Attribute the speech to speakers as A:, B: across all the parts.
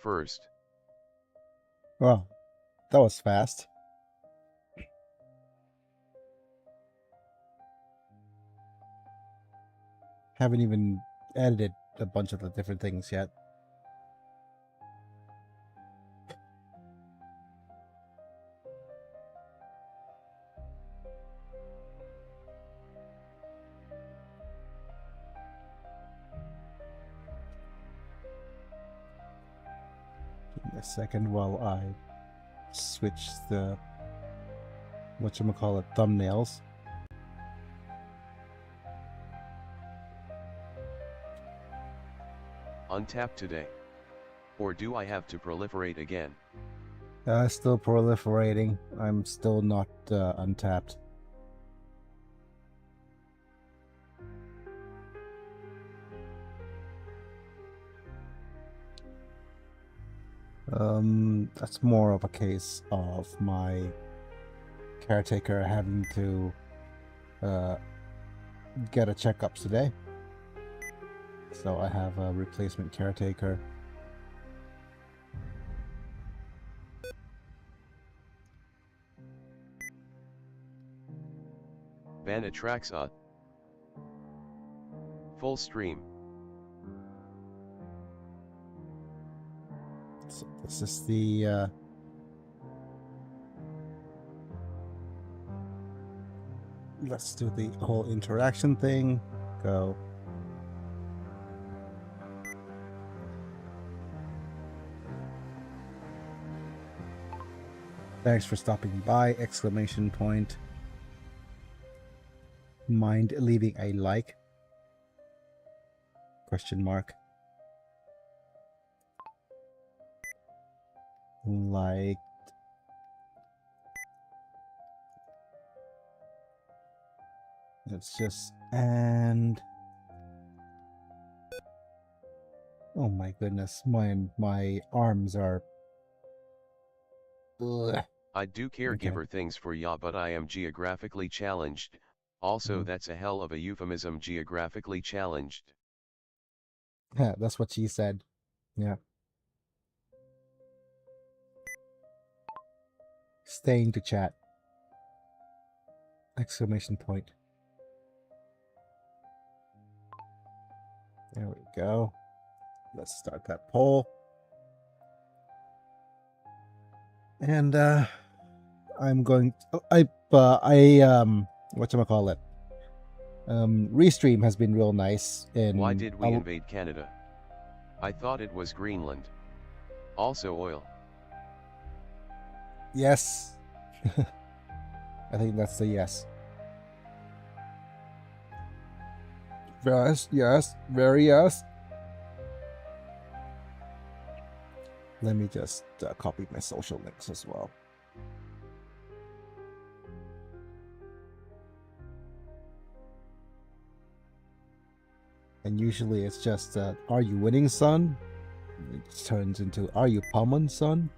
A: first.
B: Well, that was fast. Haven't even edited a bunch of the different things yet. Give me a second while I switch the whatchamacallit thumbnails.
A: Untap today. Or do I have to proliferate again?
B: Still proliferating. I'm still not untapped. That's more of a case of my caretaker having to get a checkup today. So I have a replacement caretaker.
A: Banatraxa. Full stream.
B: So this is the let's do the whole interaction thing. Go. Thanks for stopping by! Exclamation point. Mind leaving a like? Question mark. Like. Let's just and oh my goodness, my arms are. Ugh.
A: I do caregiver things for ya, but I am geographically challenged. Also, that's a hell of a euphemism, geographically challenged.
B: Yeah, that's what she said. Yeah. Staying to chat. Exclamation point. There we go. Let's start that poll. And I'm going whatchamacallit. Restream has been real nice in
A: Why did we invade Canada? I thought it was Greenland. Also oil.
B: Yes. I think that's the yes. Yes, yes, very yes. Let me just copy my social links as well. And usually it's just, are you winning, son? It turns into, are you pummeling, son?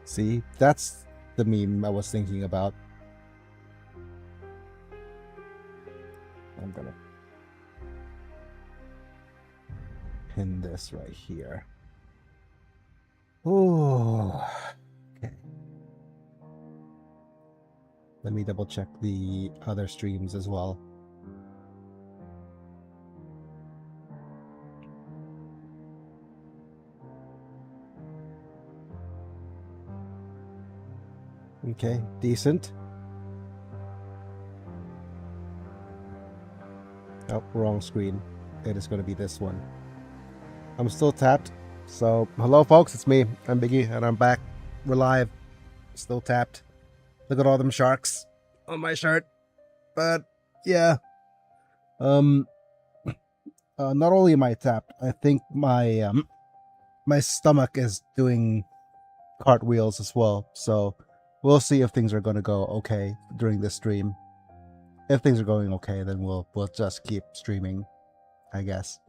B: See, that's the meme I was thinking about. I'm gonna pin this right here. Oh, okay. Let me double check the other streams as well. Okay, decent. Oh, wrong screen. It is going to be this one. I'm still tapped. So, hello folks, it's me. I'm Biggie, and I'm back. We're live. Still tapped. Look at all them sharks on my shirt. But, yeah. Not only am I tapped, I think my my stomach is doing cartwheels as well. So, we'll see if things are going to go okay during this stream. If things are going okay, then we'll just keep streaming, I guess.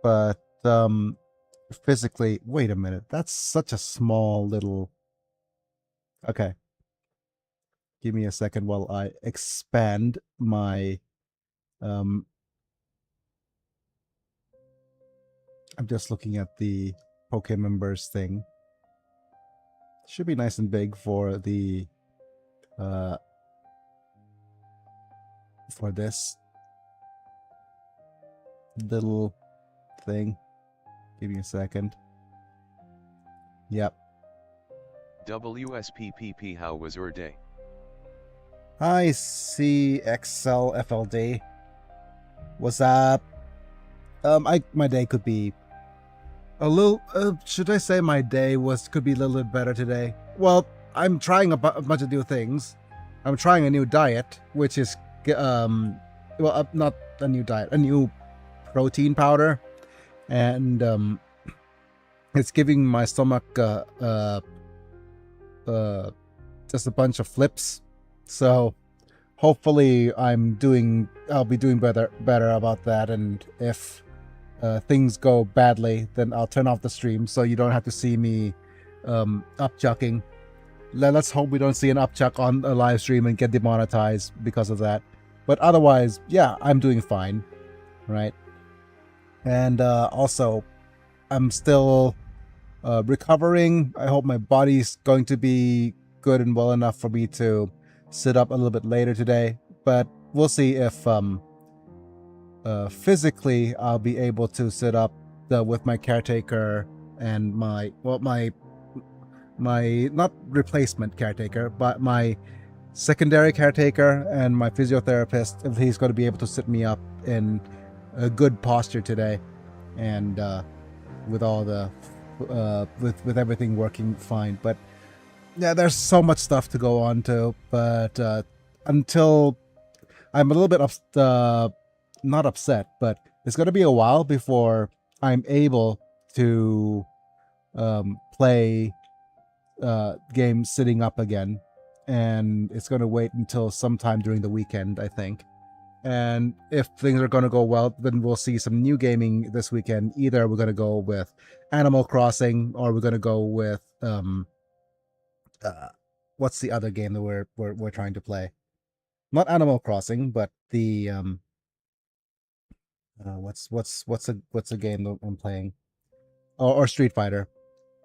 B: But physically, wait a minute. That's such a small little. Okay. Give me a second while I expand my I'm just looking at the Poke members thing. Should be nice and big for the for this little thing. Give me a second. Yep.
A: WSPPP, how was your day?
B: Hi, CXLFLD. What's up? My day could be a little. Should I say my day could be a little bit better today? Well, I'm trying a bunch of new things. I'm trying a new diet, which is not a new diet, a new protein powder, and it's giving my stomach just a bunch of flips. So hopefully I'll be doing better about that, and if things go badly, then I'll turn off the stream so you don't have to see me upchucking. Let's hope we don't see an upchuck on a live stream and get demonetized because of that. But otherwise, yeah, I'm doing fine, right? And also, I'm still recovering. I hope my body's going to be good and well enough for me to sit up a little bit later today. But we'll see if physically I'll be able to sit up with my caretaker and my not replacement caretaker, but my secondary caretaker and my physiotherapist, if he's going to be able to sit me up in a good posture today, and with all the with everything working fine. But yeah, there's so much stuff to go on to, but until I'm a little bit not upset, but it's going to be a while before I'm able to play games sitting up again, and it's going to wait until sometime during the weekend, I think. And if things are going to go well, then we'll see some new gaming this weekend. Either we're going to go with Animal Crossing, or we're going to go with what's the other game that we're trying to play? Not Animal Crossing, but the what's a game that I'm playing? Or Street Fighter.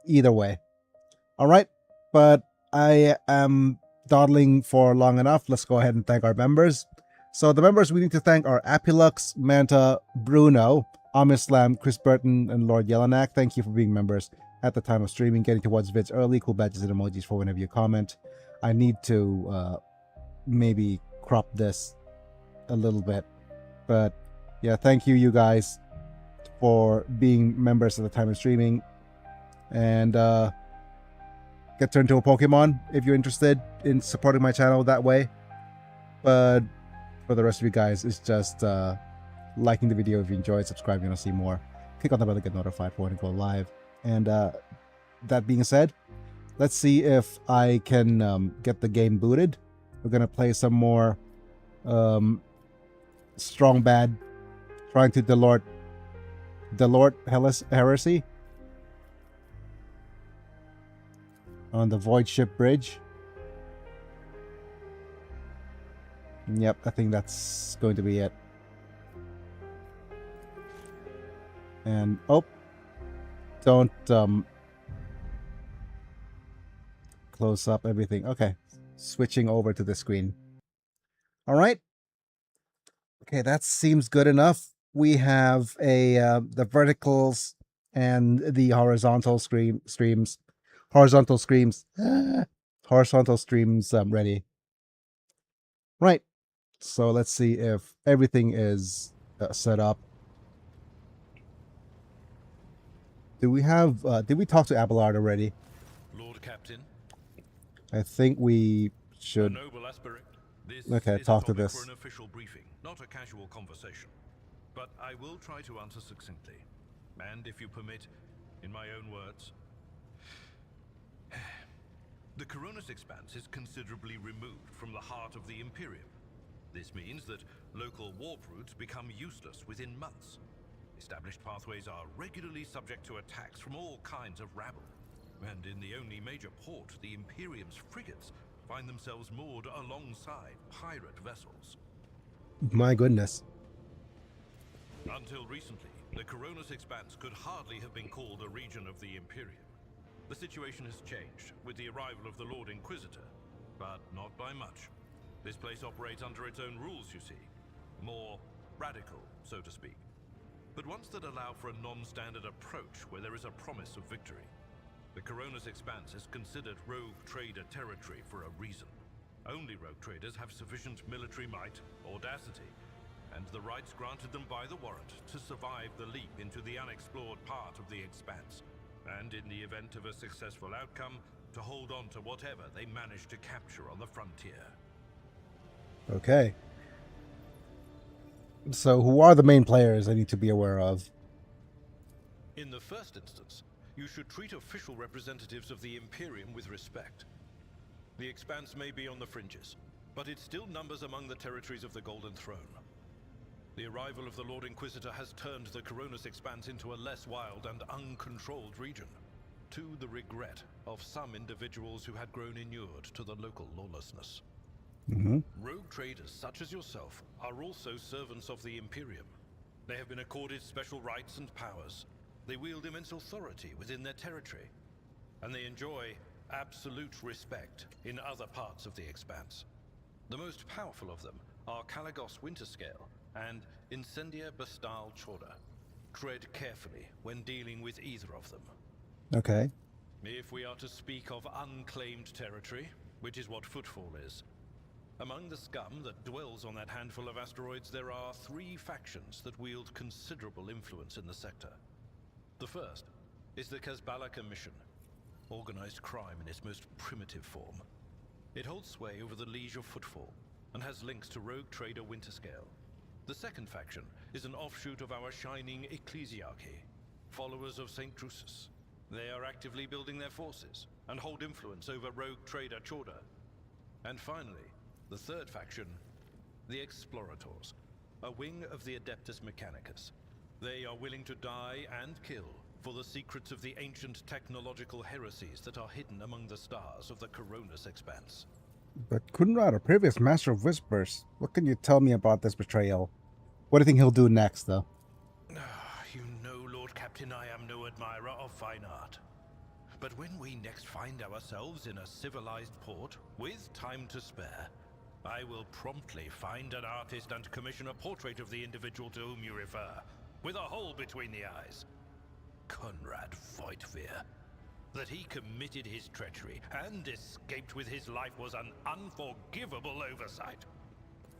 B: Either way. All right, but I am dawdling for long enough. Let's go ahead and thank our members. So the members we need to thank are Apilux, Manta, Bruno, Amislam, Chris Burton, and Lord Yelenak. Thank you for being members at the time of streaming, getting to watch vids early, cool badges and emojis for whenever you comment. I need to maybe crop this a little bit, but yeah, thank you guys for being members at the time of streaming, and get turned to a Pokemon if you're interested in supporting my channel that way. But for the rest of you guys, it's just liking the video if you enjoyed, subscribing to see more, click on the bell to get notified for when it go live. And that being said, let's see if I can get the game booted. We're gonna play some more Strong Bad, trying to Delort Heresy on the Void Ship Bridge. Yep, I think that's going to be it. And don't close up everything. Okay, switching over to the screen. All right. Okay, that seems good enough. We have the verticals and the horizontal streams ready. Right. So let's see if everything is set up. Do we have? Did we talk to Abelard already?
C: Lord Captain.
B: I think we should.
C: Noble aspirant. This
B: okay, talk to this.
C: For an official briefing, not a casual conversation. But I will try to answer succinctly, and if you permit, in my own words. The Coronis Expanse is considerably removed from the heart of the Imperium. This means that local warp routes become useless within months. Established pathways are regularly subject to attacks from all kinds of rabble. And in the only major port, the Imperium's frigates find themselves moored alongside pirate vessels.
B: My goodness.
C: Until recently, The Coronis Expanse could hardly have been called a region of the Imperium. The situation has changed with the arrival of the Lord Inquisitor, but not by much. This place operates under its own rules, you see. More radical, so to speak. But ones that allow for a non-standard approach where there is a promise of victory. The Coronis Expanse is considered rogue trader territory for a reason. Only rogue traders have sufficient military might, audacity, and the rights granted them by the warrant to survive the leap into the unexplored part of the Expanse, and in the event of a successful outcome, to hold on to whatever they manage to capture on the frontier.
B: Okay. So who are the main players I need to be aware of?
C: In the first instance, you should treat official representatives of the Imperium with respect. The Expanse may be on the fringes, but it still numbers among the territories of the Golden Throne. The arrival of the Lord Inquisitor has turned the Coronis Expanse into a less wild and uncontrolled region, to the regret of some individuals who had grown inured to the local lawlessness. Rogue traders such as yourself are also servants of the Imperium. They have been accorded special rights and powers. They wield immense authority within their territory, and they enjoy absolute respect in other parts of the Expanse. The most powerful of them are Kalagos Winterscale and Incendia Bastal Chorda. Tread carefully when dealing with either of them.
B: Okay.
C: If we are to speak of unclaimed territory, which is what Footfall is, among the scum that dwells on that handful of asteroids, there are 3 factions that wield considerable influence in the sector. The first is the Kazbalaka Mission, organized crime in its most primitive form. It holds sway over the Liege of Footfall, and has links to rogue trader Winterscale. The second faction is an offshoot of our shining ecclesiarchy, followers of St. Drusus. They are actively building their forces, and hold influence over rogue trader Chorda. And finally, the third faction, the Explorators, a wing of the Adeptus Mechanicus. They are willing to die and kill for the secrets of the ancient technological heresies that are hidden among the stars of the Coronis Expanse.
B: But Kunrad, a previous master of whispers, what can you tell me about this betrayal? What do you think he'll do next, though?
C: You know, Lord Captain, I am no admirer of fine art. But when we next find ourselves in a civilized port, with time to spare, I will promptly find an artist and commission a portrait of the individual to whom you refer, with a hole between the eyes. Conrad Voigtveer. That he committed his treachery and escaped with his life was an unforgivable oversight.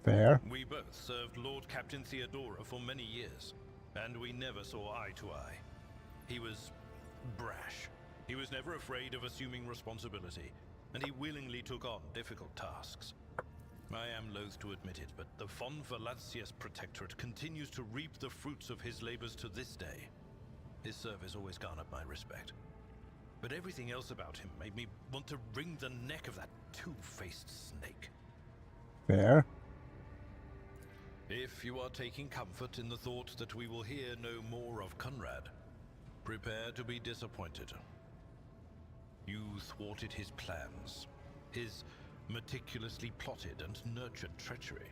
B: Fair.
C: We both served Lord Captain Theodora for many years, and we never saw eye to eye. He was brash. He was never afraid of assuming responsibility, and he willingly took on difficult tasks. I am loath to admit it, but the Von Valancius Protectorate continues to reap the fruits of his labors to this day. His service always garnered my respect. But everything else about him made me want to wring the neck of that two-faced snake.
B: Fair.
C: If you are taking comfort in the thought that we will hear no more of Conrad, prepare to be disappointed. You thwarted his plans, his meticulously plotted and nurtured treachery.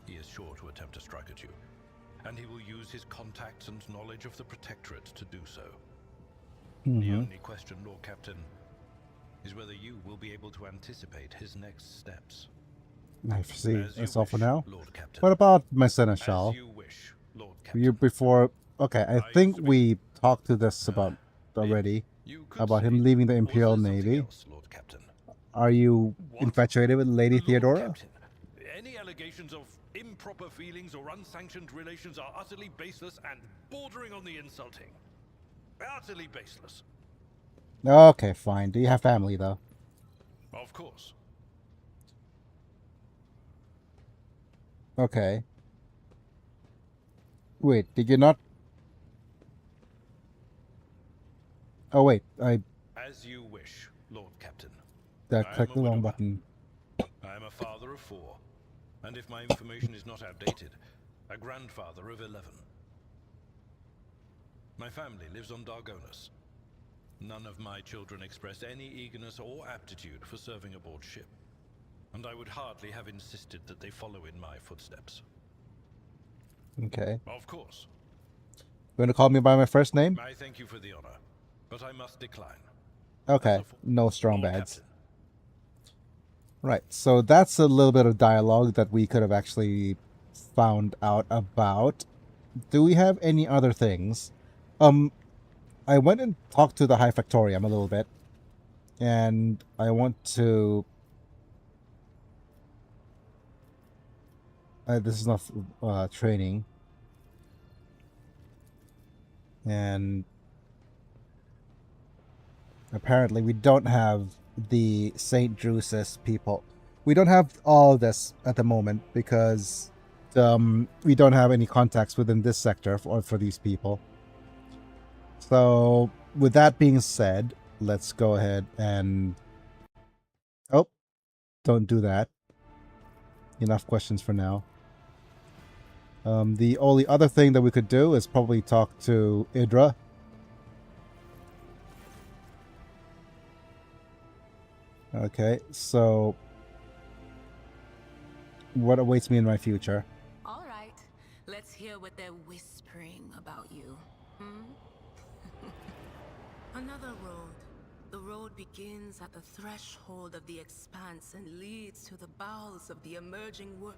C: He is sure to attempt to strike at you, and he will use his contacts and knowledge of the Protectorate to do so. The only question, Lord Captain, is whether you will be able to anticipate his next steps.
B: I see.
C: As you
B: That's all for
C: wish,
B: now.
C: Lord Captain.
B: What about my
C: As
B: seneschal?
C: you wish, Lord Captain.
B: You before? Okay, I
C: I
B: think
C: used to be-
B: we talked to this about already.
C: You could
B: About him
C: say,
B: leaving the
C: was
B: Imperial
C: there something
B: Navy.
C: else, Lord Captain?
B: Are you
C: What?
B: infatuated with Lady
C: Lord
B: Theodora?
C: Captain, any allegations of improper feelings or unsanctioned relations are utterly baseless and bordering on the insulting. Utterly baseless.
B: Okay, fine. Do you have family though?
C: Of course.
B: Okay. Wait, did you not? Oh wait, I
C: As you wish, Lord Captain. I
B: clicked
C: am
B: the
C: a
B: wrong
C: widower.
B: button.
C: I am a father of 4, and if my information is not outdated, a grandfather of 11. My family lives on Dargonus. None of my children express any eagerness or aptitude for serving aboard ship, and I would hardly have insisted that they follow in my footsteps.
B: Okay.
C: Of course,
B: going to call me by my first name?
C: I thank you for the honor, but I must decline.
B: Okay, no strong
C: Lord
B: bads.
C: Captain.
B: Right, so that's a little bit of dialogue that we could have actually found out about. Do we have any other things? I went and talked to the High Factorium a little bit, and I want to... this is not training. And apparently we don't have the St. Drusus people. We don't have all of this at the moment because we don't have any contacts within this sector for these people. So with that being said, let's go ahead and... Oh, don't do that. Enough questions for now. The only other thing that we could do is probably talk to Idra. Okay, so what awaits me in my future?
D: All right, let's hear what they're whispering about you. Another road. The road begins at the threshold of the expanse and leads to the bowels of the emerging world.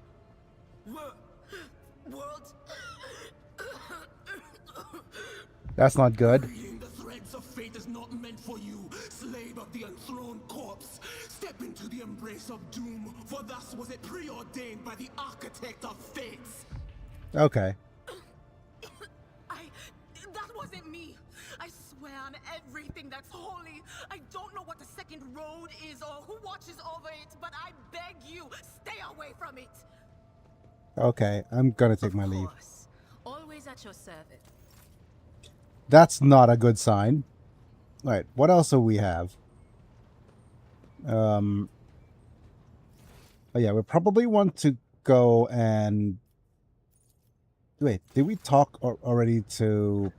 B: That's not good.
E: Reading the threads of fate is not meant for you, slave of the enthroned corpse. Step into the embrace of doom, for thus was it preordained by the architect of fates.
B: Okay.
D: That wasn't me. I swear on everything that's holy. I don't know what the second road is or who watches over it, but I beg you, stay away from it.
B: Okay, I'm gonna take my leave.
D: Always at your service.
B: That's not a good sign. Alright, what else do we have? Oh yeah, we probably want to go and... Wait, did we talk already to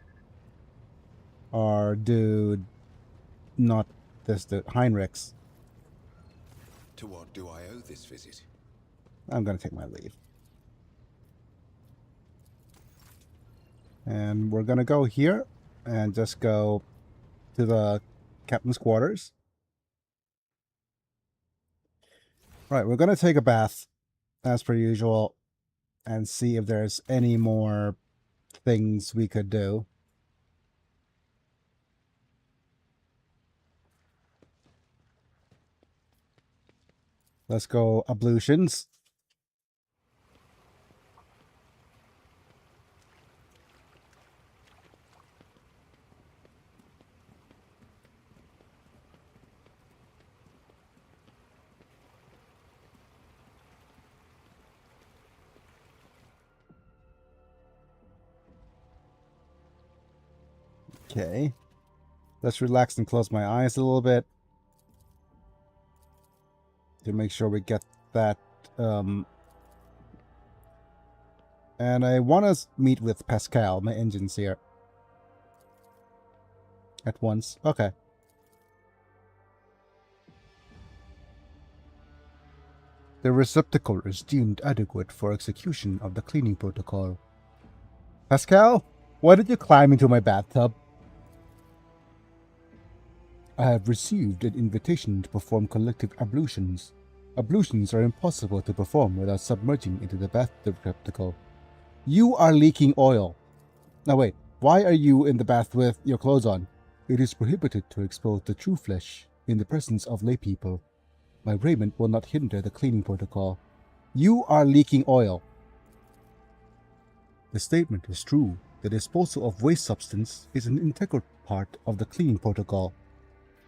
B: our dude? Not this dude, Heinrichs.
F: To what do I owe this visit?
B: I'm gonna take my leave. And we're gonna go here and just go to the captain's quarters. Right, we're gonna take a bath as per usual and see if there's any more things we could do. Let's go ablutions. Okay. Let's relax and close my eyes a little bit to make sure we get that. And I want to meet with Pascal, my engine's here. At once. Okay. The receptacle is deemed adequate for execution of the cleaning protocol. Pascal, why did you climb into my bathtub? I have received an invitation to perform collective ablutions. Ablutions are impossible to perform without submerging into the bathtub receptacle. You are leaking oil. Now wait, why are you in the bath with your clothes on? It is prohibited to expose the true flesh in the presence of lay people. My raiment will not hinder the cleaning protocol. You are leaking oil. The statement is true. The disposal of waste substance is an integral part of the cleaning protocol.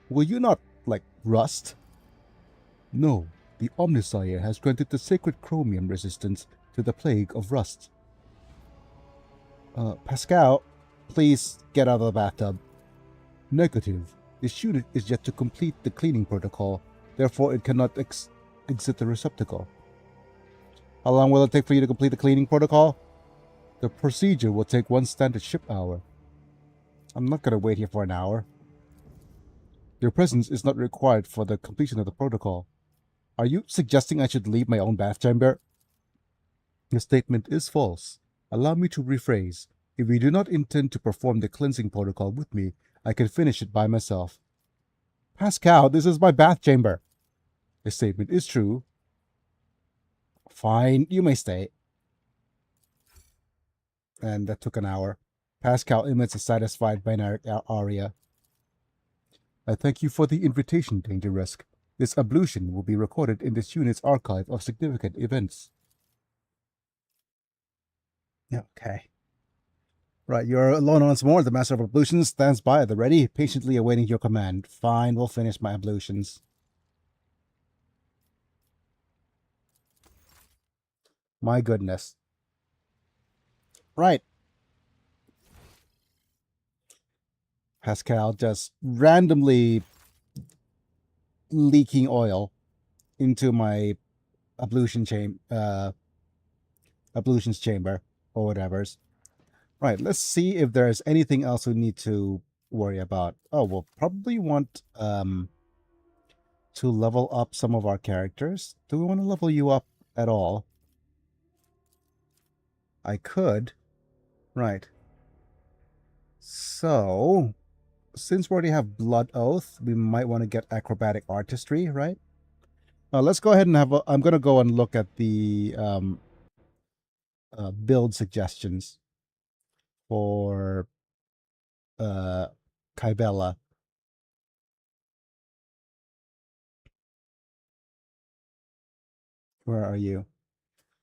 B: Will you not, like, rust? No, the Omnissiah has granted the sacred chromium resistance to the plague of rust. Pascal, please get out of the bathtub. Negative. This unit is yet to complete the cleaning protocol, therefore it cannot exit the receptacle. How long will it take for you to complete the cleaning protocol? The procedure will take 1 standard ship hour. I'm not gonna wait here for an hour. Your presence is not required for the completion of the protocol. Are you suggesting I should leave my own bath chamber? The statement is false. Allow me to rephrase. If you do not intend to perform the cleansing protocol with me, I can finish it by myself. Pascal, this is my bath chamber. The statement is true. Fine, you may stay. And that took an hour. Pascal emits a satisfied binary aria. I thank you for the invitation, Danger Risk. This ablution will be recorded in this unit's archive of significant events. Okay. Right, you're alone once more. The Master of Ablutions stands by at the ready, patiently awaiting your command. Fine, we'll finish my ablutions. My goodness. Right. Pascal just randomly leaking oil into my ablutions chamber or whatever's. Right, let's see if there's anything else we need to worry about. Oh, we'll probably want to level up some of our characters. Do we want to level you up at all? I could. Right. So, since we already have Blood Oath, we might want to get Acrobatic Artistry, right? Let's go ahead and have I'm going to go and look at the build suggestions for Kybella. Where are you?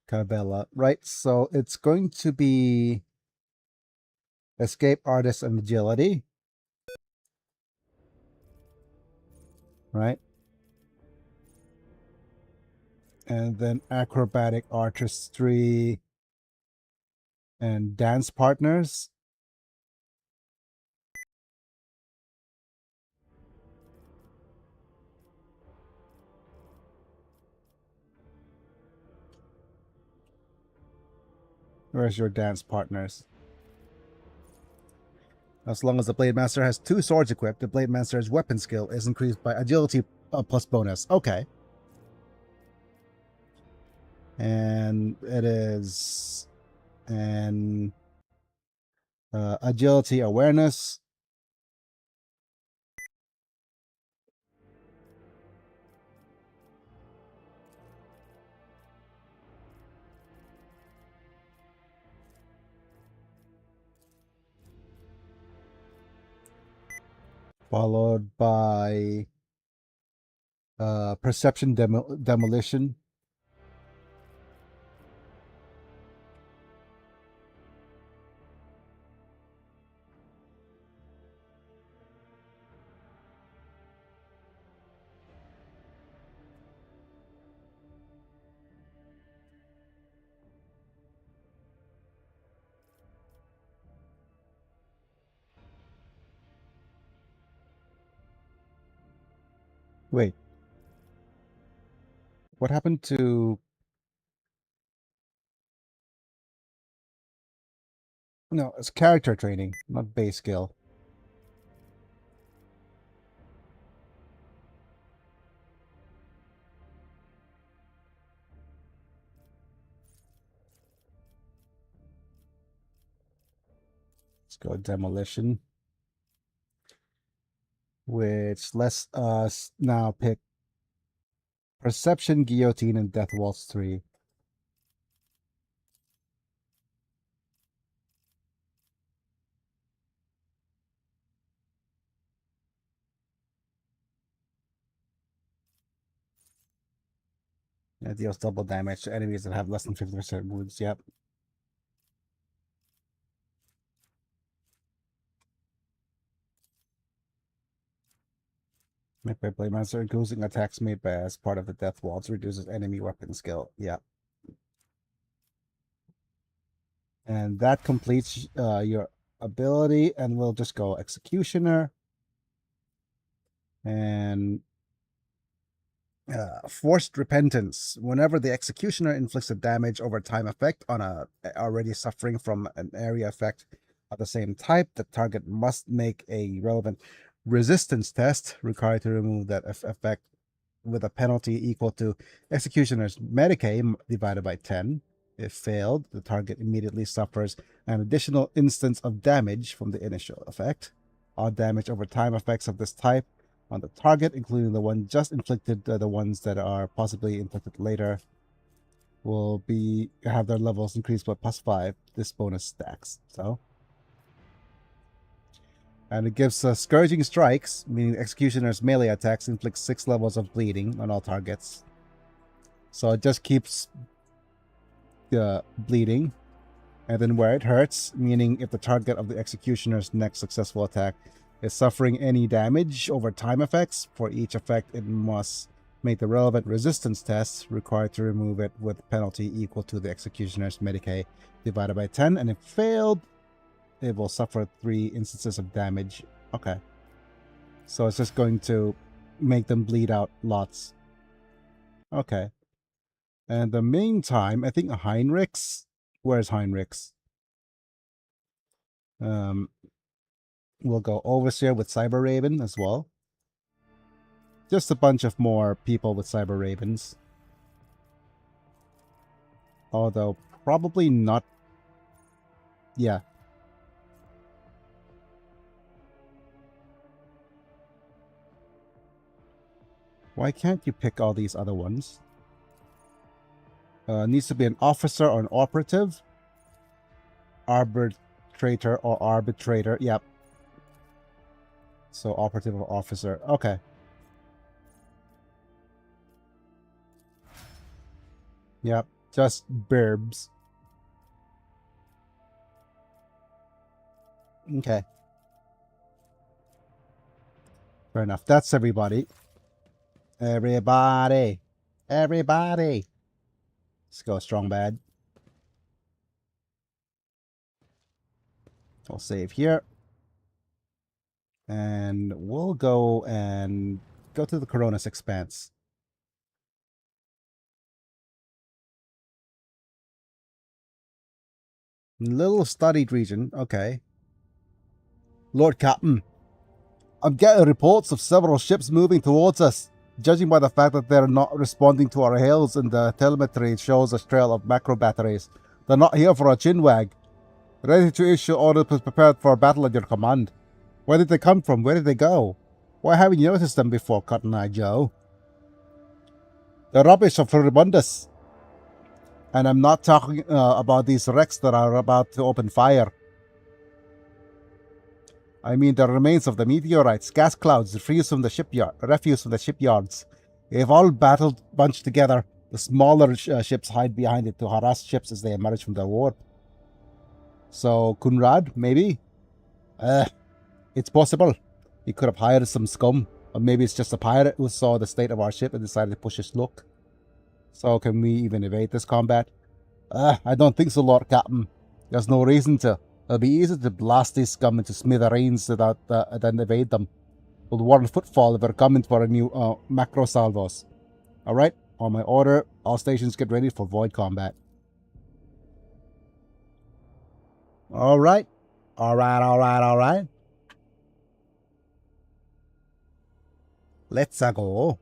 B: Kybella. Right, so it's going to be Escape Artist and Agility. Right? And then Acrobatic Artistry and Dance Partners. Where's your Dance Partners? As long as the Blade Master has 2 swords equipped, the Blade Master's weapon skill is increased by agility plus bonus. Okay. And it is an agility awareness. Followed by perception demolition. Wait. What happened to... No, it's character training, not base skill. Let's go demolition. Which lets us now pick Perception, Guillotine, and Death Waltz 3. It deals double damage to enemies that have less than 50% wounds. Yep. Made by Blade Master, including attacks made by as part of the Death Waltz, reduces enemy weapon skill. Yep. And that completes your ability, and we'll just go Executioner. And Forced Repentance. Whenever the Executioner inflicts a damage over time effect on a already suffering from an area effect of the same type, the target must make a relevant resistance test required to remove that effect with a penalty equal to Executioner's Medicae divided by 10. If failed, the target immediately suffers an additional instance of damage from the initial effect. All damage over time effects of this type on the target, including the one just inflicted, the ones that are possibly inflicted later, will have their levels increased by +5. This bonus stacks. So, and it gives Scourging Strikes, meaning Executioner's melee attacks inflict 6 levels of bleeding on all targets. So it just keeps bleeding. And then where it hurts, meaning if the target of the Executioner's next successful attack is suffering any damage over time effects, for each effect it must make the relevant resistance test required to remove it with penalty equal to the Executioner's Medicae divided by 10, and if failed, it will suffer 3 instances of damage. Okay. So it's just going to make them bleed out lots. Okay. And the meantime, I think Heinrichs... Where's Heinrichs? We'll go Overseer with Cyber Raven as well. Just a bunch of more people with Cyber Ravens. Although, probably not... Yeah. Why can't you pick all these other ones? Needs to be an officer or an operative. Arbitrator or arbitrator. Yep. So operative or officer. Okay. Yep. Just burbs. Okay. Fair enough. That's everybody. Everybody. Everybody. Let's go strong bad. I'll save here. And we'll go to the Coronis Expanse. Little studied region. Okay. Lord Captain, I'm getting reports of several ships moving towards us. Judging by the fact that they're not responding to our hails and the telemetry shows a trail of macro batteries, they're not here for a chinwag. Ready to issue orders prepared for battle at your command. Where did they come from? Where did they go? Why haven't you noticed them before, Cotton Eye Joe? The rubbish of Furibundus. And I'm not talking about these wrecks that are about to open fire. I mean the remains of the meteorites, gas clouds, refuse from the shipyards. They've all bunched together. The smaller ships hide behind it to harass ships as they emerge from their warp. So, Kunrad, maybe? It's possible. He could have hired some scum. Or maybe it's just a pirate who saw the state of our ship and decided to push his luck. So, can we even evade this combat? I don't think so, Lord Captain. There's no reason to. It'll be easy to blast these scum into smithereens without then evade them. We'll warn footfall if they're coming for a new macro salvos. Alright, on my order, all stations get ready for void combat. Alright. Alright. Let's go.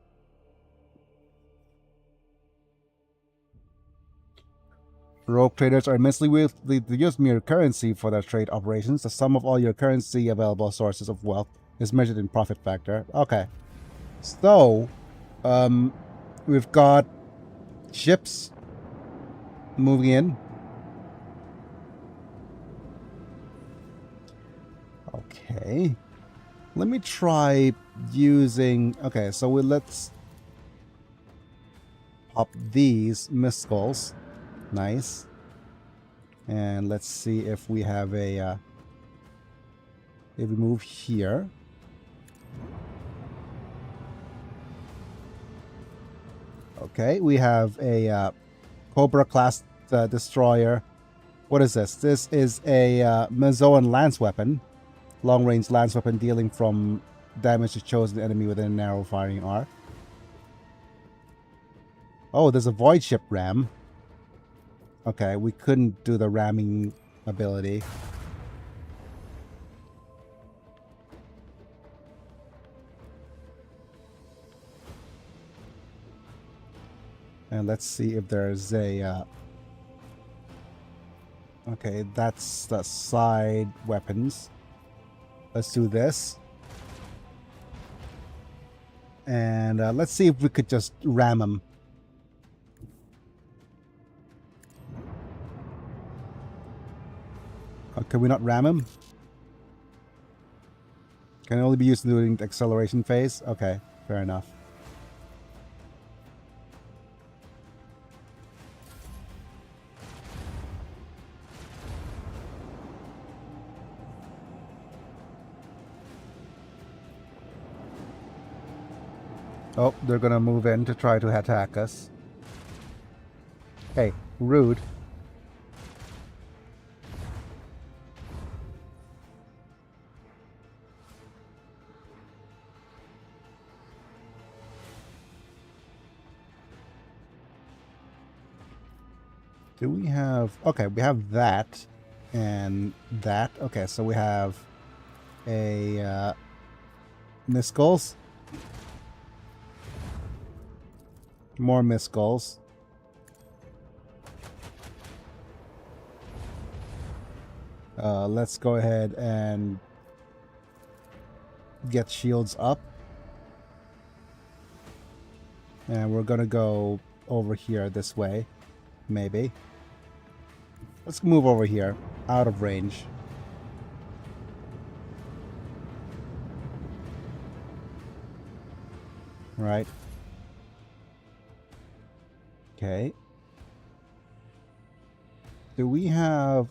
B: Rogue traders are immensely willing to use mere currency for their trade operations. The sum of all your currency available sources of wealth is measured in profit factor. Okay. So, we've got ships moving in. Okay. Let me try using... Okay, so let's pop these missiles. Nice. And let's see if we have a... if we move here. Okay, we have a Cobra class destroyer. What is this? This is a Mazoan lance weapon. Long-range lance weapon dealing from damage to chosen enemy within a narrow firing arc. Oh, there's a void ship ram. Okay, we couldn't do the ramming ability. And let's see if there's a... Okay, that's the side weapons. Let's do this. And let's see if we could just ram him. Can we not ram him? Can only be used during the acceleration phase? Okay, fair enough. Oh, they're gonna move in to try to attack us. Hey, rude. Do we have... Okay, we have that and that. Okay, so we have a Miskulls. More Miskulls. Let's go ahead and get shields up. And we're gonna go over here this way. Maybe. Let's move over here, out of range. Right. Okay. Do we have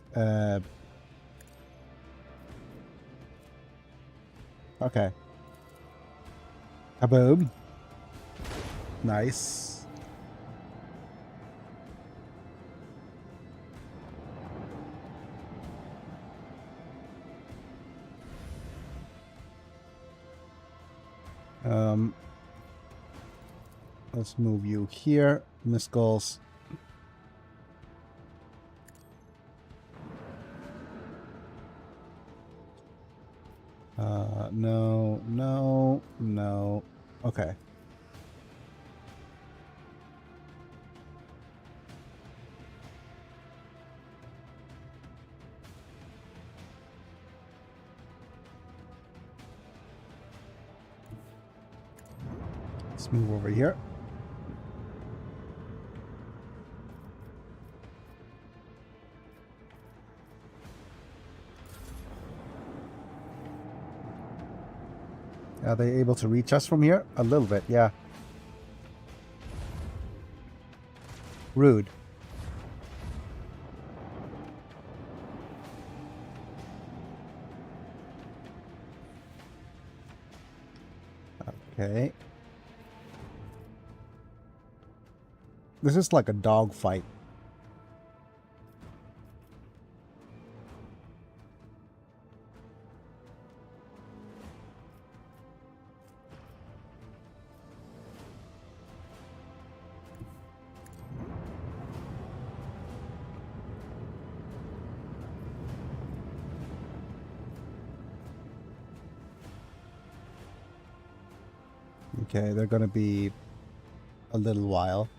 B: okay. Kaboom. Nice. Let's move you here, Miskulls. No, no, no. Okay. Let's move over here. Are they able to reach us from here? A little bit, yeah. Rude. Okay. This is like a dog fight. Okay, they're gonna be a little while.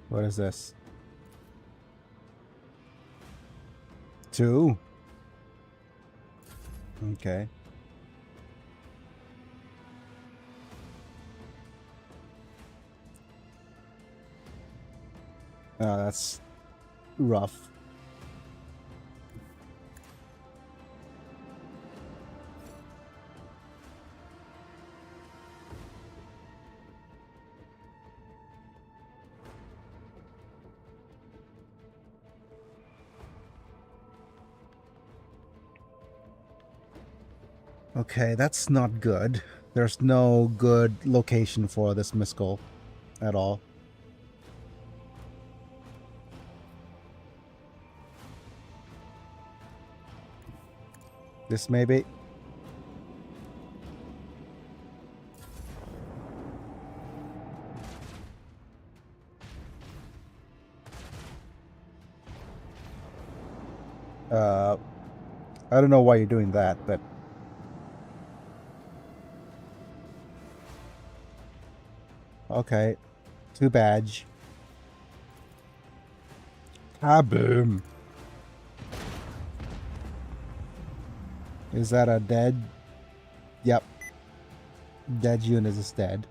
B: What is this? 2? Okay. That's rough. Okay, that's not good. There's no good location for this Miskull at all. This maybe. I don't know why you're doing that, but okay. 2 badge. Kaboom. Is that a dead? Yep. Dead unit is dead.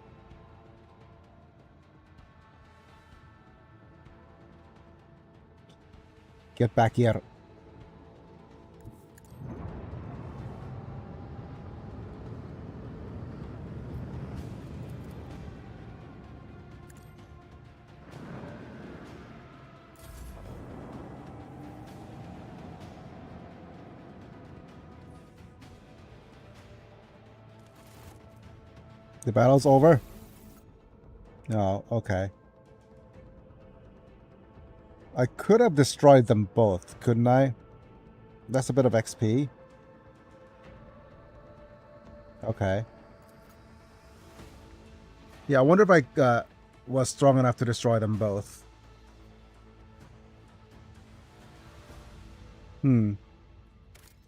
B: Get back here. The battle's over? Oh, okay. I could have destroyed them both, couldn't I? That's a bit of XP. Okay. Yeah, I wonder if I was strong enough to destroy them both.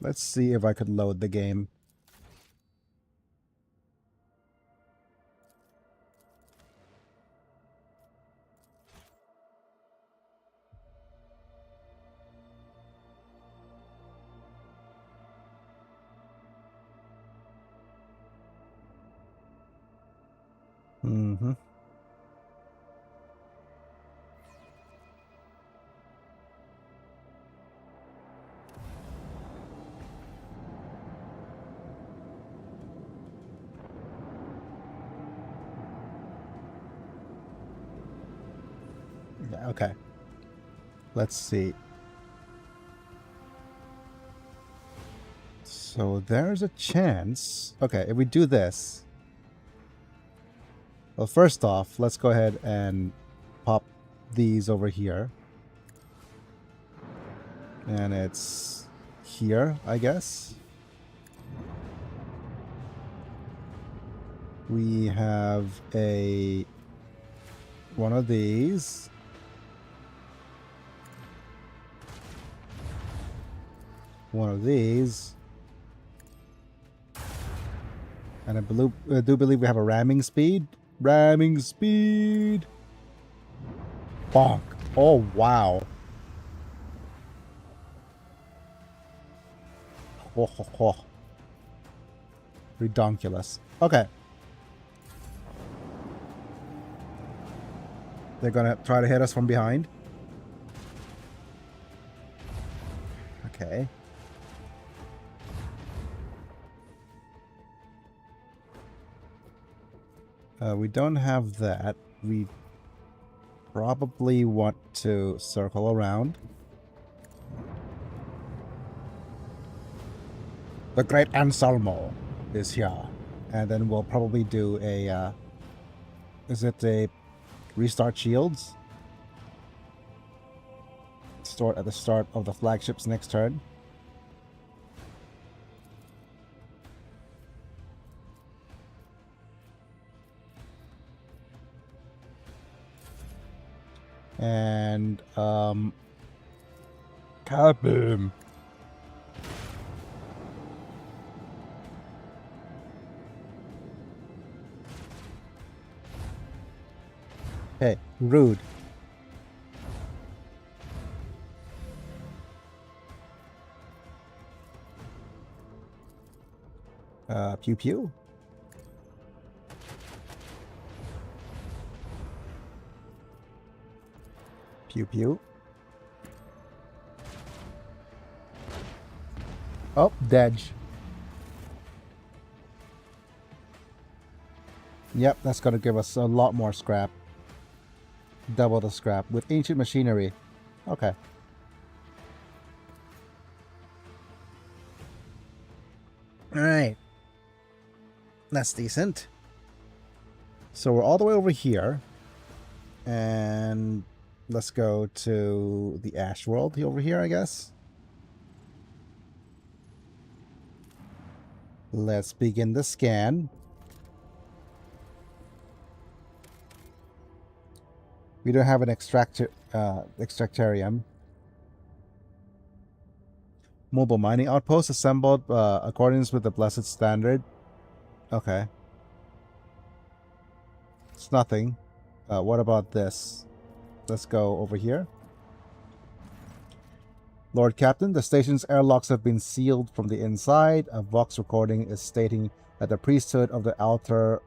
B: Let's see if I could load the game. Yeah, okay. Let's see. So there's a chance. Okay, if we do this. Well, first off, let's go ahead and pop these over here. And it's here, I guess. We have one of these. One of these. And I do believe we have a ramming speed. Ramming speed. Bonk. Oh, wow. Ho, ho, ho. Redonkulous. Okay. They're gonna try to hit us from behind. Okay. We don't have that. We probably want to circle around. The Great Anselmo is here. And then we'll probably do a... is it a restart shields? Start at the start of the flagship's next turn. And kaboom. Hey, rude. Pew pew. Pew pew. Oh, Dedge. Yep, that's gonna give us a lot more scrap. Double the scrap with ancient machinery. Okay. Alright. That's decent. So we're all the way over here. And let's go to the Ash World over here, I guess. Let's begin the scan. We don't have an extractarium. Mobile mining outpost assembled accordance with the Blessed Standard. Okay. It's nothing. What about this? Let's go over here. Lord Captain, the station's airlocks have been sealed from the inside. A Vox recording is stating that the priesthood of the Altar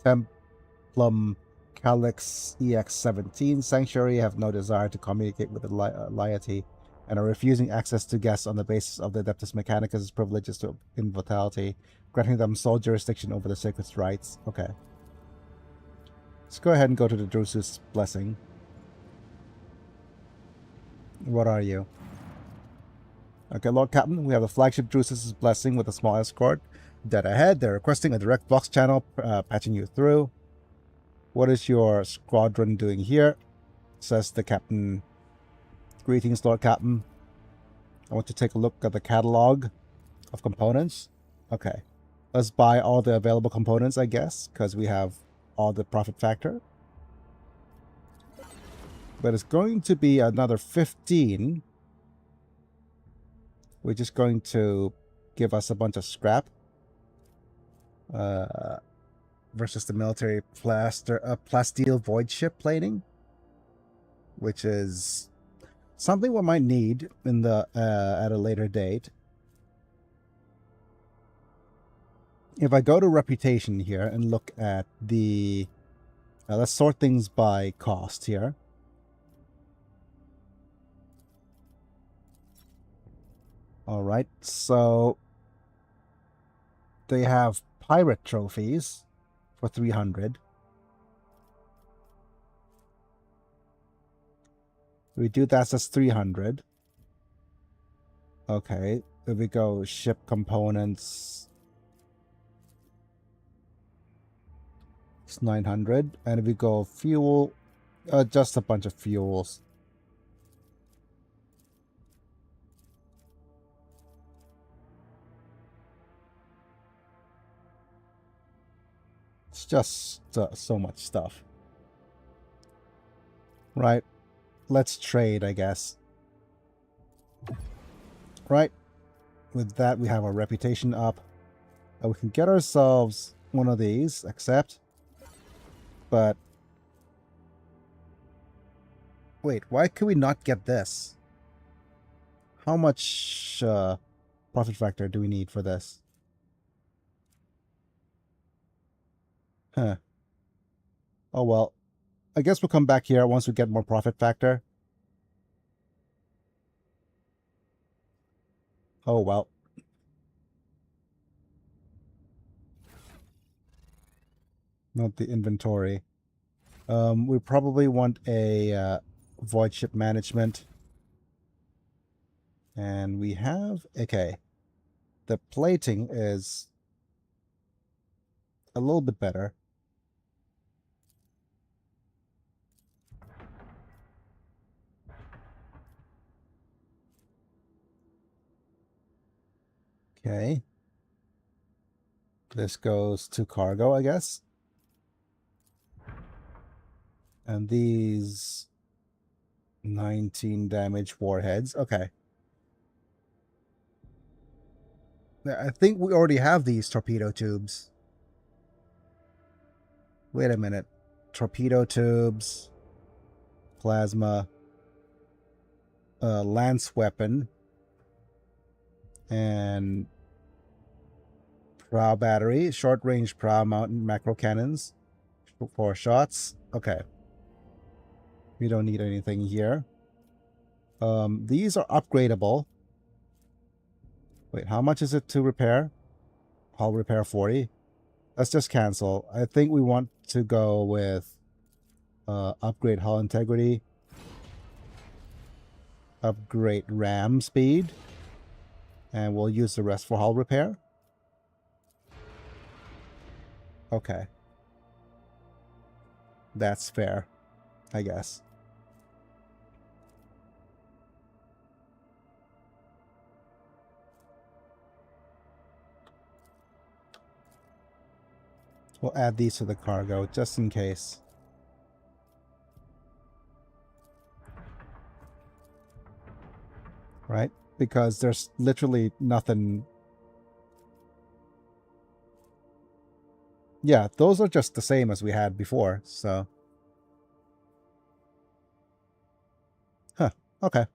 B: Templum Calix EX-17 Sanctuary have no desire to communicate with the laity and are refusing access to guests on the basis of the Adeptus Mechanicus' privileges to invitality, granting them sole jurisdiction over the sacred rites. Okay. Let's go ahead and go to the Drusus Blessing. What are you? Okay, Lord Captain, we have the flagship Drusus' Blessing with a small escort. Dead ahead, they're requesting a direct Vox channel, patching you through. What is your squadron doing here? Says the captain. Greetings, Lord Captain. I want to take a look at the catalog of components. Okay. Let's buy all the available components, I guess, because we have all the profit factor. But it's going to be another 15, which is going to give us a bunch of scrap. Versus the military plasteel void ship plating, which is something we might need in the at a later date. If I go to reputation here and look at the let's sort things by cost here. All right, so they have pirate trophies for 300. We do that, that's 300. Okay, if we go ship components, it's 900. And if we go fuel, just a bunch of fuels. It's just so much stuff. Right. Let's trade, I guess. Right. With that, we have our reputation up. We can get ourselves one of these. Accept. But... wait, why could we not get this? How much profit factor do we need for this? Huh. Oh, well. I guess we'll come back here once we get more profit factor. Oh, well. Not the inventory. We probably want a void ship management. And we have... okay. The plating is a little bit better. Okay. This goes to cargo, I guess. And these 19 damage warheads. Okay. I think we already have these torpedo tubes. Wait a minute. Torpedo tubes. Plasma. Lance weapon. And prow battery, short range prow mountain macro cannons, 4 shots. Okay, we don't need anything here. These are upgradable. Wait, how much is it to repair? Hull repair 40. Let's just cancel. I think we want to go with upgrade hull integrity, upgrade ram speed. And we'll use the rest for hull repair. Okay. That's fair, I guess. We'll add these to the cargo, just in case. Right? Because there's literally nothing. Yeah, those are just the same as we had before, so. Huh, okay.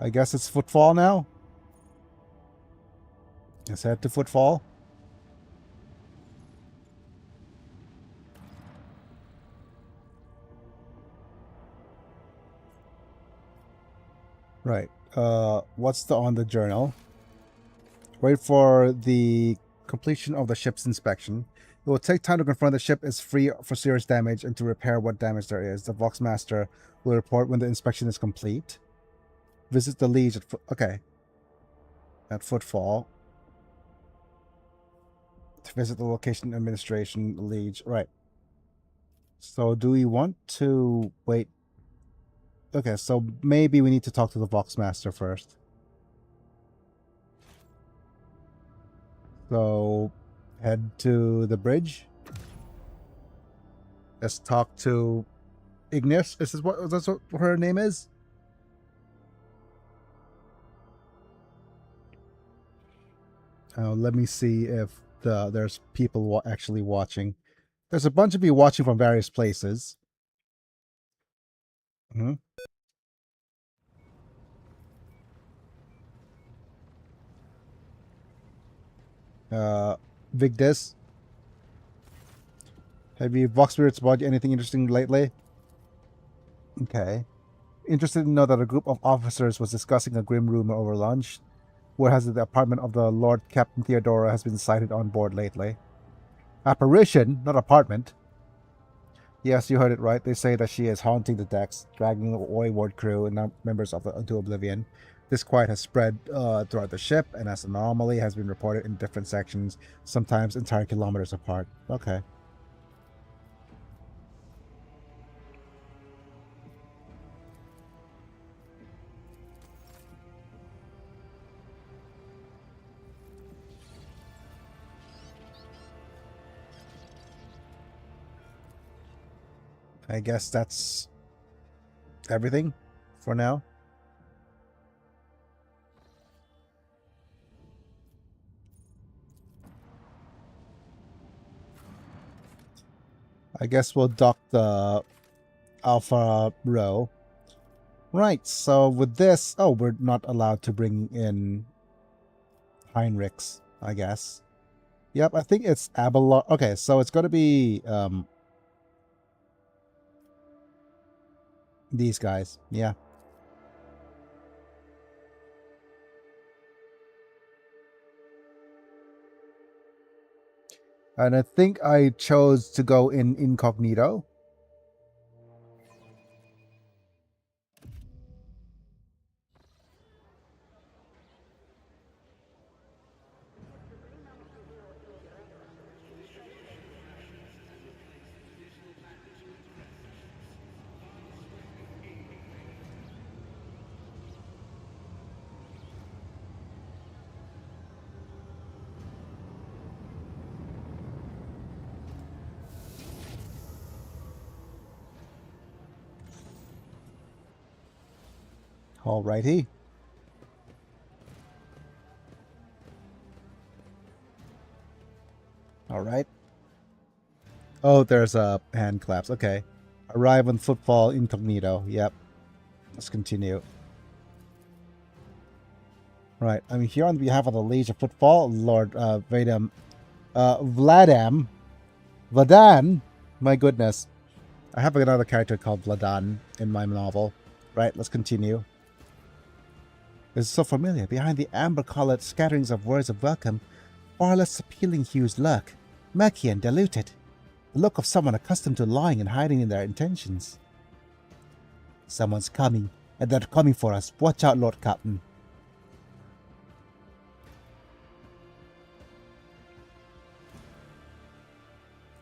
B: I guess it's Footfall now. Let's head to Footfall. Right. What's on the journal? Wait for the completion of the ship's inspection. It will take time to confirm the ship is free for serious damage and to repair what damage there is. The Voxmaster will report when the inspection is complete. Visit the Liege at okay. At Footfall. To visit the location administration Liege. Right. So do we want to wait? Okay, so maybe we need to talk to the Voxmaster first. So head to the bridge. Let's talk to Ignis. Is this what that's what her name is? Let me see if there's people actually watching. There's a bunch of you watching from various places. Vigdis. Have you Vox Spirits bought anything interesting lately? Okay. Interested to know that a group of officers was discussing a grim rumor over lunch. Whereas the apartment of the Lord Captain Theodora has been sighted on board lately. Apparition, not apartment. Yes, you heard it right. They say that she is haunting the decks, dragging the Ward crew and members of into oblivion. This quiet has spread throughout the ship, and as an anomaly has been reported in different sections, sometimes entire kilometers apart. Okay. I guess that's everything for now. I guess we'll dock the Alpha row. Right, so with this... Oh, we're not allowed to bring in Heinrichs, I guess. Yep, I think it's Abelard. Okay, so it's going to be... these guys, yeah. And I think I chose to go in incognito. Alrighty. Alright. Oh, there's a hand claps. Okay. Arrive on Footfall incognito. Yep. Let's continue. Right. I'm here on behalf of the Liege of Footfall, Lord Vadam. Vladan. My goodness. I have another character called Vladan in my novel. Right, let's continue. This is so familiar. Behind the amber-colored scatterings of words of welcome, far less appealing hues lurk, murky and diluted. The look of someone accustomed to lying and hiding in their intentions. Someone's coming, and they're coming for us. Watch out, Lord Captain.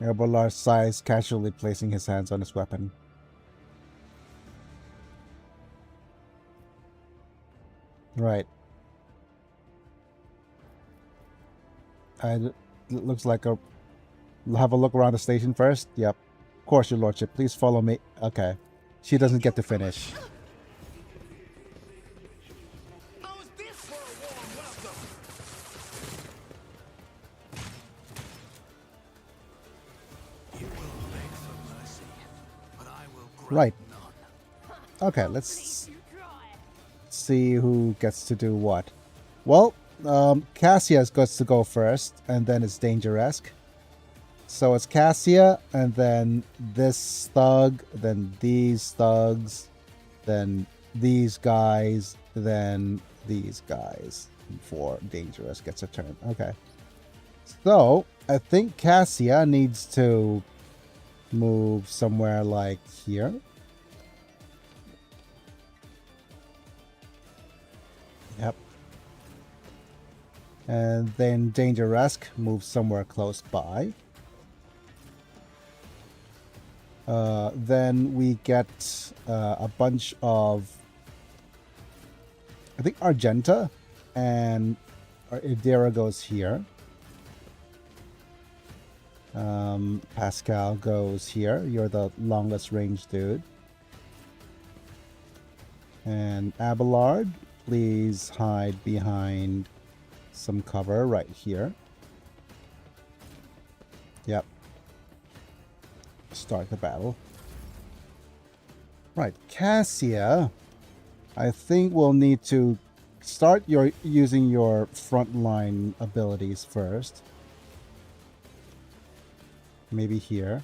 B: Abelard sighs, casually placing his hands on his weapon. Right. It looks like a... Have a look around the station first? Yep. Of course, your lordship. Please follow me. Okay. She doesn't get to finish. Right. Okay, let's see who gets to do what. Well, Cassia gets to go first, and then it's Danger-esque. So it's Cassia, and then this thug, then these thugs, then these guys, then these guys. Before Dangerous gets a turn. Okay. So, I think Cassia needs to move somewhere like here. Yep. And then Danger-esque moves somewhere close by. Then we get a bunch of, I think, Argenta, and Idera goes here. Pascal goes here. You're the longest range dude. And Abelard, please hide behind some cover right here. Yep. Start the battle. Right, Cassia, I think we'll need to start using your frontline abilities first. Maybe here.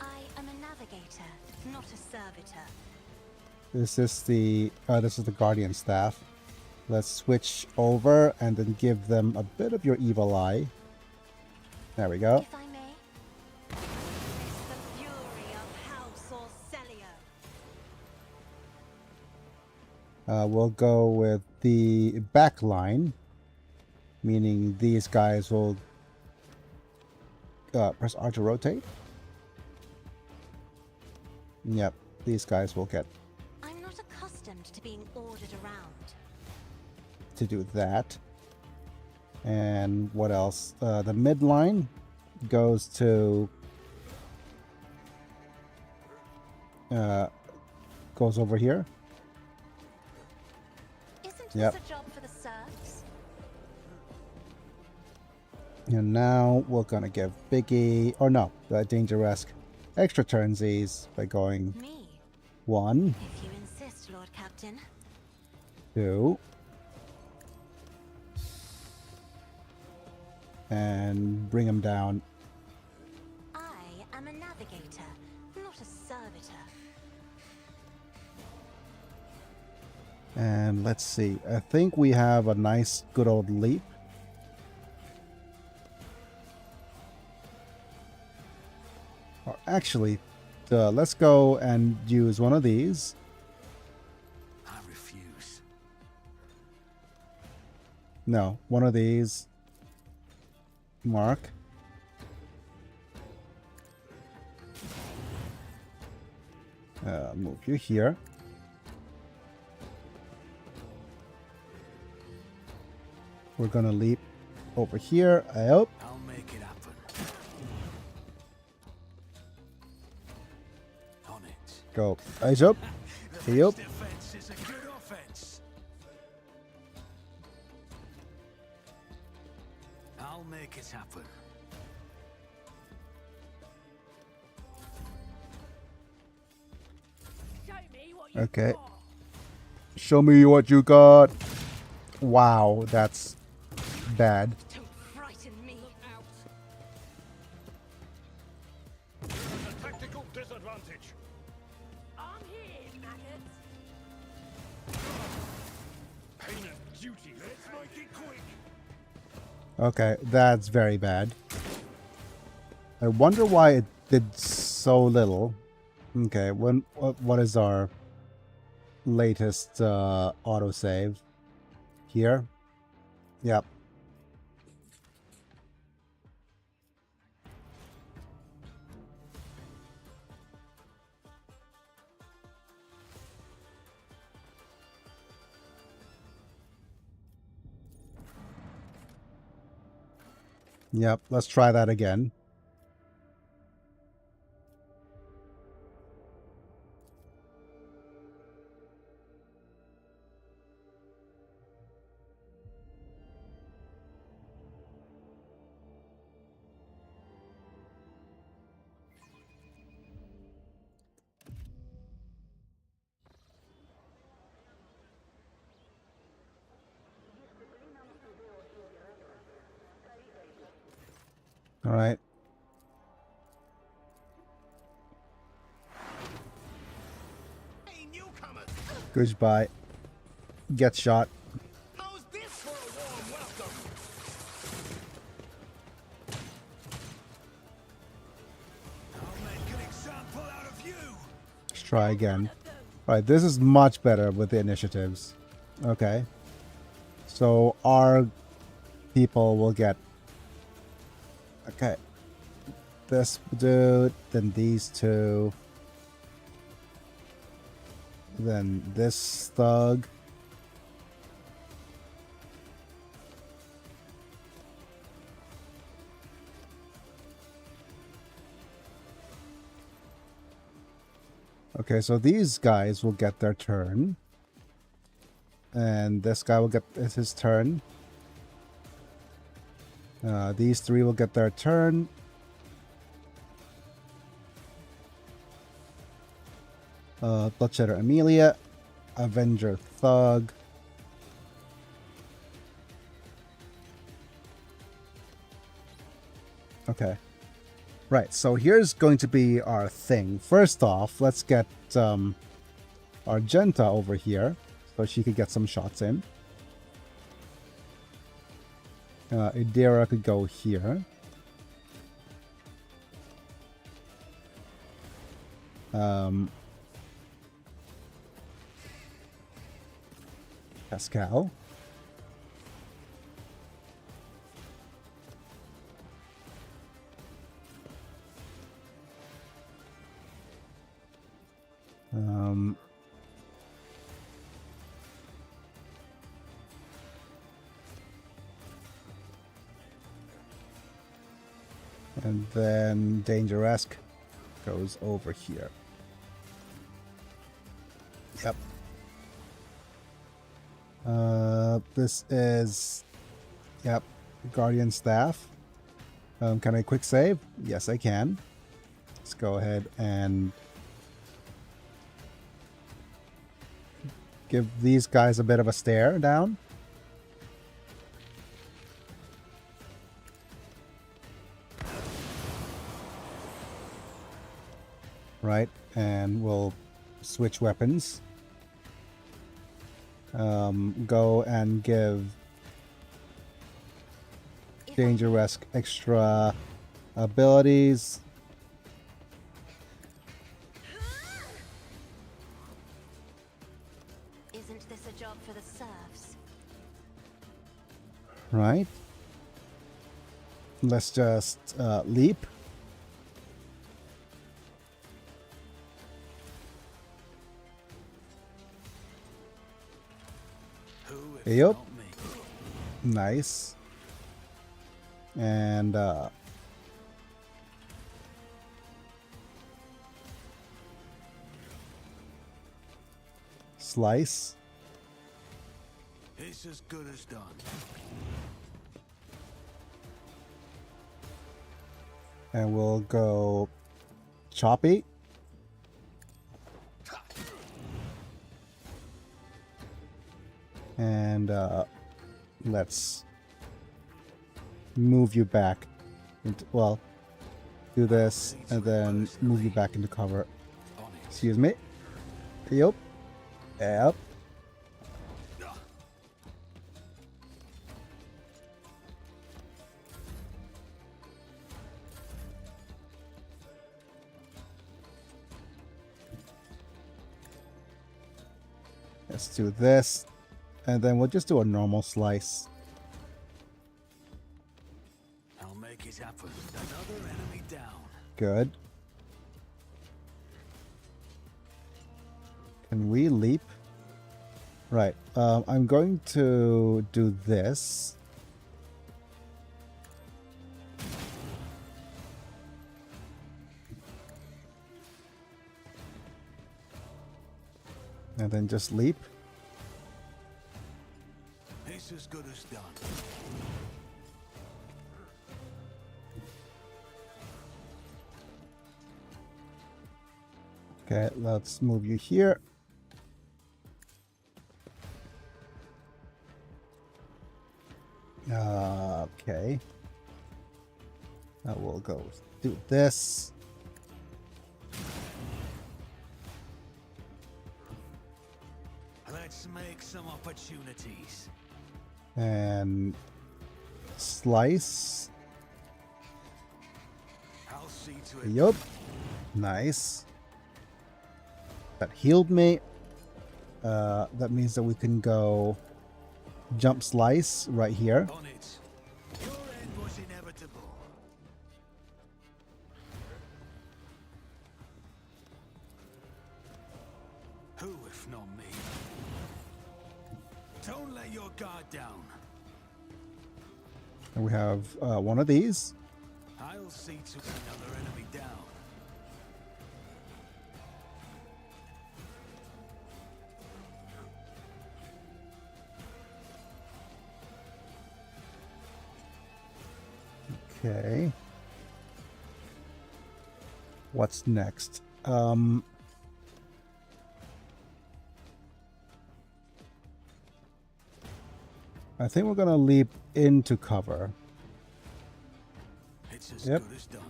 G: I am a navigator, not a servitor.
B: This is the Guardian staff. Let's switch over and then give them a bit of your evil eye. There we go.
G: If I may, it's the fury of House Orcelia.
B: We'll go with the back line, meaning these guys will press R to rotate. Yep, these guys will get
G: I'm not accustomed to being ordered around.
B: to do that. And what else? The midline goes to goes over here.
G: Isn't
B: Yep.
G: this a job for the serfs?
B: And now we're gonna give Biggie, or no, the Danger-esque extra turnsies by going
G: Me,
B: 1,
G: if you insist, Lord Captain.
B: 2, and bring him down.
G: I am a navigator, not a servitor.
B: And let's see, I think we have a nice good old leap. Or actually, let's go and use one of these.
E: I refuse.
B: No, one of these. Mark. Move you here. We're gonna leap over here. I hope.
E: I'll make it happen. On it.
B: Go. Eyes up. Hey up.
E: Defense is a good offense. I'll make it happen.
B: Okay. Show me what you got. Wow, that's bad.
G: Don't frighten me.
C: A tactical disadvantage.
D: I'm here, maggots.
C: Pain and duty. Let's make it quick.
B: Okay, that's very bad. I wonder why it did so little. Okay, what is our latest autosave? Here? Yep. Yep, let's try that again. All right.
E: Hey, newcomers!
B: Goodbye. Get shot.
E: How's this for a warm welcome? I'll make an example out of you.
B: Let's try again. All right, this is much better with the initiatives. Okay. So our people will get... Okay. This dude, then these two. Then this thug. Okay, so these guys will get their turn. And this guy will get his turn. These three will get their turn. Bloodshedder Amelia. Avenger Thug. Okay. Right, so here's going to be our thing. First off, let's get Argenta over here so she could get some shots in. Idira could go here. Pascal. And then Dangeresque goes over here. Yep. This is... Yep. Guardian Staff. Can I quick save? Yes, I can. Let's go ahead and give these guys a bit of a stare down. Right, and we'll switch weapons. Go and give Dangeresque extra abilities.
G: Isn't this a job for the serfs?
B: Right. Let's just leap. Yep. Nice. And slice.
E: It's as good as done.
B: And we'll go choppy. And let's move you back into, well, do this and then move you back into cover. Excuse me. Yep. Yep. Let's do this. And then we'll just do a normal slice.
E: I'll make it happen. Another enemy down.
B: Good. Can we leap? Right. I'm going to do this. And then just leap.
E: It's as good as done.
B: Okay, let's move you here. Okay. I will go do this.
H: Let's make some opportunities.
B: And slice.
H: I'll see to it.
B: Yup. Nice. That healed me. That means that we can go jump slice right here.
H: On it. Your end was inevitable. Who if not me? Don't let your guard down.
B: And we have one of these.
H: I'll see to another enemy down.
B: Okay. What's next? I think we're gonna leap into cover.
H: It's as
B: Yep.
H: good as done.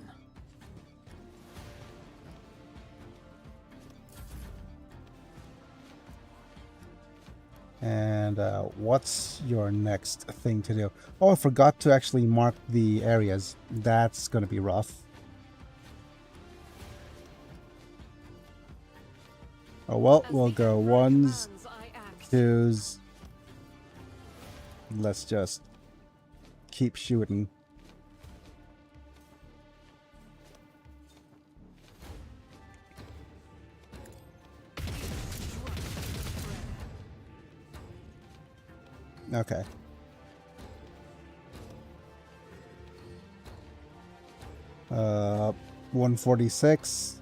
B: And what's your next thing to do? Oh, I forgot to actually mark the areas. That's gonna be rough. Oh well, we'll go ones, twos. Let's just keep shooting. Okay. Uh, 146,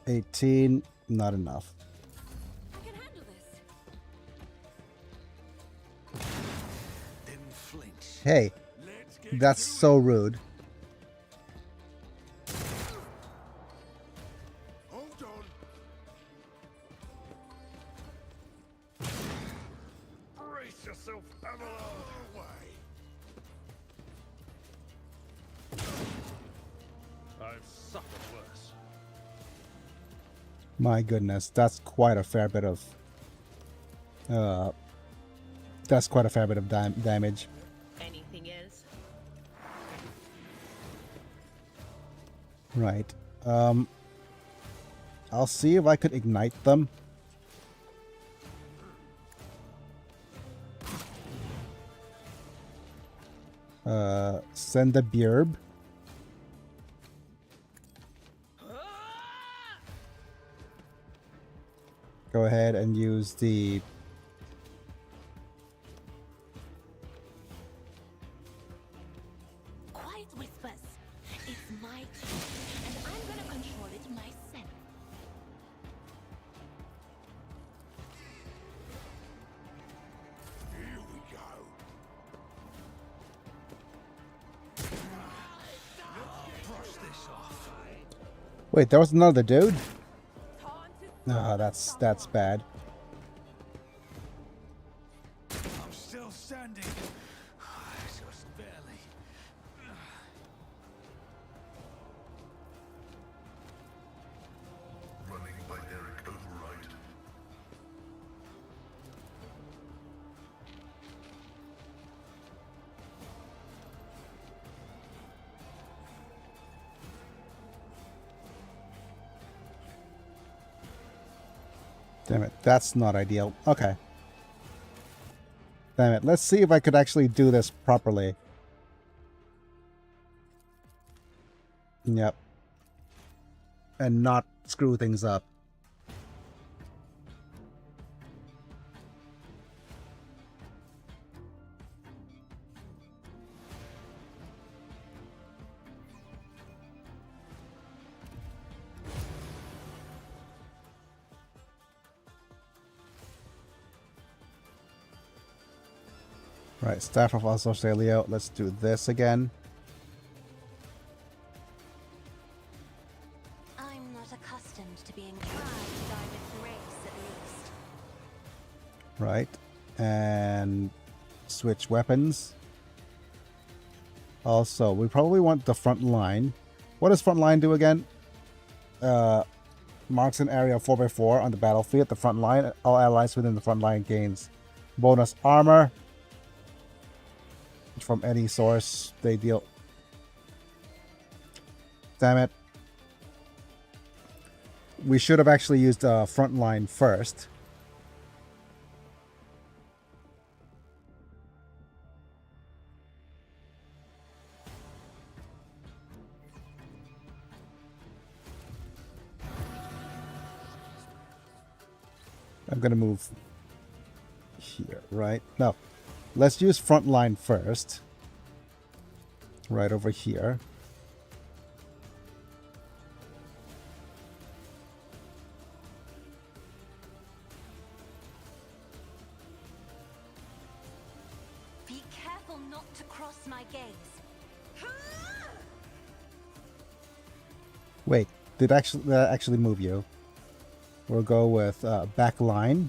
B: 18, not enough.
G: I can handle this.
H: Didn't flinch.
B: Hey, that's so rude.
F: Hold on.
C: Brace yourself, Avalon! I've suffered worse.
B: My goodness, that's quite a fair bit of damage.
D: Anything is.
B: Right. I'll see if I could ignite them. Send the Bierb. Go ahead and use the
G: Quiet whispers. It's my truth, and I'm gonna control it myself.
F: Here we go.
H: Brush this off.
B: Wait, there was another dude? Ah, that's bad.
H: I'm still standing. Just barely.
C: Running by Eric override.
B: Damn it, that's not ideal. Okay. Damn it, let's see if I could actually do this properly. Yep. And not screw things up. Right, Staff of Australia. Let's do this again.
G: I'm not accustomed to being tried to die with grace, at least.
B: Right. And switch weapons. Also, we probably want the front line. What does front line do again? Marks an area of 4x4 on the battlefield. The front line, all allies within the front line gains bonus armor from any source they deal. Damn it. We should have actually used front line first. I'm gonna move here, right? No, let's use front line first. Right over here.
G: Be careful not to cross my gaze.
B: Wait, did that actually move you? We'll go with back line.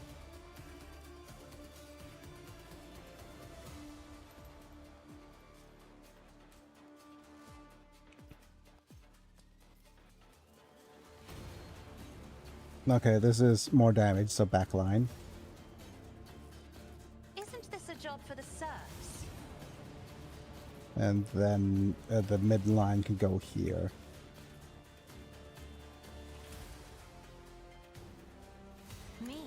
B: Okay, this is more damage, so back line.
G: Isn't this a job for the serfs?
B: And then the mid line can go here.
G: Me?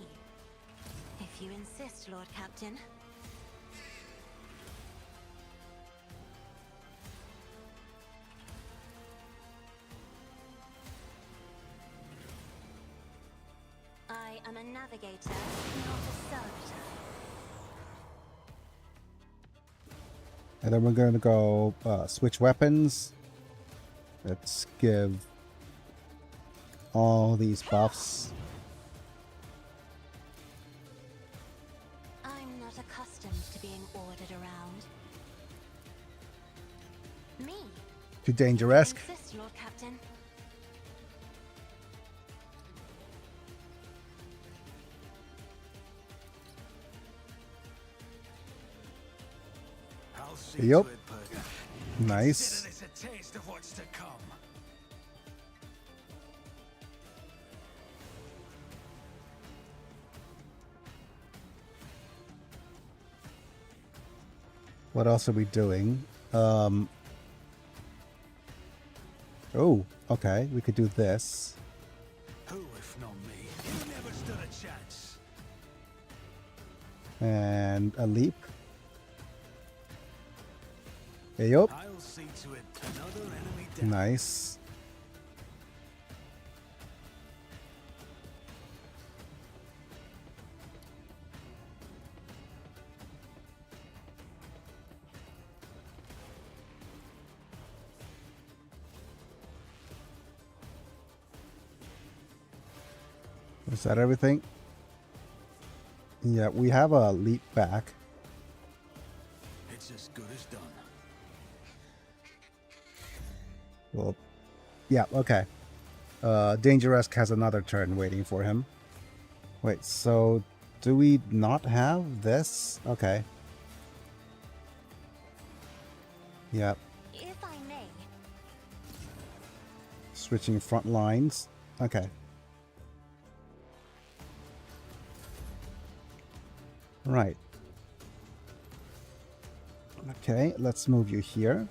G: If you insist, Lord Captain. I am a navigator, not a servitor.
B: And then we're going to go switch weapons. Let's give all these buffs.
G: I'm not accustomed to being ordered around. Me?
B: Too dangerous.
G: Insist, Lord Captain.
H: I'll see
B: Yup.
H: to it, Perk.
B: Nice.
H: Consider this a taste of what's to come.
B: What else are we doing? Oh, okay. We could do this.
H: Who, if not me? You never stood a chance.
B: And a leap. Yup.
H: I'll see to it. Another enemy down.
B: Nice. Is that everything? Yeah, we have a leap back.
H: It's as good as done.
B: Well, yeah, okay. Dangerous has another turn waiting for him. Wait, so do we not have this? Okay. Yep.
G: If I may.
B: Switching front lines. Okay. Right. Okay, let's move you here.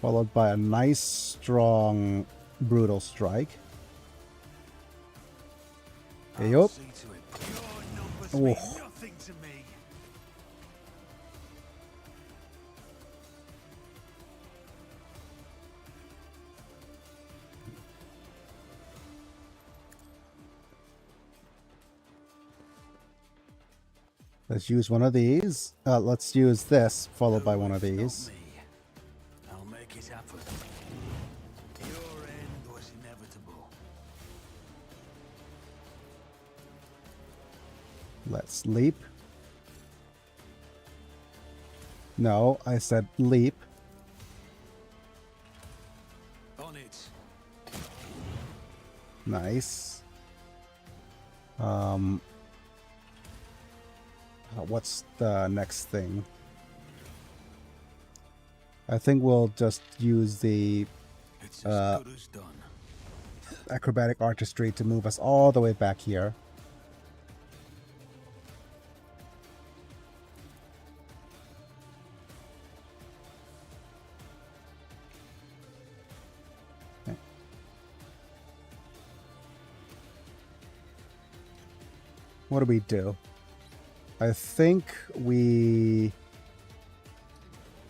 B: Followed by a nice, strong, brutal strike. Hey,
H: I'll
B: yup.
H: see to it. Your numbers
B: Oh.
H: mean nothing to me.
B: Let's use one of these. Let's use this, followed by
H: Who,
B: one of
H: if not
B: these.
H: me? I'll make it happen. Your end was inevitable.
B: Let's leap. No, I said leap.
H: On it.
B: Nice. What's the next thing? I think we'll just use the
H: It's as good as done.
B: acrobatic artistry to move us all the way back here. Okay. What do we do? I think we...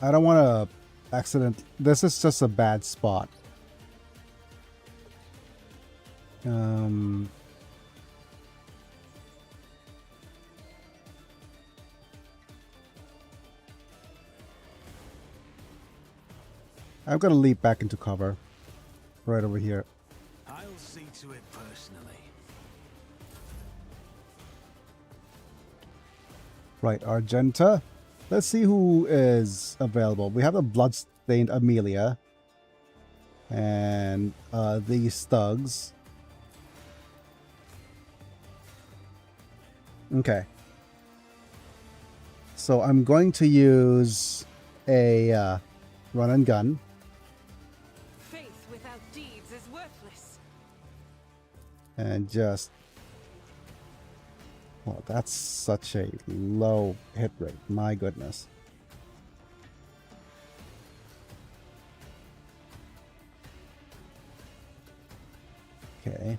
B: I don't want to accident... This is just a bad spot. I'm going to leap back into cover. Right over here.
H: I'll see to it personally.
B: Right, Argenta. Let's see who is available. We have a bloodstained Amelia. And these thugs. Okay. So I'm going to use a run and gun.
D: Faith without deeds is worthless.
B: And just... Well, that's such a low hit rate. My goodness. Okay.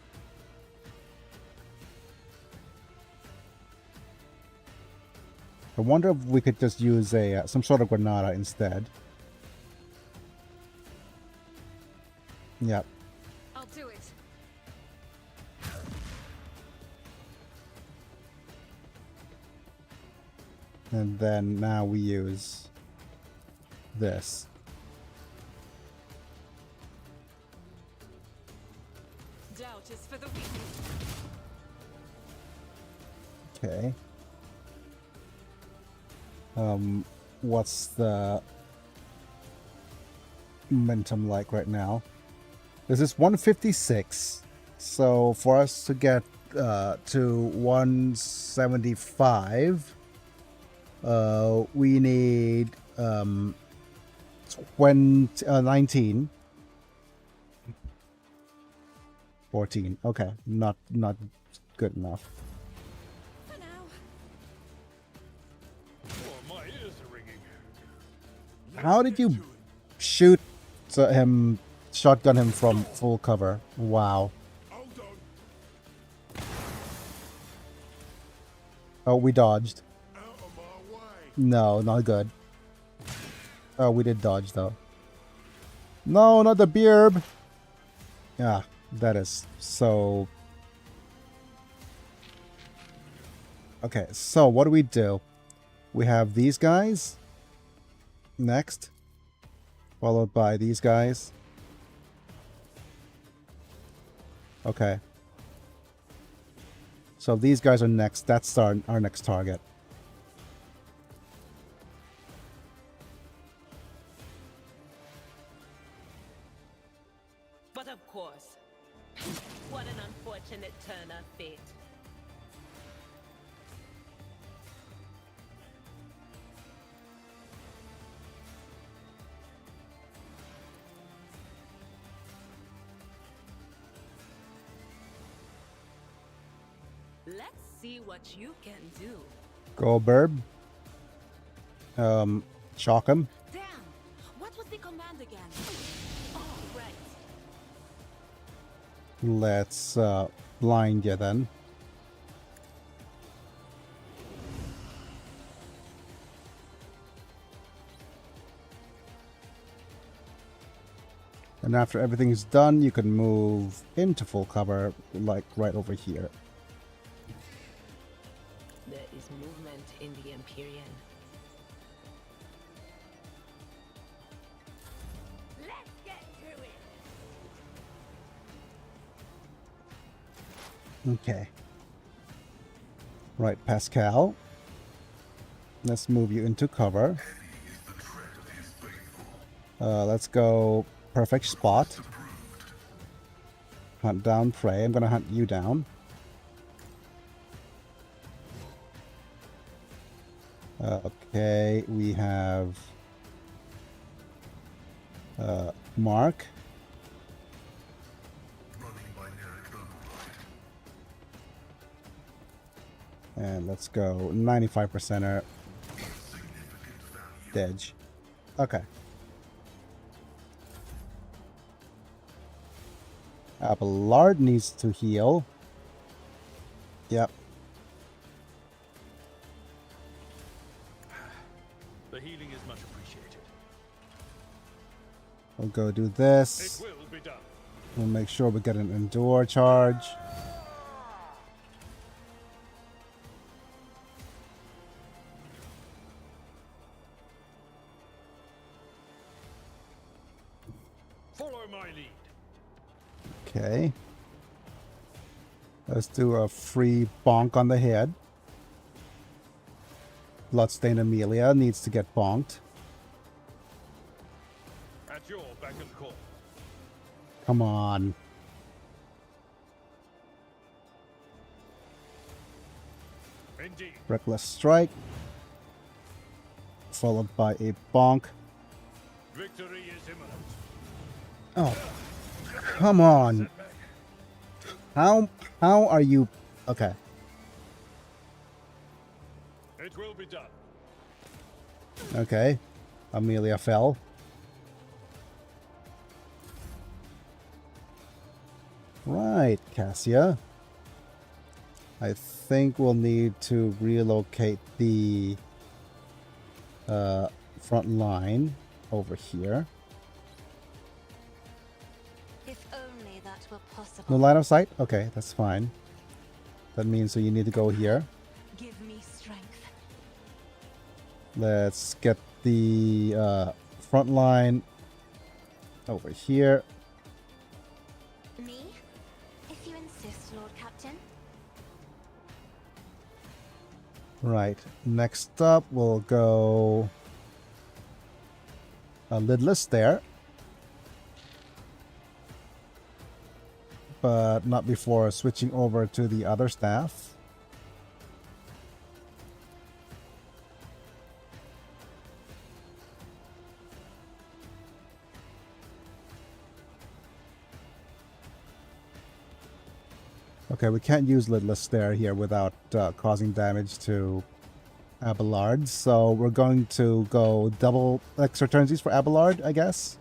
B: I wonder if we could just use a some sort of granada instead. Yep.
D: I'll do it.
B: And then now we use this.
D: Doubt is for the weak.
B: Okay. What's the momentum like right now? This is 156. So for us to get to 175, we need 19. 14. Okay, not good enough.
D: For now.
B: How did you shoot him, shotgun him from full cover? Wow. Oh, we dodged. No, not good. Oh, we did dodge though. No, not the beard. Yeah, that is so... Okay, so what do? We have these guys next, followed by these guys. Okay. So these guys are next. That's our next target.
D: But of course. What an unfortunate turn of fate. Let's see what you can do.
B: Go, Burb. Shock him.
D: Damn! What was the command again? Oh, right.
B: Let's blind you then. And after everything is done, you can move into full cover, like right over here.
D: There is movement in the Imperium. Let's get to it!
B: Okay. Right, Pascal. Let's move you into cover. Let's go perfect spot. Hunt down prey. I'm gonna hunt you down. Okay, we have Mark. And let's go 95%er Dedge. Okay. Abelard needs to heal. Yep.
H: The healing is much appreciated.
B: We'll go do this.
H: It will be done.
B: We'll make sure we get an endure charge.
H: Follow my lead.
B: Okay. Let's do a free bonk on the head. Bloodstained Amelia needs to get bonked.
H: At your beck and call.
B: Come on.
H: Indeed.
B: Reckless Strike. Followed by a bonk.
H: Victory is imminent.
B: Oh, come on. How are you? Okay.
H: It will be done.
B: Okay. Amelia fell. Right, Cassia. I think we'll need to relocate the front line over here.
G: If only that were possible.
B: No line of sight? Okay, that's fine. That means so you need to go here.
G: Give me strength.
B: Let's get the front line over here.
G: Me? If you insist, Lord Captain.
B: Right. Next up, we'll go lidless there. But not before switching over to the other staff. Okay, we can't use lidless there here without causing damage to Abelard, so we're going to go double extra turnsies for Abelard, I guess.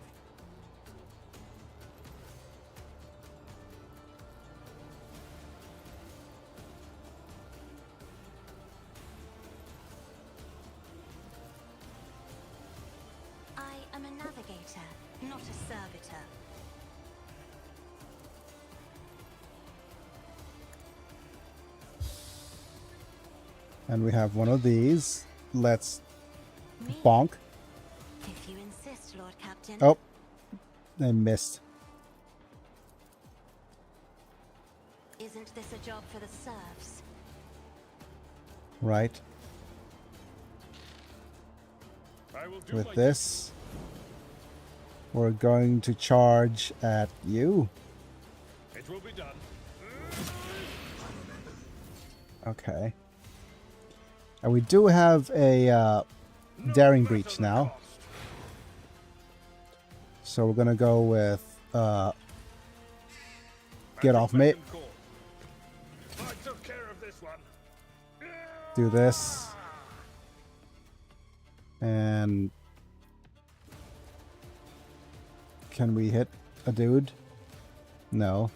G: I am a navigator, not a servitor.
B: And we have one of these. Let's
G: Me?
B: bonk.
G: If you insist, Lord Captain.
B: Oh, I missed.
G: Isn't this a job for the serfs?
B: Right.
H: I will do
B: With
H: my
B: this, we're going to charge at you.
H: It will be done.
B: Okay. And we do have a daring breach now. So we're going to go with get off mate.
H: I took care of this one.
B: Do this. And can we hit a dude? No.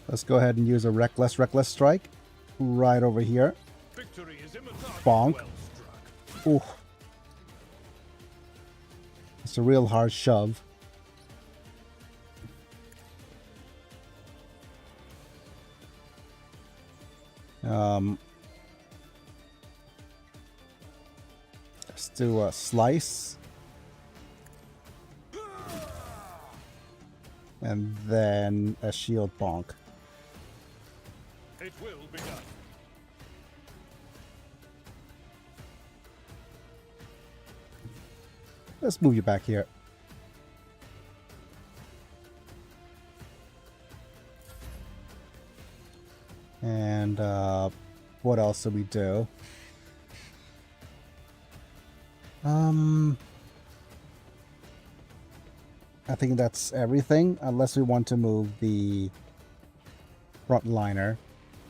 B: Let's go ahead and use a reckless strike right over here.
H: Victory is imminent.
B: Bonk.
H: Well struck.
B: Ooh. It's a real hard shove. Let's do a slice. And then a shield bonk.
H: It will be done.
B: Let's move you back here. And what else do we do? I think that's everything, unless we want to move the frontliner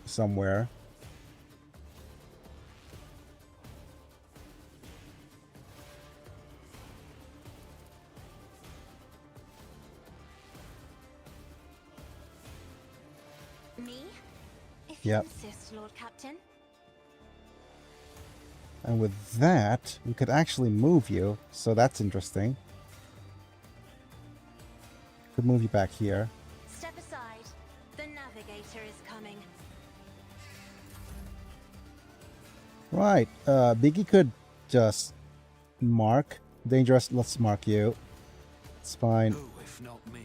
B: somewhere.
G: Me? If
B: Yep.
G: you insist, Lord Captain.
B: And with that, we could actually move you, so that's interesting. Could move you back here.
G: Step aside. The navigator is coming.
B: Right, Biggie could just mark. Dangerous, let's mark you. It's fine.
H: Who, if not me?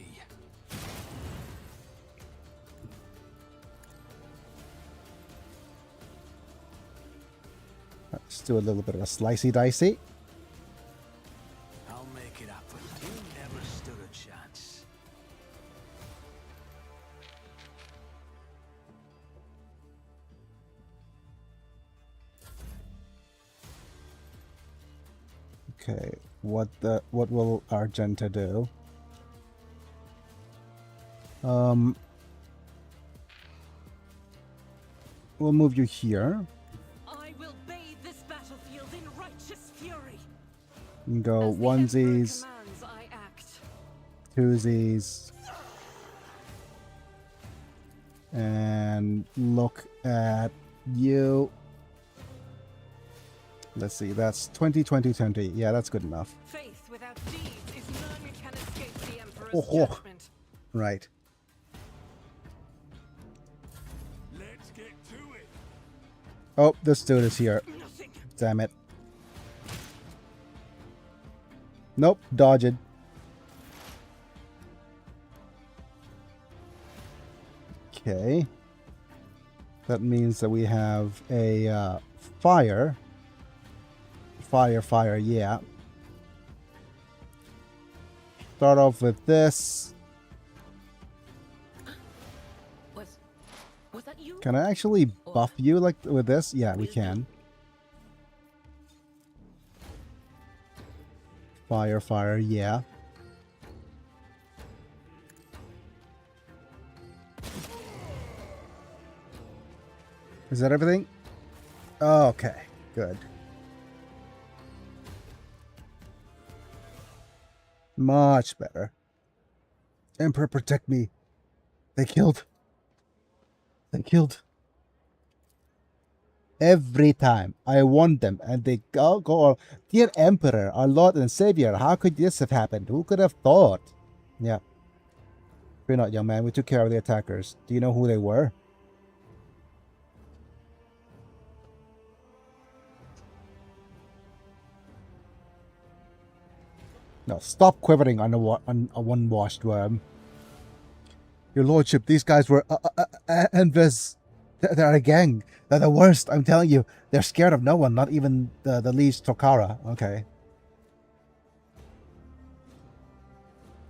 B: Let's do a little bit of a slicey dicey.
H: I'll make it happen. You never stood a chance.
B: Okay, what will Argenta do? We'll move you here.
D: I will bathe this battlefield in righteous fury.
B: You can go
D: As the Emperor
B: onesies,
D: commands, I act.
B: twosies, and look at you. Let's see, that's 20, 20, 20. Yeah, that's good enough.
D: Faith without deeds is none can escape the Emperor's
B: Oh.
D: judgment.
B: Right.
E: Let's get to it.
B: Oh, this dude is here.
D: Nothing.
B: Damn it. Nope, dodge it. Okay. That means that we have a fire. Fire, yeah. Start off with this.
D: Was that you?
B: Can I actually buff you like with this? Yeah, we can. Fire, yeah. Is that everything? Okay, good. Much better. Emperor, protect me. They killed. Every time I want them, and they go, dear Emperor, our Lord and Savior, how could this have happened? Who could have thought? Yeah. Fear not, young man. We took care of the attackers. Do you know who they were? No, stop quivering on a one-washed worm. Your lordship, these guys were invades. They're a gang. They're the worst, I'm telling you. They're scared of no one, not even the Liege Tokara. Okay.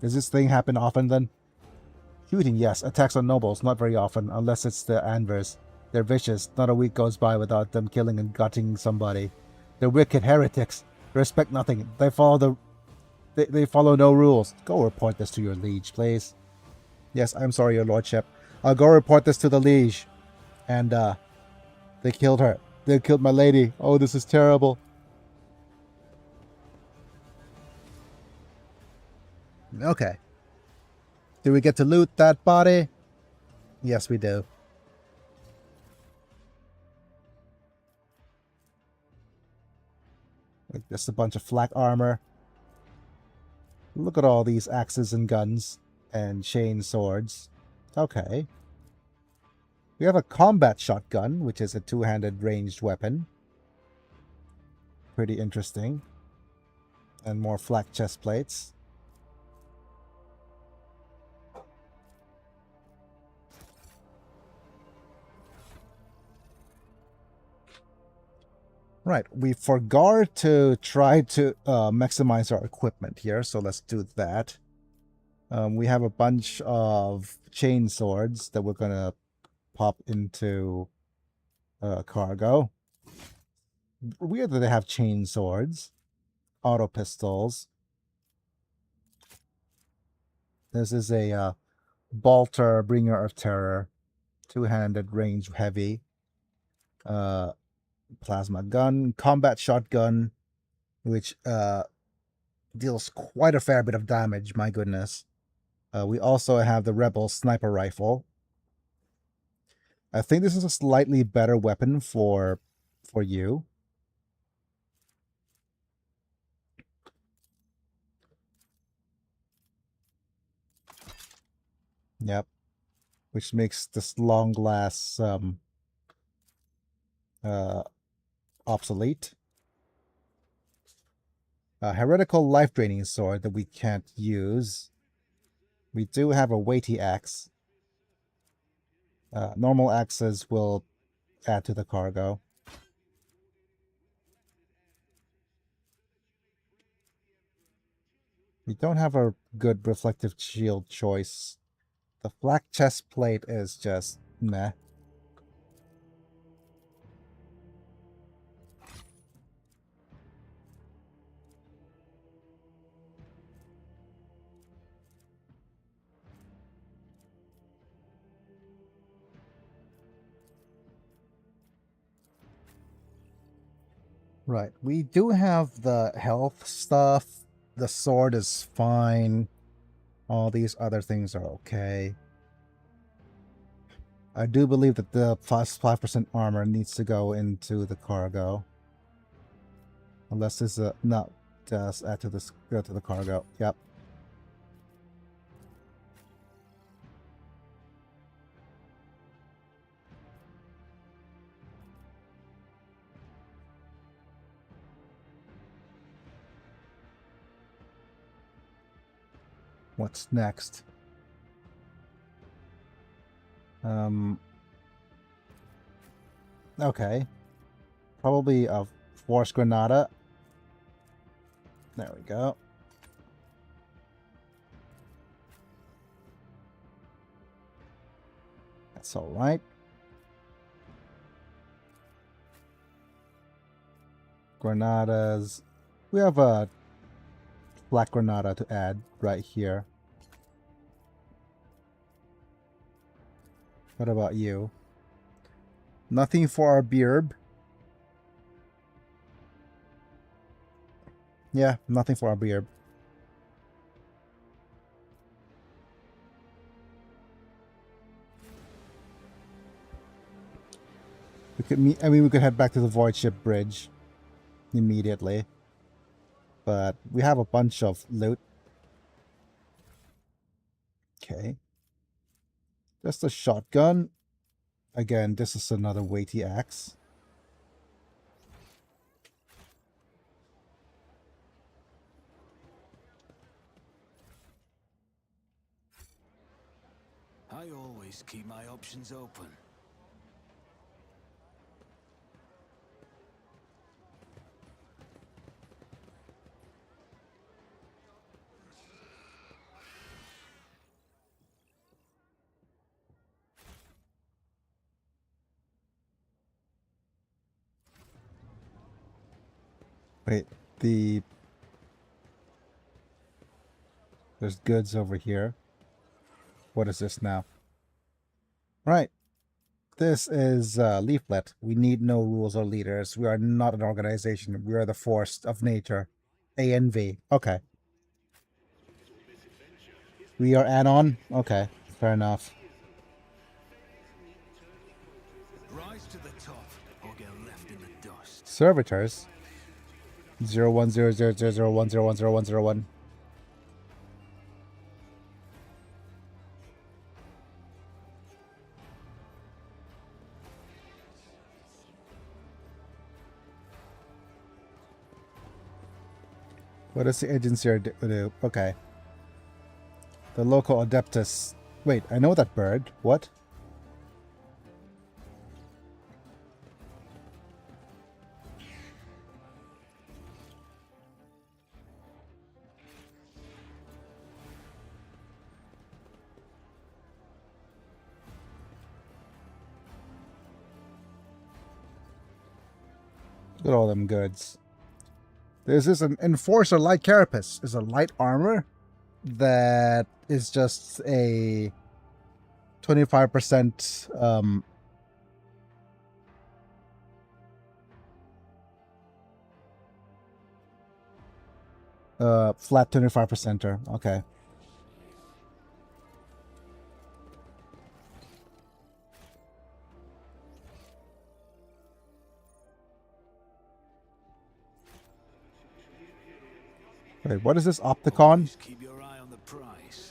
B: Does this thing happen often then? Shooting, yes. Attacks on nobles, not very often, unless it's the Anvers. They're vicious. Not a week goes by without them killing and gutting somebody. They're wicked heretics. Respect nothing. They follow They follow no rules. Go report this to your liege, please. Yes, I'm sorry, your lordship. I'll go report this to the liege. And, they killed her. They killed my lady. Oh, this is terrible. Okay. Do we get to loot that body? Yes, we do. Like, just a bunch of flak armor. Look at all these axes and guns and chain swords. Okay. We have a combat shotgun, which is a two-handed ranged weapon. Pretty interesting. And more flak chest plates. Right, we forgot to try to maximize our equipment here, so let's do that. We have a bunch of chain swords that we're gonna pop into cargo. Weird that they have chain swords, auto pistols. This is a bolter, bringer of terror, two-handed, range heavy, plasma gun, combat shotgun, which deals quite a fair bit of damage. My goodness. We also have the Rebel sniper rifle. I think this is a slightly better weapon for you. Yep. Which makes this long glass obsolete. A heretical life draining sword that we can't use. We do have a weighty axe. Normal axes will add to the cargo. We don't have a good reflective shield choice. The flak chest plate is just meh. Right. We do have the health stuff. The sword is fine. All these other things are okay. I do believe that the plus 5% armor needs to go into the cargo. Unless this no, just add to this, go to the cargo. Yep. What's next? Okay. Probably a Force Granada. There we go. That's alright. Granadas. We have a Black Granada to add right here. What about you? Nothing for our beard. Yeah, nothing for our beard. We could meet. I mean, we could head back to the Void Ship Bridge immediately. But we have a bunch of loot. Okay. Just a shotgun. Again, this is another weighty axe.
H: I always keep my options open.
B: Wait, there's goods over here. What is this now? Right. This is leaflet. We need no rules or leaders. We are not an organization. We are the force of nature. ANV. Okay. We are add-on? Okay. Fair enough.
H: Rise to the top or get left in the dust.
B: Servitors. 01000010100101. What does the agency do? Okay. The local adeptus. Wait, I know that bird. What? Look at all them goods. This is an Enforcer Light Carapace. It's a light armor that is just a 25% flat 25%er. Okay. Wait, what is this Opticon?
H: Just keep your eye on the price.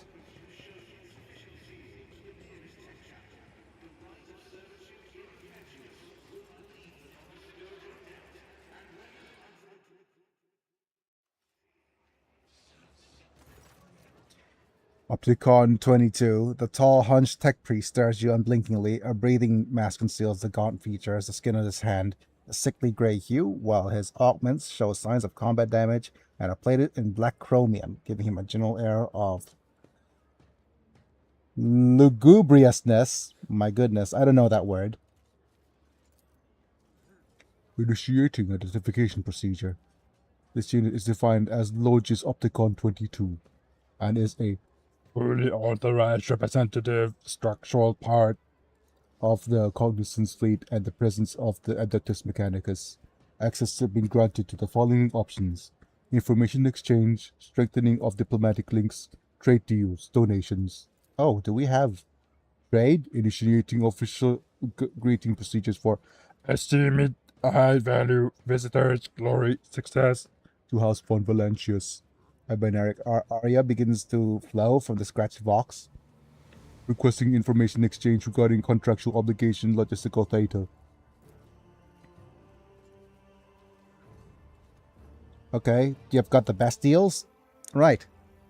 B: Opticon 22. The tall, hunched tech priest stares you unblinkingly. A breathing mask conceals the gaunt features, the skin of his hand, a sickly gray hue, while his augments show signs of combat damage and are plated in black chromium, giving him a general air of lugubriousness. My goodness, I don't know that word. Initiating identification procedure. This unit is defined as Logis Opticon 22 and is a fully authorized representative structural part of the Cognizance fleet and the presence of the Adeptus Mechanicus. Access has been granted to the following options: information exchange, strengthening of diplomatic links, trade deals, donations. Oh, do we have trade? Initiating official greeting procedures for esteemed high-value visitors, glory, success to House von Valancius. A binary aria begins to flow from the scratched box, requesting information exchange regarding contractual obligation, logistical data. Okay, you've got the best deals? Right.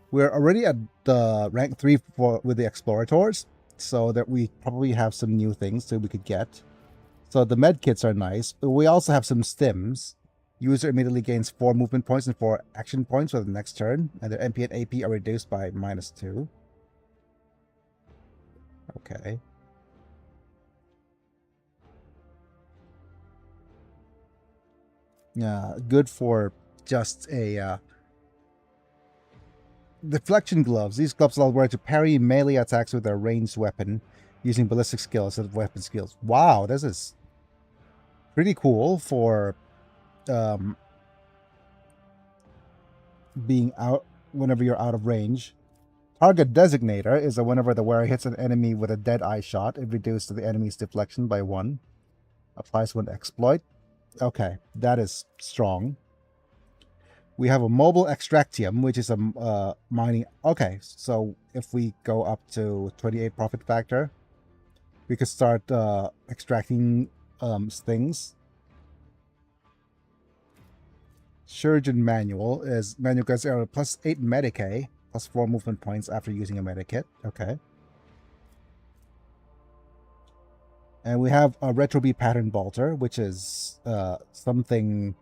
B: We're already at the rank 3 with the Explorators, so that we probably have some new things that we could get. So the med kits are nice. We also have some stims. User immediately gains 4 movement points and 4 action points for the next turn, and their MP and AP are reduced by -2. Okay. Yeah, good for just a deflection gloves. These gloves allow the wearer to parry melee attacks with their ranged weapon using ballistic skills instead of weapon skills. Wow, this is pretty cool for being out whenever you're out of range. Target Designator is a whenever the wearer hits an enemy with a dead eye shot, it reduces the enemy's deflection by 1. Applies when exploit. Okay, that is strong. We have a Mobile Extractium, which is a mining... Okay, so if we go up to 28 profit factor, we could start extracting things. Surgeon Manual is manual gets plus 8 Medicae, plus 4 movement points after using a Medikit. Okay. And we have a Retro B Pattern Bolter, which is something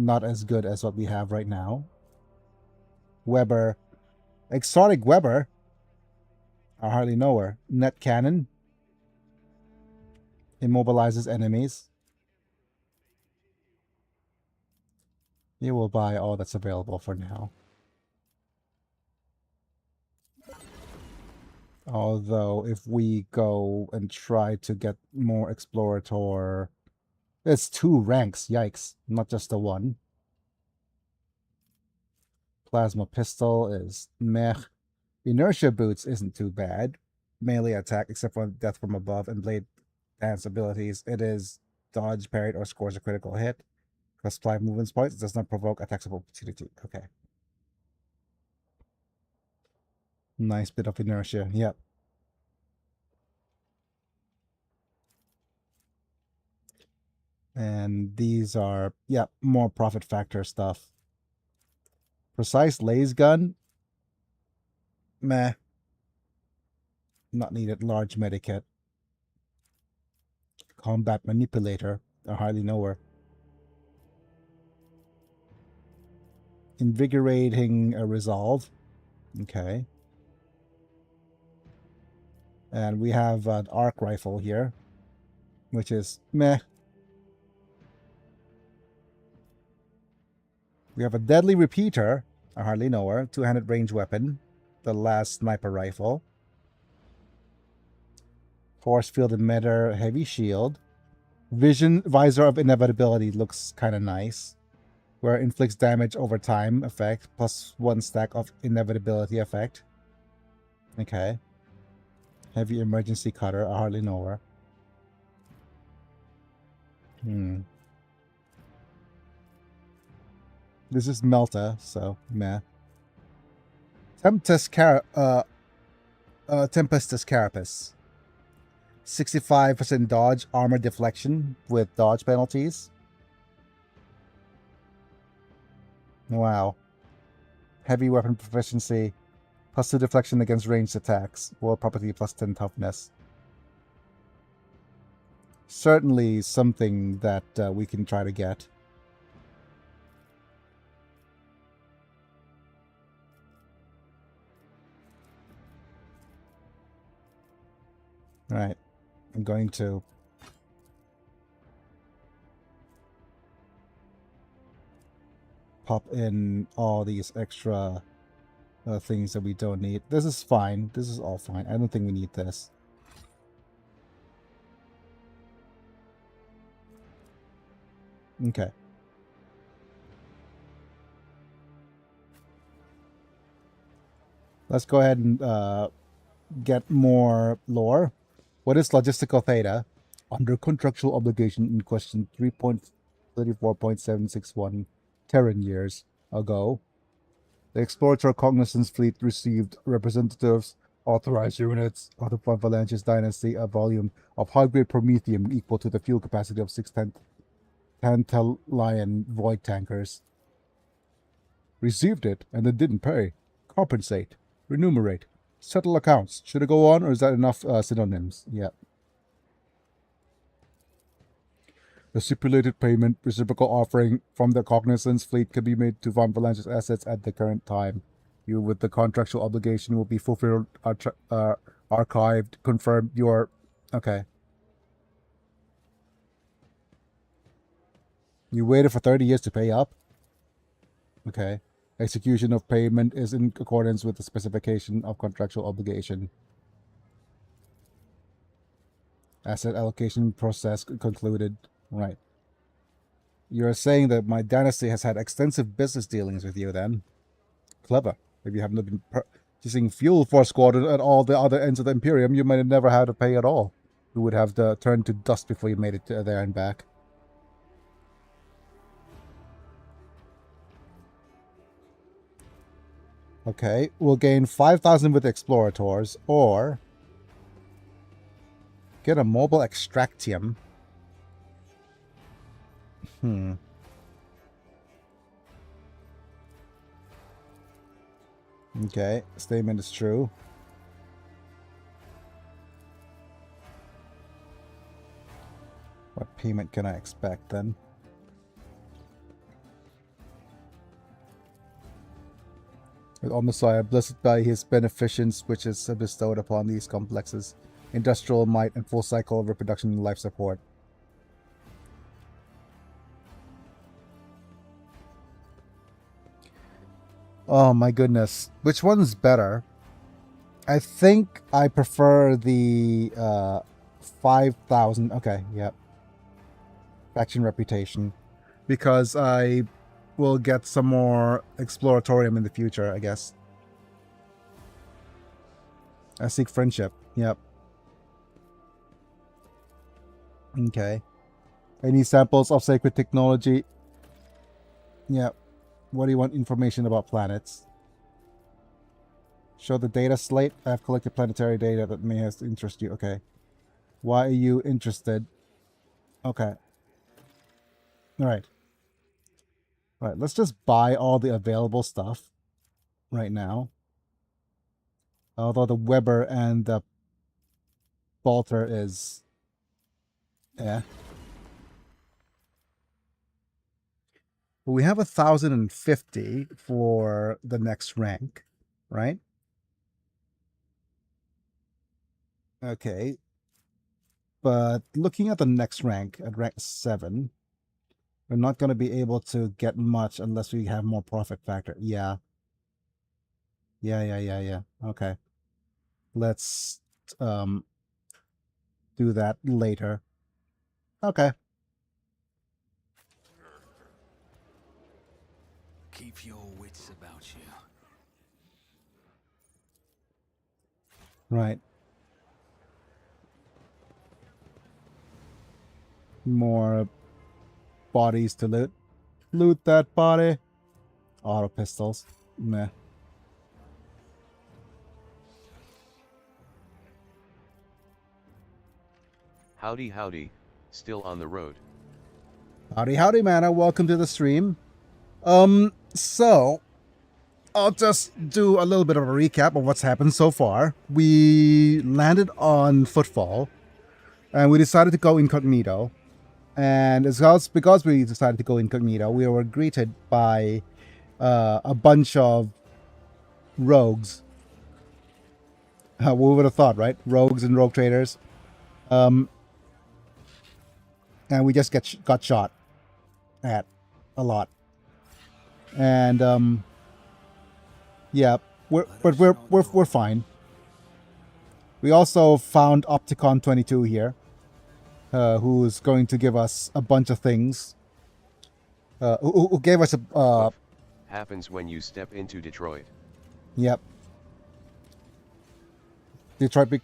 B: not as good as what we have right now. Weber. Exotic Weber. I hardly know her. Net Cannon. Immobilizes enemies. You will buy all that's available for now. Although, if we go and try to get more Explorator... It's 2 ranks, yikes, not just the 1. Plasma Pistol is meh. Inertia Boots isn't too bad. Melee attack, except for Death from Above and Blade Dance abilities. It is dodge, parried, or scores a critical hit. Plus 5 movement points. It does not provoke attacks of opportunity. Okay. Nice bit of inertia. Yep. And these are, yeah, more profit factor stuff. Precise Laser Gun. Meh. Not needed. Large Medikit. Combat Manipulator. I hardly know her. Invigorating Resolve. Okay. And we have an arc rifle here, which is meh. We have a deadly repeater. I hardly know her. Two-handed range weapon. The last sniper rifle. Force field emitter. Heavy shield. Vision visor of inevitability looks kind of nice. Where it inflicts damage over time effect. Plus 1 stack of inevitability effect. Okay. Heavy emergency cutter. I hardly know her. This is Melta, so meh. Tempestus Carapace. 65% dodge, armor deflection with dodge penalties. Wow. Heavy weapon proficiency. Plus 2 deflection against ranged attacks. War property plus 10 toughness. Certainly something that we can try to get. Alright. I'm going to pop in all these extra things that we don't need. This is fine. This is all fine. I don't think we need this. Okay. Let's go ahead and get more lore. What is logistical theta? Under contractual obligation in question 3.34.761 Terran years ago, the Explorator Cognizance Fleet received representatives, authorized units out of Von Valanche's dynasty, a volume of high-grade promethium equal to the fuel capacity of 6 Tantalian void tankers. Received it and then didn't pay. Compensate. Remunerate. Settle accounts. Should it go on, or is that enough synonyms? Yeah. The stipulated payment reciprocal offering from the Cognizance Fleet can be made to Von Valanche's assets at the current time. You, with the contractual obligation, will be fulfilled, archived, confirmed. Your okay. You waited for 30 years to pay up? Okay. Execution of payment is in accordance with the specification of contractual obligation. Asset allocation process concluded. Right. You're saying that my dynasty has had extensive business dealings with you then? Clever. If you haven't been purchasing fuel for Squadron at all the other ends of the Imperium, you might have never had to pay at all. You would have to turn to dust before you made it there and back. Okay, we'll gain 5,000 with Explorators, or get a mobile extractium. Okay, statement is true. What payment can I expect then? O Messiah, blessed by his beneficence which is bestowed upon these complexes, industrial might and full cycle of reproduction and life support. Oh my goodness. Which one's better? I think I prefer the 5,000. Okay, yep. Faction reputation. Because I will get some more exploratorium in the future, I guess. I seek friendship. Yep. Okay. Any samples of sacred technology? Yep. What do you want information about planets? Show the data slate. I have collected planetary data that may have interest you. Okay. Why are you interested? Okay. Alright. Alright, let's just buy all the available stuff right now. Although the Weber and the Bolter is... yeah. Well, we have 1,050 for the next rank, right? Okay. But looking at the next rank, at rank 7, We're not going to be able to get much unless we have more profit factor. Yeah. Yeah. Okay. Let's do that later. Okay.
H: Keep your wits about you.
B: Right. More bodies to loot. Loot that body. Auto pistols. Meh.
A: Howdy howdy, still on the road.
B: Howdy, man. Welcome to the stream. So I'll just do a little bit of a recap of what's happened so far. We landed on Footfall, and we decided to go incognito. And it's because we decided to go incognito, we were greeted by a bunch of rogues. What would have thought, right? Rogues and rogue traders. And we just got shot at a lot. And yeah, we're fine. We also found Opticon 22 here, who's going to give us a bunch of things. Who gave us a
A: happens when you step into Detroit.
B: Yep. Detroit,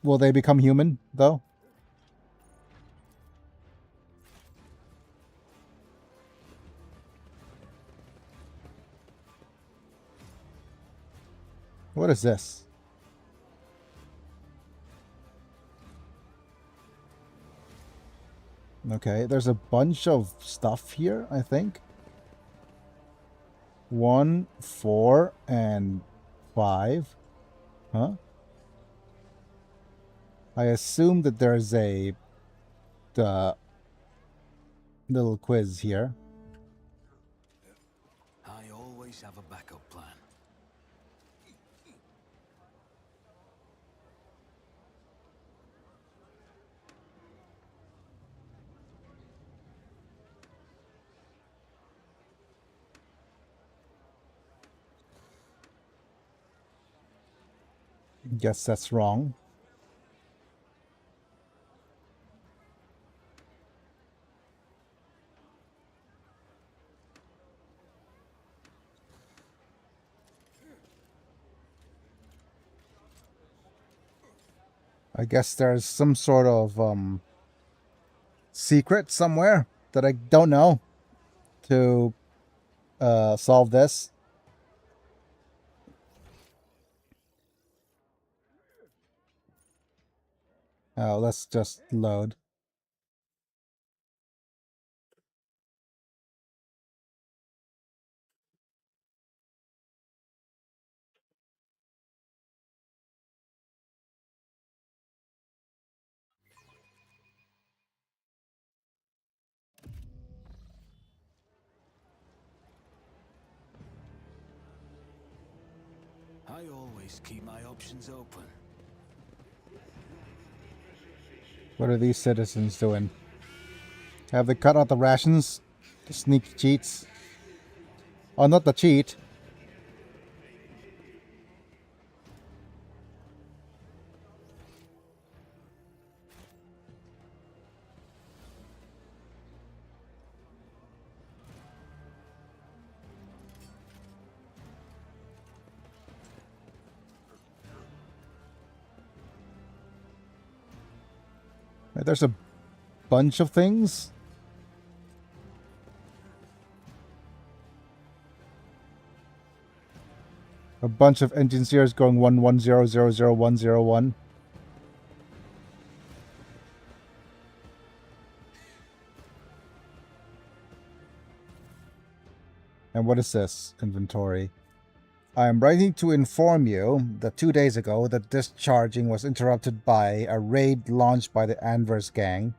B: will they become human, though? What is this? Okay, there's a bunch of stuff here, I think. 1, 4, and 5. Huh? I assume that there's a little quiz here.
H: I always have a backup plan.
B: Guess that's wrong. I guess there's some sort of secret somewhere that I don't know to solve this. Oh, let's just load.
H: I always keep my options open.
B: What are these citizens doing? Have they cut out the rations? The sneaky cheats. Oh, not the cheat. There's a bunch of things. A bunch of engineers going 11000101. And what is this? Inventory. I am writing to inform you that 2 days ago the discharging was interrupted by a raid launched by the Anvers gang.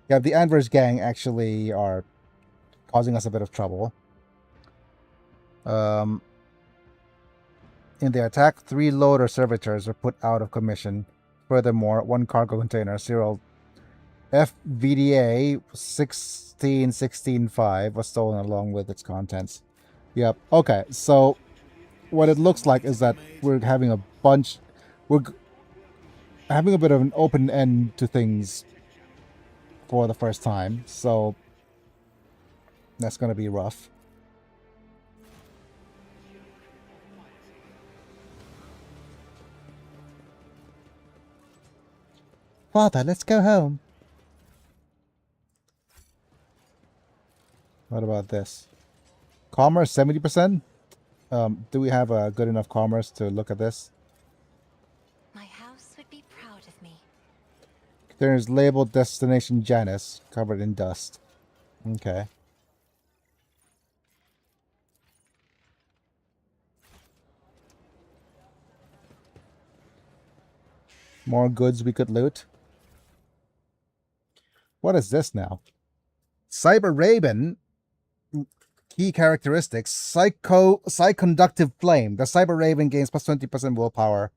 B: Yeah, the Anvers gang actually are causing us a bit of trouble. In the attack, 3 loader servitors were put out of commission. Furthermore, 1 cargo container, serial FVDA 16.16.5 was stolen along with its contents. Yep. Okay, so what it looks like is that we're having a bunch... We're having a bit of an open end to things for the first time, so that's going to be rough. Father, let's go home. What about this? Commerce, 70%? Do we have a good enough commerce to look at this?
G: My house would be proud of me.
B: There's labeled Destination Janus, covered in dust. Okay. More goods we could loot. What is this now? Cyber Raven. Key characteristics. Psyconductive Flame. The Cyber Raven gains plus 20% willpower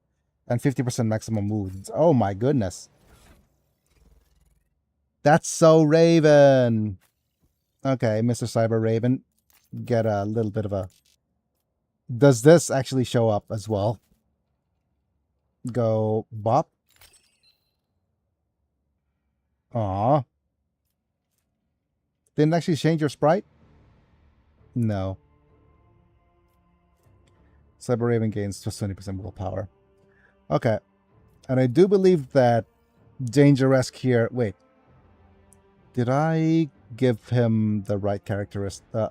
B: and 50% maximum moves. Oh my goodness. That's so Raven. Okay, Mr. Cyber Raven. Get a little bit of a... Does this actually show up as well? Go bop. Aw. Didn't actually change your sprite? No. Cyber Raven gains just 20% willpower. Okay. And I do believe that Dangeresque here... Wait. Did I give him the right characteristic?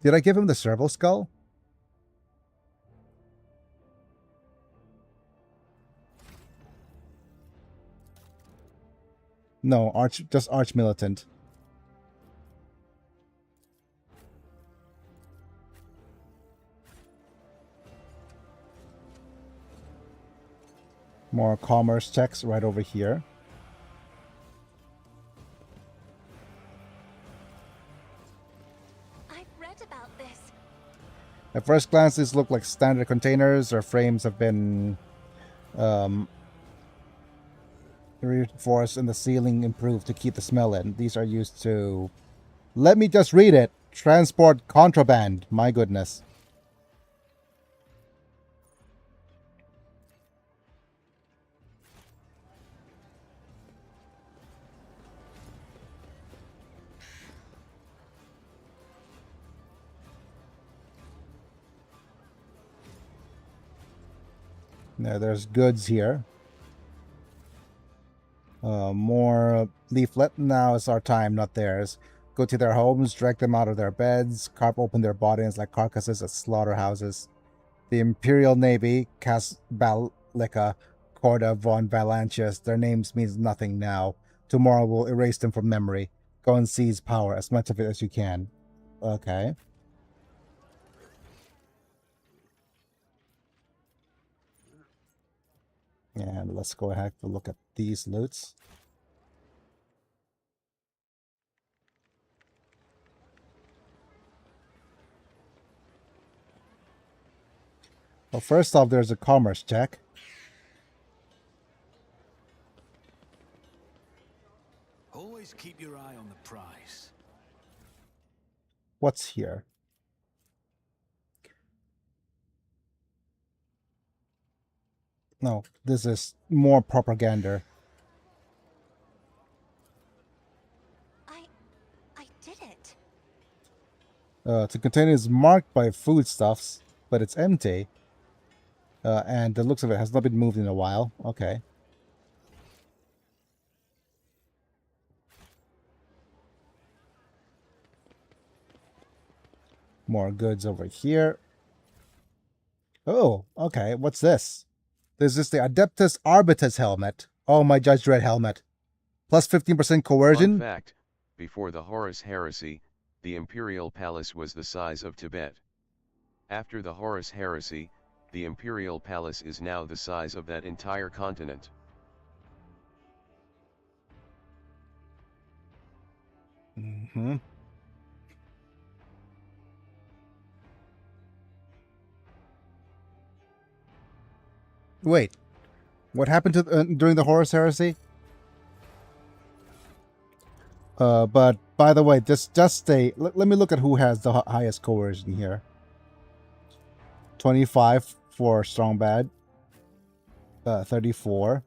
B: Did I give him the servo skull? No, just Arch Militant. More commerce checks right over here.
G: I've read about this.
B: At first glance, these look like standard containers. Their frames have been reinforced and the ceiling improved to keep the smell in. These are used to... Let me just read it. Transport contraband. My goodness. Now there's goods here. More leaflet. Now is our time, not theirs. Go to their homes, drag them out of their beds, carve open their bodies like carcasses at slaughterhouses. The Imperial Navy, Casballica, Corda von Valantius, their names means nothing now. Tomorrow we'll erase them from memory. Go and seize power, as much of it as you can. Okay. And let's go ahead and look at these loots. Well, first off, there's a commerce check.
H: Always keep your eye on the price.
B: What's here? No, this is more propaganda.
G: I did it.
B: The container is marked by foodstuffs, but it's empty. And the looks of it has not been moved in a while. Okay. More goods over here. Oh, okay. What's this? This is the Adeptus Arbitus helmet. Oh, my Judge Dredd helmet. Plus 15% coercion.
A: Fun fact, before the Horus Heresy, the Imperial Palace was the size of Tibet. After the Horus Heresy, the Imperial Palace is now the size of that entire continent.
B: Mm-hmm. Wait. What happened to during the Horus Heresy? But by the way, just stay. Let me look at who has the highest coercion here. 25 for strong bad. 34.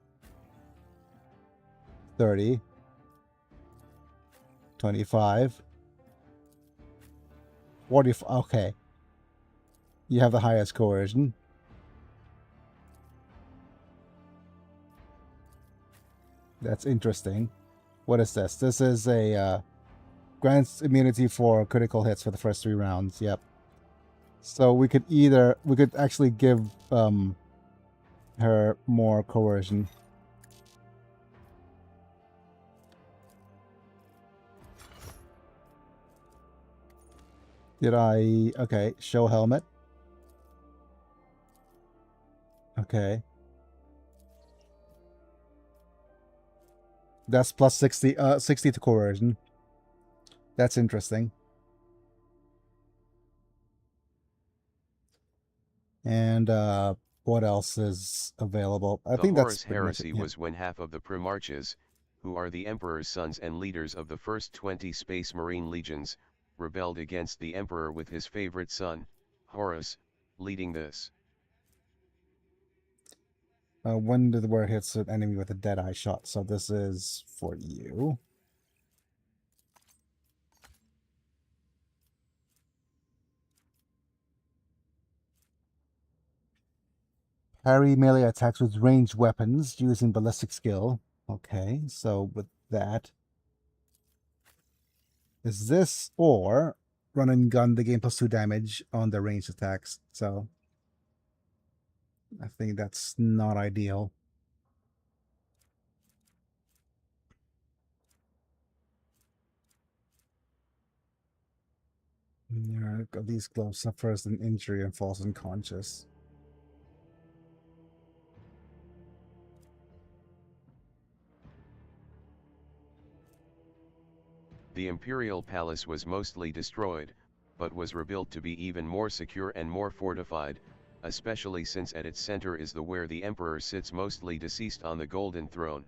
B: 30. 25. 40. Okay. You have the highest coercion. That's interesting. What is this? This is a grants immunity for critical hits for the first 3 rounds. Yep. So we could actually give her more coercion. Okay, show helmet. Okay. That's plus 60 to coercion. That's interesting. And what else is available? I think that's
A: pretty much it. The Horus Heresy was when half of the Primarches, who are the Emperor's sons and leaders of the first 20 Space Marine legions, rebelled against the Emperor with his favorite son, Horus, leading this.
B: When the word hits an enemy with a Deadeye shot. So this is for you. Parry melee attacks with ranged weapons using ballistic skill. Okay, so with that. Is this or run and gun the game plus 2 damage on the ranged attacks? So I think that's not ideal. These gloves suffers an injury and falls unconscious.
A: The Imperial Palace was mostly destroyed, but was rebuilt to be even more secure and more fortified, especially since at its center is where the Emperor sits mostly deceased on the Golden Throne.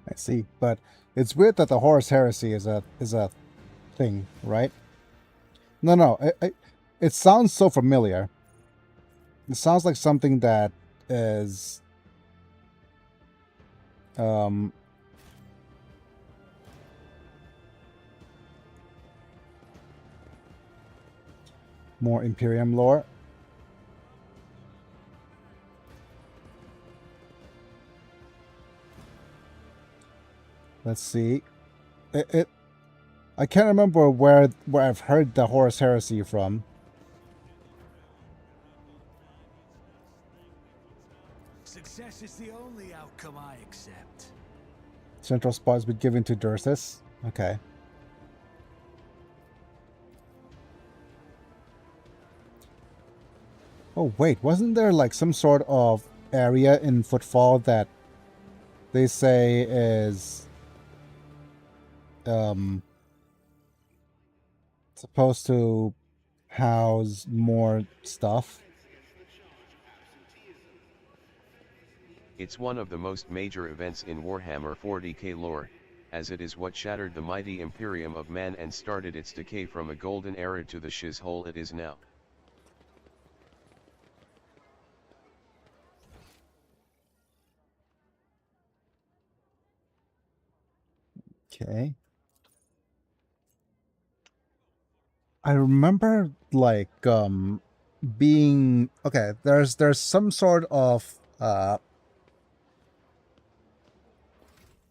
B: I see, but it's weird that the Horus Heresy is a thing, right? No, it sounds so familiar. It sounds like something that is more Imperium lore. Let's see. I can't remember where I've heard the Horus Heresy from.
H: Success is the only outcome I accept.
B: Central spot has been given to Durthus. Okay. Oh wait, wasn't there like some sort of area in Footfall that they say is supposed to house more stuff?
A: It's one of the most major events in Warhammer 40K lore, as it is what shattered the mighty Imperium of Man and started its decay from a golden era to the shizhole it is now.
B: Okay. I remember like being okay, there's some sort of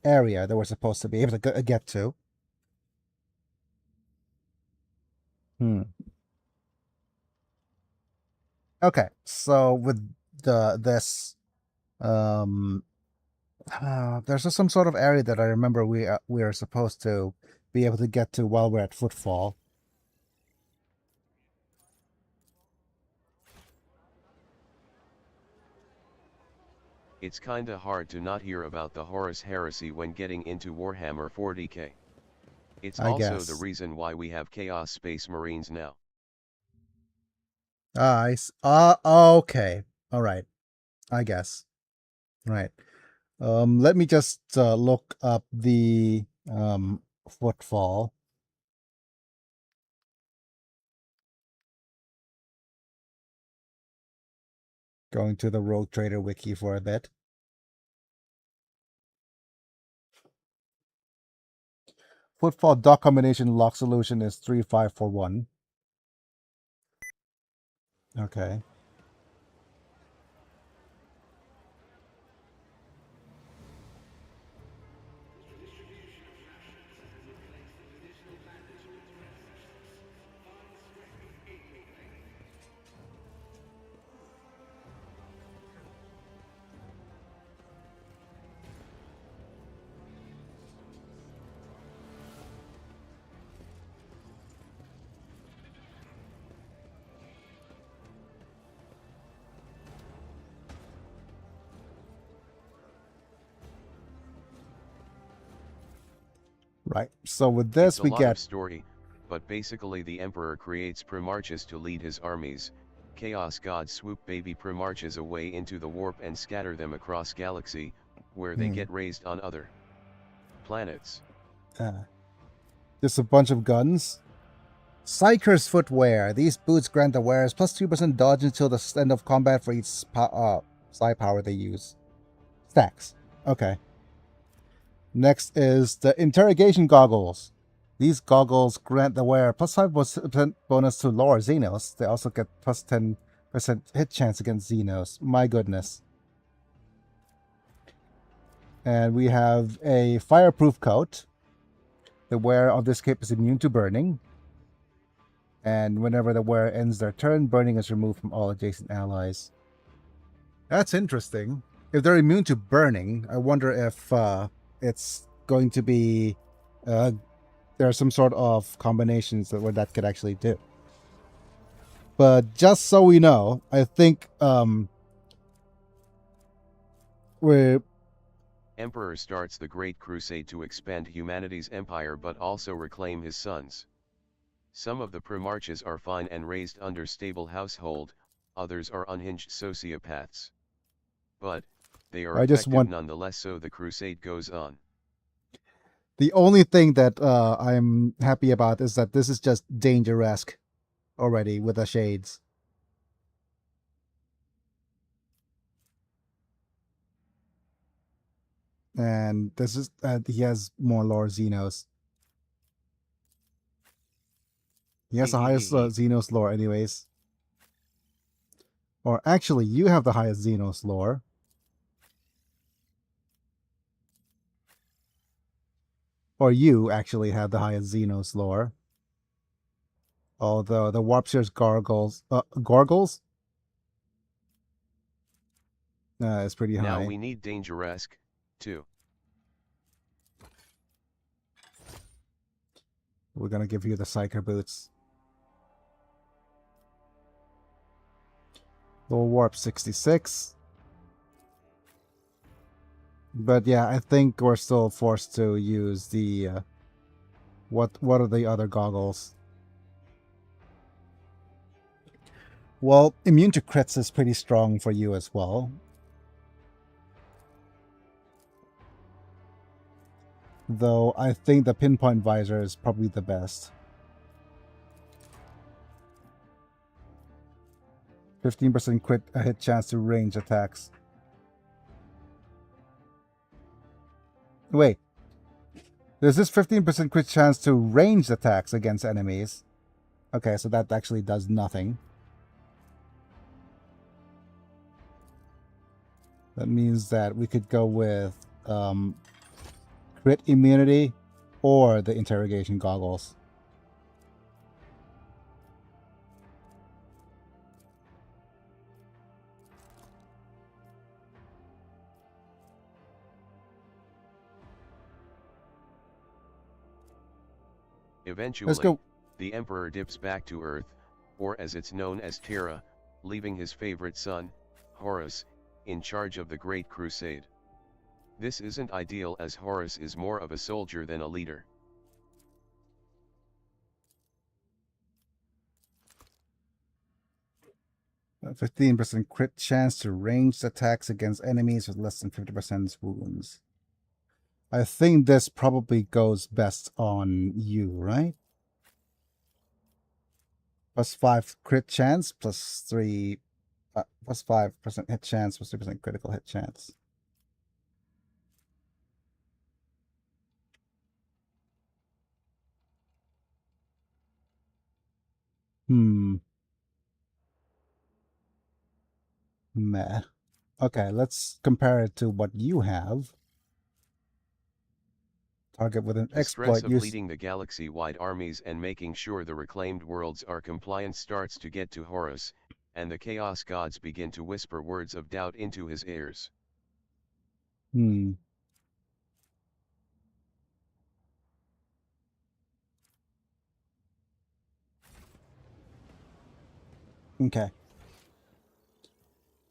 B: area that we're supposed to be able to get to. Okay, so with this There's just some sort of area that I remember we are supposed to be able to get to while we're at Footfall.
A: It's kinda hard to not hear about the Horus Heresy when getting into Warhammer 40K. It's
B: I
A: also the
B: guess.
A: reason why we have Chaos Space Marines now.
B: Okay. All right. I guess. Right. Let me just look up the Footfall. Going to the Rogue Trader wiki for a bit. Footfall dock combination lock solution is 3541. Okay. Right. So with this
A: It's a
B: we
A: lot of
B: get
A: story, but basically the Emperor creates Primarchs to lead his armies. Chaos gods swoop baby Primarchs away into the warp and scatter them across galaxy, where they get raised on other planets.
B: just a bunch of guns. Psyker's footwear. These boots grant the wearers plus 2% dodge until the end of combat for each psi power they use. Stacks. Okay. Next is the interrogation goggles. These goggles grant the wearer plus 5% bonus to lower Xenos. They also get plus 10% hit chance against Xenos. My goodness. And we have a fireproof coat. The wearer of this cape is immune to burning. And whenever the wearer ends their turn, burning is removed from all adjacent allies. That's interesting. If they're immune to burning, I wonder if it's going to be... there are some sort of combinations where that could actually do. But just so we know, I think we're...
A: Emperor starts the Great Crusade to expand humanity's empire but also reclaim his sons. Some of the Primarchs are fine and raised under stable household, others are unhinged sociopaths. But, they are effective nonetheless, so the crusade goes on.
B: The only thing that I'm happy about is that this is just Danger-esque already with the shades. And this is he has more lore Xenos. He has the highest Xenos lore anyways. Or actually, you have the highest Xenos lore. Or you actually have the highest Xenos lore. Although the Warpseer's Gorgles is pretty high.
A: Now we need Danger-esque, too.
B: We're gonna give you the Psyker boots. Low warp 66. But yeah, I think we're still forced to use the what are the other goggles? Well, immune to crits is pretty strong for you as well. Though I think the pinpoint visor is probably the best. 15% crit hit chance to range attacks. Wait. There's this 15% crit chance to ranged attacks against enemies. Okay, so that actually does nothing. That means that we could go with crit immunity or the interrogation goggles.
A: Eventually,
B: go.
A: the Emperor dips back to Earth, or as it's known as Terra, leaving his favorite son, Horus, in charge of the Great Crusade. This isn't ideal as Horus is more of a soldier than a leader.
B: A 15% crit chance to ranged attacks against enemies with less than 50% wounds. I think this probably goes best on you, right? Plus 5 crit chance, plus 3, plus 5% hit chance, plus 3% critical hit chance. Meh. Okay, let's compare it to what you have. Target with an
A: The stress
B: exploit
A: of
B: use.
A: leading the galaxy-wide armies and making sure the reclaimed worlds are compliant starts to get to Horus, and the Chaos Gods begin to whisper words of doubt into his ears.
B: Okay.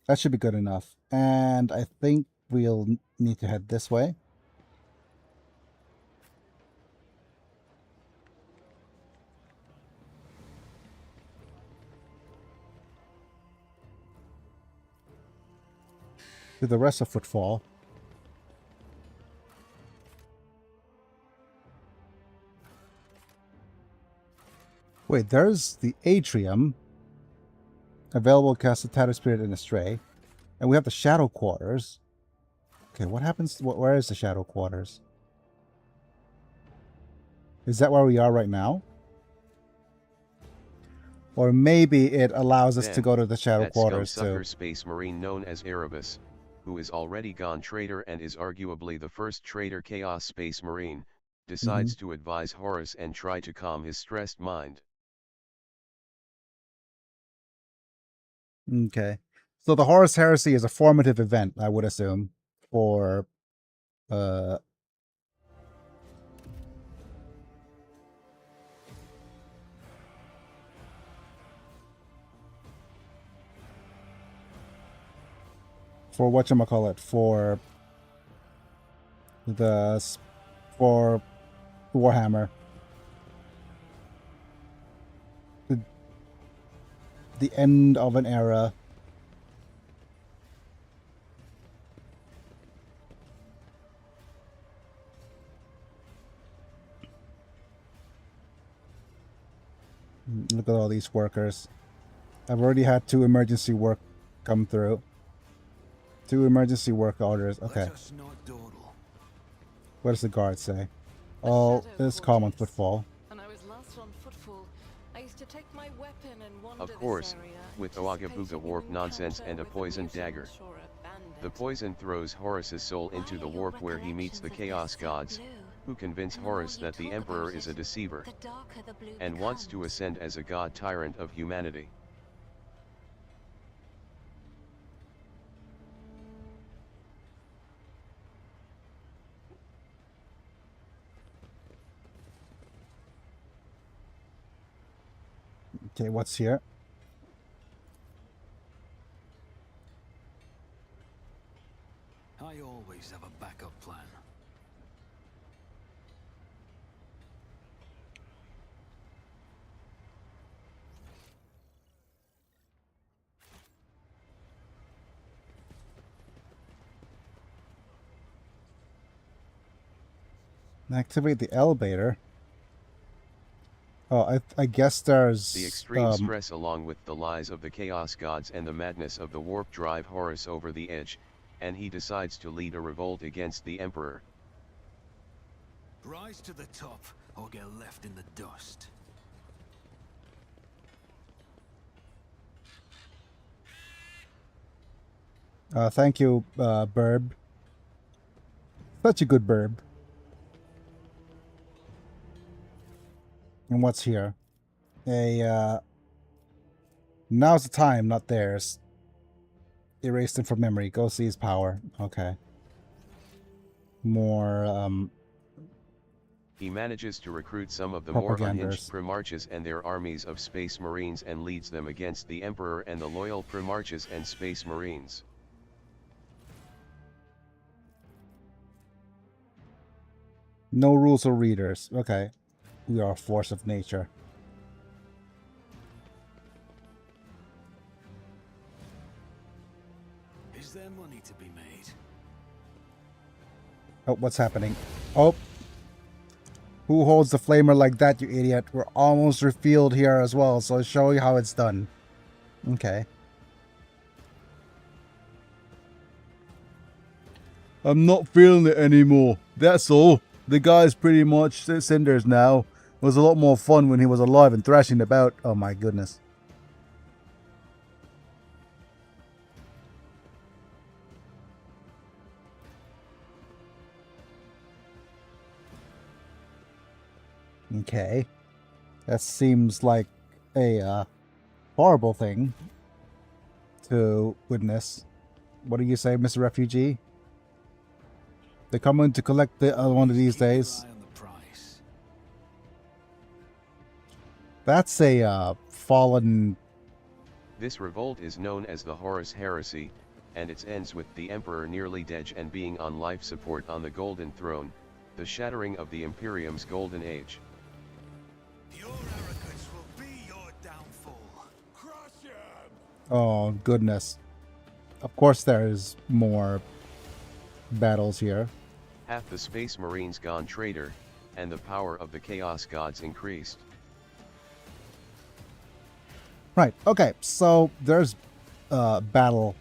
B: That should be good enough. And I think we'll need to head this way. To the rest of Footfall. Wait, there's the Atrium. Available to cast a Tattered Spirit and a Stray. And we have the Shadow Quarters. Okay, what happens? Where is the Shadow Quarters? Is that where we are right now? Or maybe it allows us to go to the Shadow
A: that
B: Quarters
A: scum-sucker
B: too.
A: space marine known as Erebus, who is already gone traitor and is arguably the first traitor Chaos Space Marine, decides to advise Horus and try to calm his stressed mind.
B: Okay. So the Horus Heresy is a formative event, I would assume, for whatchamacallit, for Warhammer. The end of an era. Look at all these workers. I've already had 2 emergency work come through. 2 emergency work orders. Okay. What does the guard say? All is calm on Footfall.
A: Of course, with Oagabuga warp nonsense and a poisoned dagger. The poison throws Horus's soul into the warp where he meets the Chaos Gods, who convince Horus that the Emperor is a deceiver, and wants to ascend as a god tyrant of humanity.
B: Okay, what's here?
H: I always have a backup plan.
B: Activate the elevator. Oh, I guess there's...
A: The extreme stress along with the lies of the Chaos Gods and the madness of the warp drive Horus over the edge, and he decides to lead a revolt against the Emperor.
H: Rise to the top, or get left in the dust.
B: Thank you, Burb. Such a good Burb. And what's here? Now's the time, not theirs. Erased him from memory. Go see his power. Okay. More,
A: He manages to recruit some of the more unhinged
B: Propaganders.
A: Primarchs and their armies of Space Marines and leads them against the Emperor and the loyal Primarchs and Space Marines.
B: No rules or readers. Okay. We are a force of nature.
H: Is there money to be made?
B: Oh, what's happening? Oh. Who holds the flamer like that, you idiot? We're almost refueled here as well, so I'll show you how it's done. Okay. I'm not feeling it anymore. That's all. The guy's pretty much cinders now. It was a lot more fun when he was alive and thrashing about. Oh my goodness. Okay. That seems like a horrible thing to witness. What do you say, Mr. Refugee? They're coming to collect the one of these days.
H: Keep your eye on the price.
B: That's a fallen...
A: This revolt is known as the Horus Heresy, and it ends with the Emperor nearly dead and being on life support on the Golden Throne, the shattering of the Imperium's Golden Age.
H: Your arrogance will be your downfall. Crush him!
B: Oh, goodness. Of course there's more battles here.
A: Half the Space Marines gone traitor, and the power of the Chaos Gods increased.
B: Right, okay, so there's battle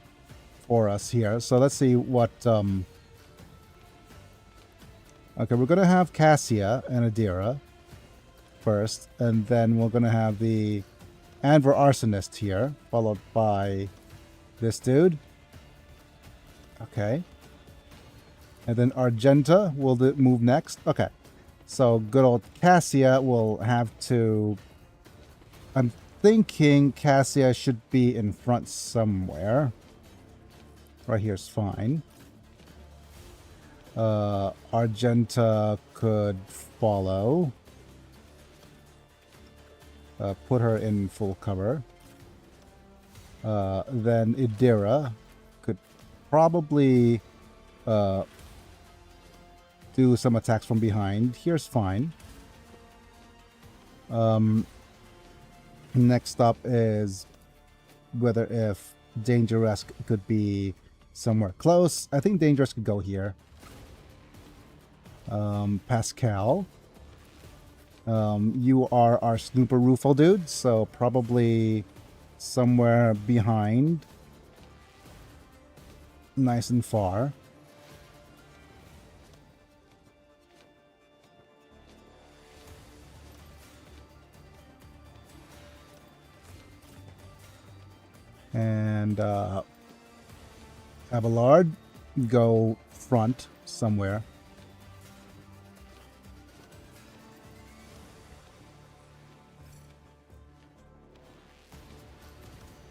B: for us here. So let's see what... Okay, we're going to have Cassia and Adira first, and then we're going to have the Anvor Arsonist here, followed by this dude. Okay. And then Argenta will move next. Okay. So good old Cassia will have to... I'm thinking Cassia should be in front somewhere. Right here's fine. Argenta could follow. Put her in full cover. Then Idira could probably do some attacks from behind. Here's fine. Next up is whether if Dangerous could be somewhere close. I think Dangerous could go here. Pascal. You are our Snooper Rufo dude, so probably somewhere behind. Nice and far. And Abelard, go front somewhere.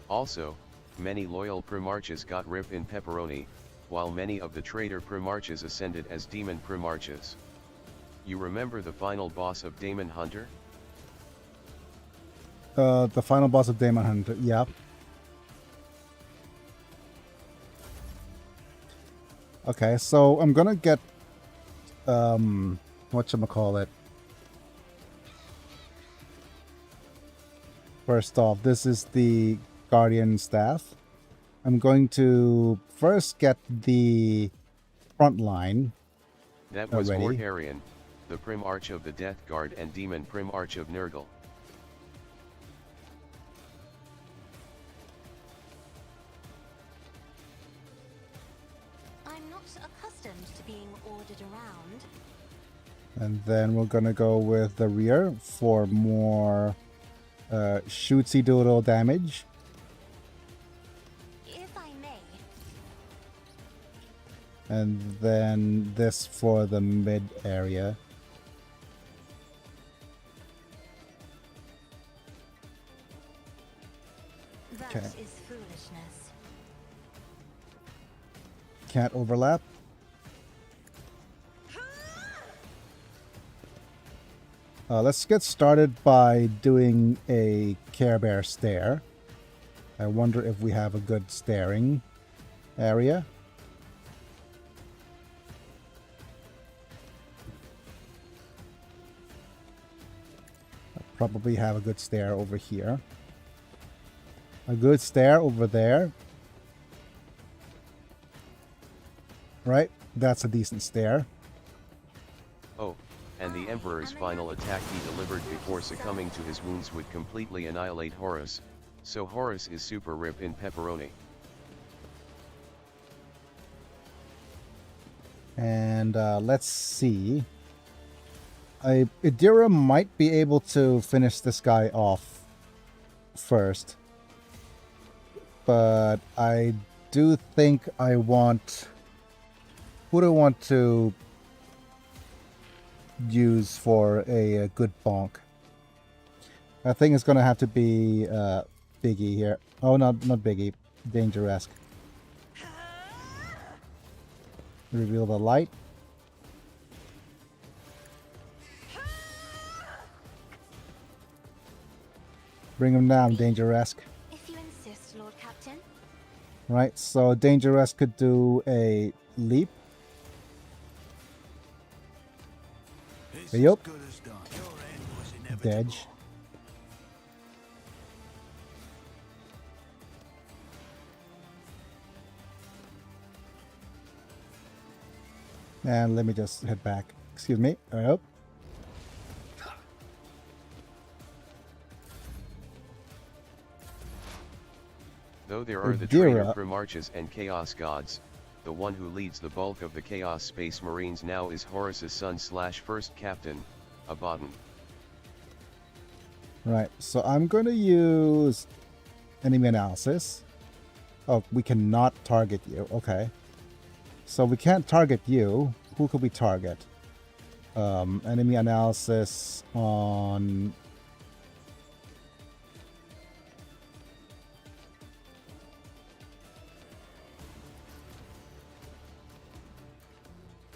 A: Also, many loyal Primarchs got rip in pepperoni, while many of the traitor Primarchs ascended as demon Primarchs. You remember the final boss of Daemon Hunter?
B: The final boss of Daemon Hunter, yeah. Okay, so I'm gonna get whatchamacallit. First off, this is the Guardian Staff. I'm going to first get the front line.
A: That was
B: already.
A: Mortarion, the Primarch of the Death Guard and Demon Primarch of Nurgle.
G: I'm not accustomed to being ordered around.
B: And then we're gonna go with the rear for more shootsy doodle damage.
G: If I may.
B: And then this for the mid area.
G: That
B: Okay.
G: is foolishness.
B: Can't overlap. Let's get started by doing a Care Bear stare. I wonder if we have a good staring area. I probably have a good stare over here. A good stare over there. Right? That's a decent stare.
A: Oh, and the Emperor's final attack he delivered before succumbing to his wounds would completely annihilate Horus, so Horus is super rip in pepperoni.
B: And let's see. Idira might be able to finish this guy off first. But I do think I want... Who do I want to use for a good bonk? I think it's going to have to be Biggie here. Oh, not Biggie. Dangeresque. Reveal the light. Bring him down, Dangeresque.
G: If you insist, Lord Captain.
B: Right, so Dangeresque could do a leap. Yup. Dedge. And let me just head back. Excuse me. Yep.
A: Though there are the traitor Primarchs and Chaos Gods, the one who leads the bulk of the Chaos Space Marines now is Horus's son / first captain, Abaddon.
B: Right, so I'm going to use enemy analysis. Oh, we cannot target you. Okay. So we can't target you. Who could we target? Enemy analysis on...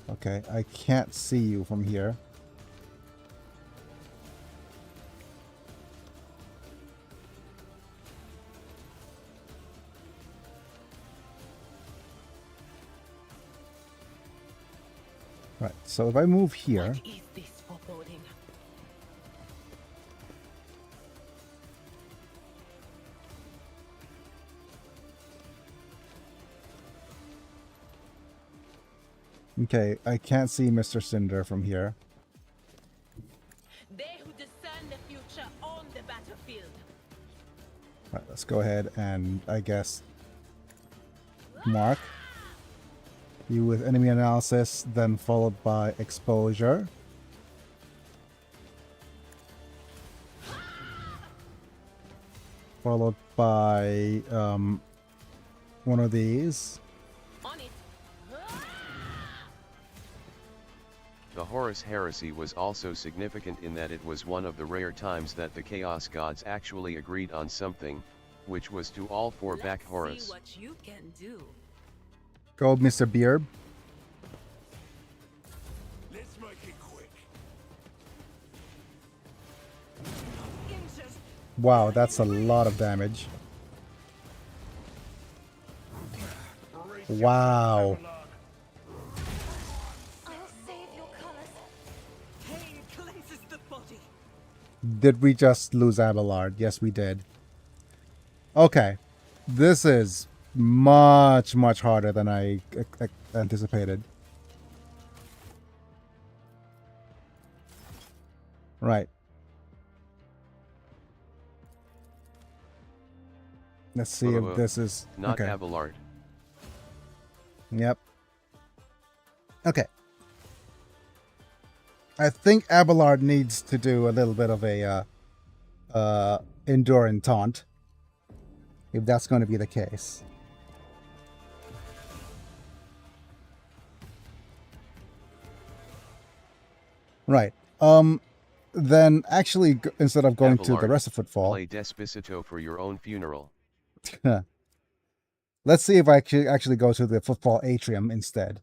B: Okay, I can't see you from here. Right, so if I move here...
D: What is this foreboding?
B: Okay, I can't see Mr. Cinder from here.
D: They who discern the future on the battlefield.
B: Right, let's go ahead and, I guess, mark. You with enemy analysis, then followed by exposure. Followed by one of these.
D: On it.
A: The Horus Heresy was also significant in that it was one of the rare times that the Chaos Gods actually agreed on something, which was to all four back Horus.
D: See what you can do.
B: Go, Mr. Beard.
H: Let's make it quick.
B: Wow, that's a lot of damage. Wow.
G: I'll save your colors.
D: Pain cleanses the body.
B: Did we just lose Abelard? Yes, we did. Okay. This is much, much harder than I anticipated. Right. Let's see if this is...
A: Not
B: okay.
A: Abelard.
B: Yep. Okay. I think Abelard needs to do a little bit of a endure and taunt, if that's going to be the case. Right. Then actually, instead of going
A: Abelard,
B: to the rest of Footfall,
A: play Despacito for your own funeral.
B: let's see if I actually go to the Footfall Atrium instead.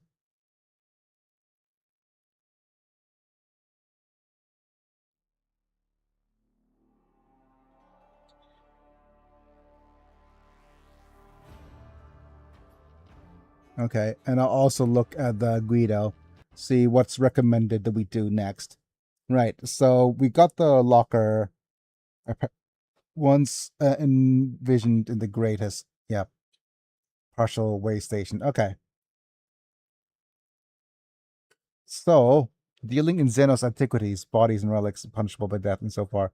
B: Okay, and I'll also look at the Guido, see what's recommended that we do next. Right, so we got the locker once envisioned in the greatest, yep, partial way station. Okay. So, dealing in Xenos antiquities, bodies and relics punishable by death and so far.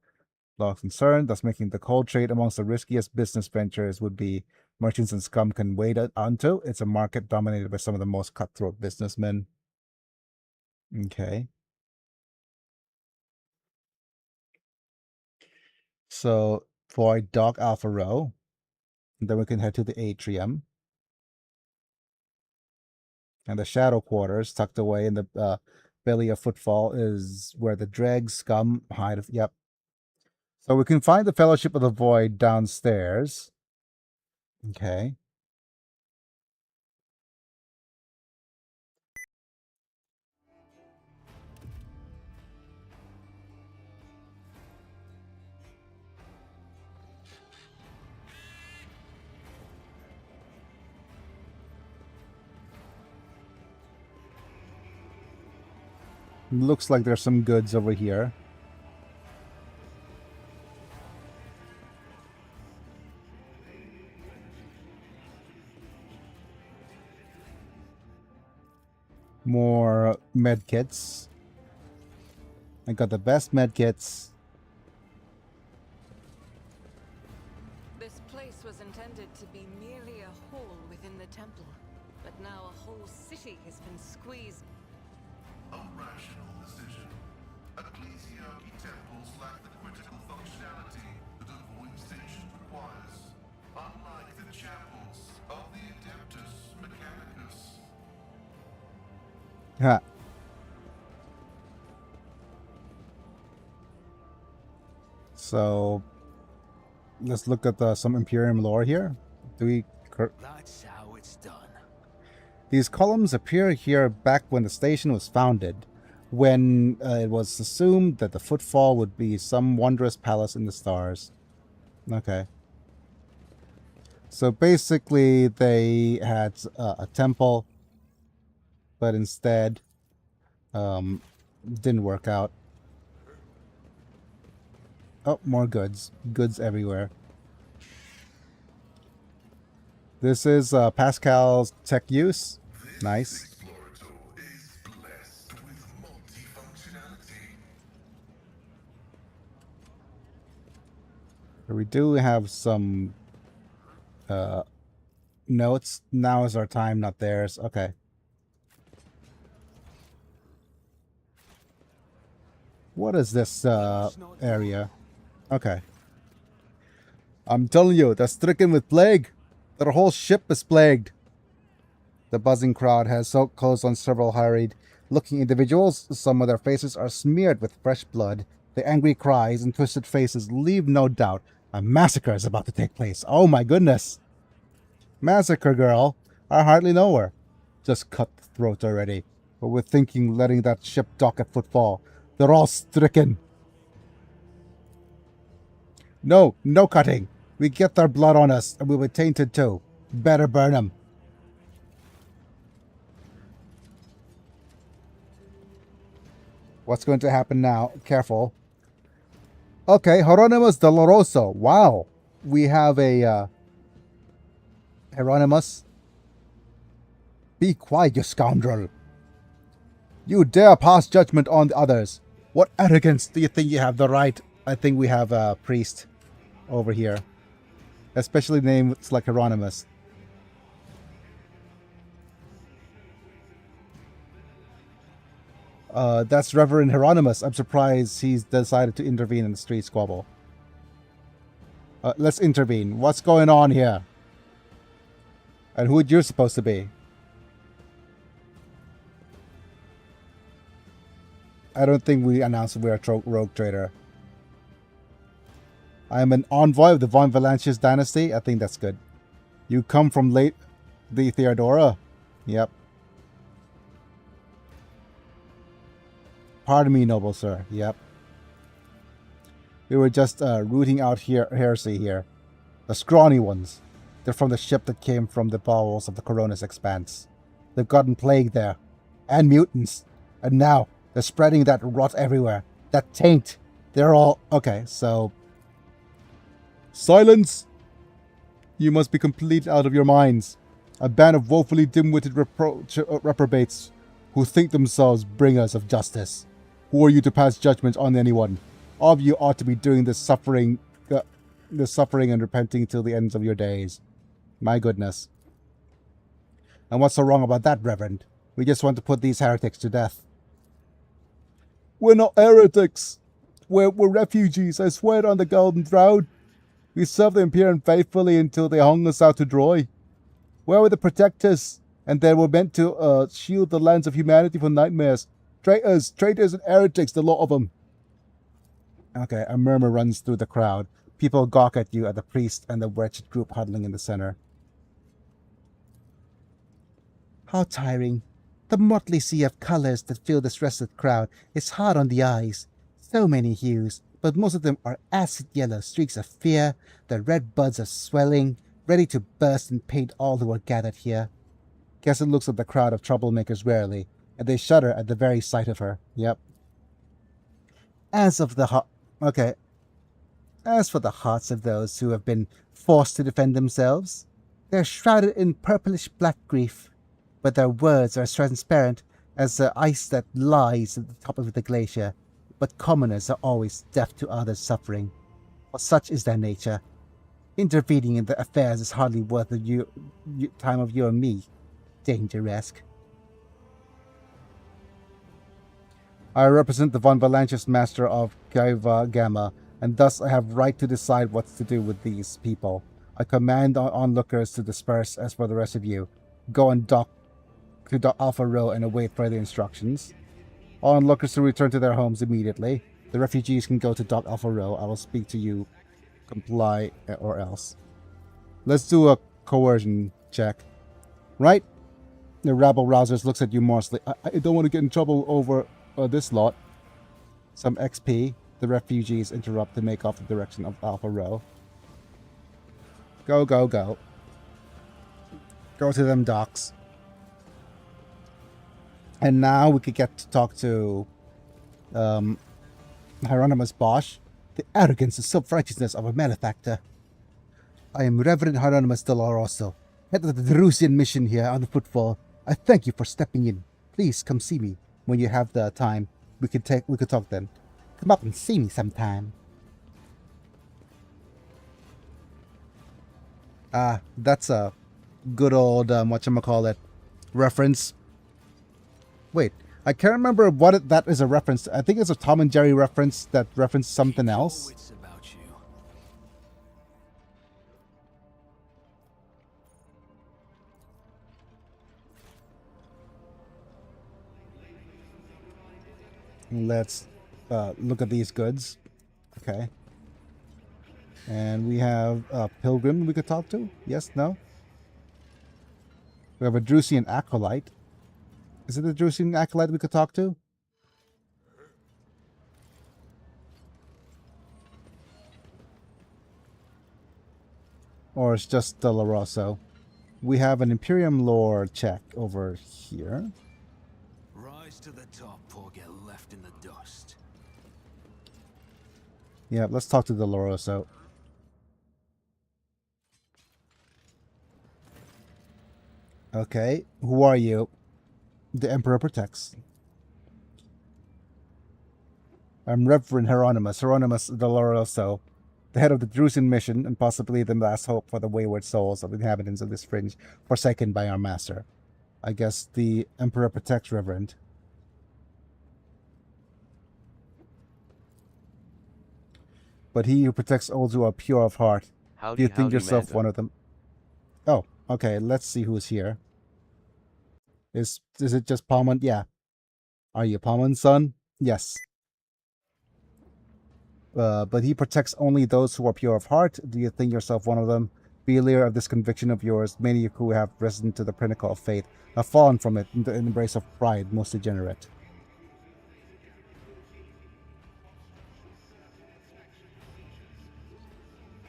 B: Law of concern, thus making the cold trade amongst the riskiest business ventures would be merchants and scum can wade onto. It's a market dominated by some of the most cutthroat businessmen. Okay. So, void Dock Alpha Row. And then we can head to the atrium. And the shadow quarters, tucked away in the belly of Footfall, is where the dregs, scum, hide. Yep. So we can find the Fellowship of the Void downstairs. Okay. Looks like there's some goods over here. More medkits. I got the best medkits.
I: This place was intended to be merely a hole within the temple, but now a whole city has been squeezed.
J: A rational decision. Ecclesiarchy temples lack the critical functionality that a void station requires, unlike the chapels of the Adeptus Mechanicus.
B: Ha. So let's look at some Imperium lore here. Do we?
H: That's how it's done.
B: These columns appear here back when the station was founded, when it was assumed that the Footfall would be some wondrous palace in the stars. Okay. So basically, they had a temple, but instead, didn't work out. Oh, more goods. Goods everywhere. This is Pascal's tech use. Nice. We do have some notes. Now is our time, not theirs. Okay. What is this area? Okay. I'm telling you, they're stricken with plague. Their whole ship is plagued. The buzzing crowd has so close on several harried-looking individuals. Some of their faces are smeared with fresh blood. The angry cries and twisted faces leave no doubt. A massacre is about to take place. Oh my goodness. Massacre, girl. I hardly know her. Just cut the throat already. But we're thinking letting that ship dock at Footfall. They're all stricken. No, no cutting. We get their blood on us, and we were tainted too. Better burn them. What's going to happen now? Careful. Okay, Hieronymus Doloroso. Wow. We have a Hieronymus. Be quiet, you scoundrel. You dare pass judgment on the others. What arrogance do you think you have the right? I think we have a priest over here. Especially names like Hieronymus. That's Reverend Hieronymus. I'm surprised he's decided to intervene in the street squabble. Let's intervene. What's going on here? And who you're supposed to be? I don't think we announced we're a rogue trader. I am an envoy of the Von Valancius dynasty. I think that's good. You come from late the Theodora? Yep. Pardon me, noble sir. Yep. We were just rooting out heresy here. The scrawny ones. They're from the ship that came from the bowels of the Coronis Expanse. They've gotten plague there. And mutants. And now they're spreading that rot everywhere. That taint. They're all... Okay, so... Silence! You must be complete out of your minds. A band of woefully dim-witted reprobates who think themselves bringers of justice. Who are you to pass judgment on anyone? All of you ought to be doing the suffering and repenting till the ends of your days. My goodness. And what's so wrong about that, Reverend? We just want to put these heretics to death. We're not heretics. We're refugees, I swear on the Golden Throne. We served the Imperium faithfully until they hung us out to dry. Where were the protectors? And they were meant to shield the lands of humanity from nightmares. Traitors and heretics, the lot of them. Okay, a murmur runs through the crowd. People gawk at you, at the priest and the wretched group huddling in the center. How tiring. The motley sea of colors that fill this restless crowd is hard on the eyes. So many hues, but most of them are acid yellow streaks of fear. The red buds are swelling, ready to burst and paint all who are gathered here. Kessin looks at the crowd of troublemakers warily, and they shudder at the very sight of her. Yep. As for the hearts of those who have been forced to defend themselves, they're shrouded in purplish black grief, but their words are as transparent as the ice that lies at the top of the glacier. But commoners are always deaf to others' suffering, for such is their nature. Intervening in their affairs is hardly worth the time of you and me, Danger-esque. I represent the Von Valanches Master of Gaiva Gamma, and thus I have right to decide what to do with these people. I command onlookers to disperse. As for the rest of you, go and dock to Alpha Row and await further instructions. Onlookers to return to their homes immediately. The refugees can go to Dock Alpha Row. I will speak to you. Comply or else. Let's do a coercion check. Right? The rabble-rousers looks at you morosely. I don't want to get in trouble over this lot. Some XP. The refugees interrupt to make off the direction of Alpha Row. Go, go, go. Go to them docks. And now we could get to talk to Hieronymus Bosch. The arrogance and self-righteousness of a malefactor. I am Reverend Hieronymus Deloroso, head of the Derusian mission here on the Footfall. I thank you for stepping in. Please come see me when you have the time. We could talk then. Come up and see me sometime. That's a good old whatchamacallit reference. Wait, I can't remember what that is a reference to. I think it's a Tom and Jerry reference that referenced something else. Let's look at these goods. Okay. And we have a pilgrim we could talk to. Yes, no? We have a Drusian acolyte. Is it a Drusian acolyte we could talk to? Or it's just Deloroso. We have an Imperium lore check over here.
H: Rise to the top or get left in the dust.
B: Yeah, let's talk to Deloroso. Okay, who are you? The Emperor protects. I'm Reverend Hieronymus Deloroso, the head of the Drusian mission and possibly the last hope for the wayward souls of the inhabitants of this fringe forsaken by our master. I guess the Emperor protects, Reverend. But he who protects all who are pure of heart.
A: Howdy,
B: do you think yourself
A: Manta.
B: one of them? Oh, okay, let's see who's here. Is it just Palmon? Yeah. Are you Palmon's son? Yes. But he protects only those who are pure of heart. Do you think yourself one of them? Be aware of this conviction of yours. Many who have risen to the pinnacle of faith have fallen from it in the embrace of pride, most degenerate.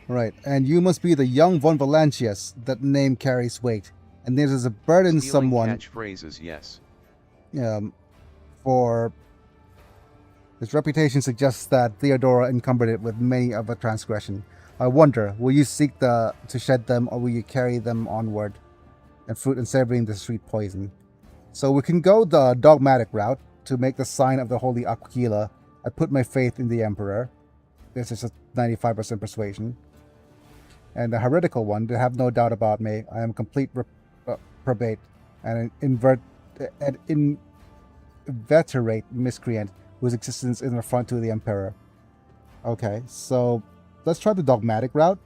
B: Right, and you must be the young Von Valanchius. That name carries weight. And this is a burden
A: Stealing
B: someone
A: catchphrases, yes.
B: for his reputation suggests that Theodora encumbered it with many of a transgression. I wonder, will you seek to shed them, or will you carry them onward and fruit and savoring the sweet poison? So we can go the dogmatic route to make the sign of the Holy Aquila. I put my faith in the Emperor. This is a 95% persuasion. And the heretical one, to have no doubt about me, I am complete reprobate and an inveterate miscreant whose existence is an affront to the Emperor. Okay, so let's try the dogmatic route.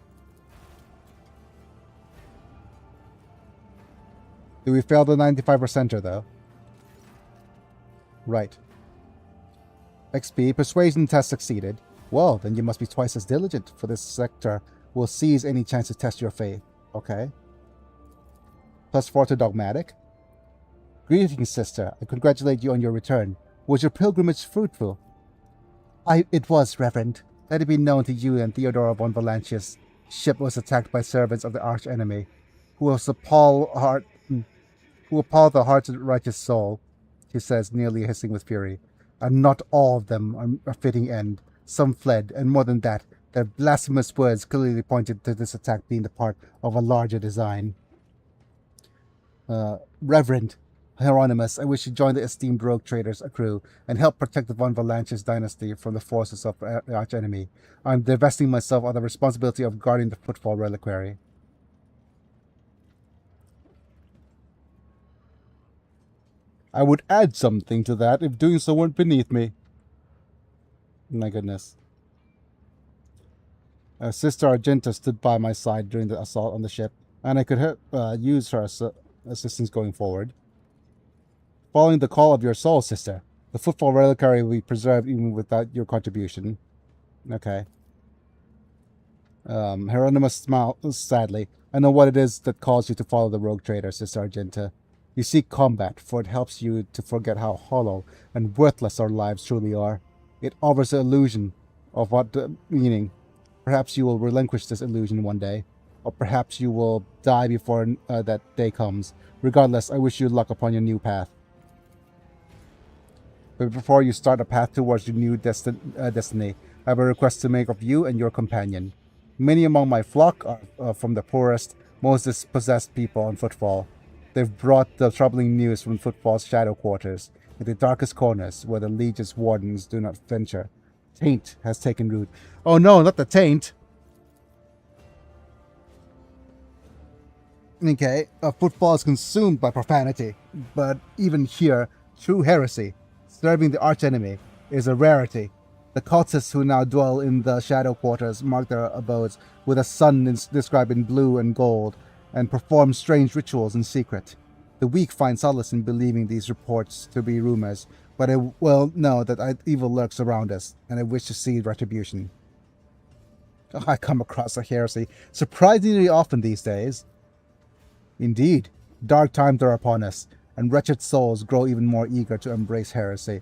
B: Do we fail the 95%er though? Right. XP, persuasion test succeeded. Well, then you must be twice as diligent, for this sector will seize any chance to test your faith. Okay. +4 to dogmatic. Greetings, sister. I congratulate you on your return. Was your pilgrimage fruitful? It was, Reverend. Let it be known to you and Theodora von Valancius' ship was attacked by servants of the arch-enemy, who appall the heart's righteous soul, he says, nearly hissing with fury. And not all of them are a fitting end. Some fled, and more than that, their blasphemous words clearly pointed to this attack being the part of a larger design. Reverend Hieronymus, I wish you join the esteemed rogue traders crew and help protect the von Valancius dynasty from the forces of the arch-enemy. I'm divesting myself of the responsibility of guarding the Footfall Reliquary. I would add something to that if doing so weren't beneath me. My goodness. Sister Argenta stood by my side during the assault on the ship, and I could use her assistance going forward. Following the call of your soul, sister, the Footfall Reliquary will be preserved even without your contribution. Okay. Hieronymus smiled sadly. I know what it is that calls you to follow the rogue trader, Sister Argenta. You seek combat, for it helps you to forget how hollow and worthless our lives truly are. It offers an illusion of what meaning. Perhaps you will relinquish this illusion one day, or perhaps you will die before that day comes. Regardless, I wish you luck upon your new path. But before you start a path towards your new destiny, I have a request to make of you and your companion. Many among my flock are from the poorest, most dispossessed people on Footfall. They've brought the troubling news from Footfall's shadow quarters, in the darkest corners where the Legion's wardens do not venture. Taint has taken root. Oh no, not the taint! Okay, Footfall is consumed by profanity, but even here, true heresy, serving the archenemy, is a rarity. The cultists who now dwell in the shadow quarters mark their abodes with a sun described in blue and gold, and perform strange rituals in secret. The weak find solace in believing these reports to be rumors, but I well know that evil lurks around us, and I wish to see retribution. I come across a heresy surprisingly often these days. Indeed, dark times are upon us, and wretched souls grow even more eager to embrace heresy,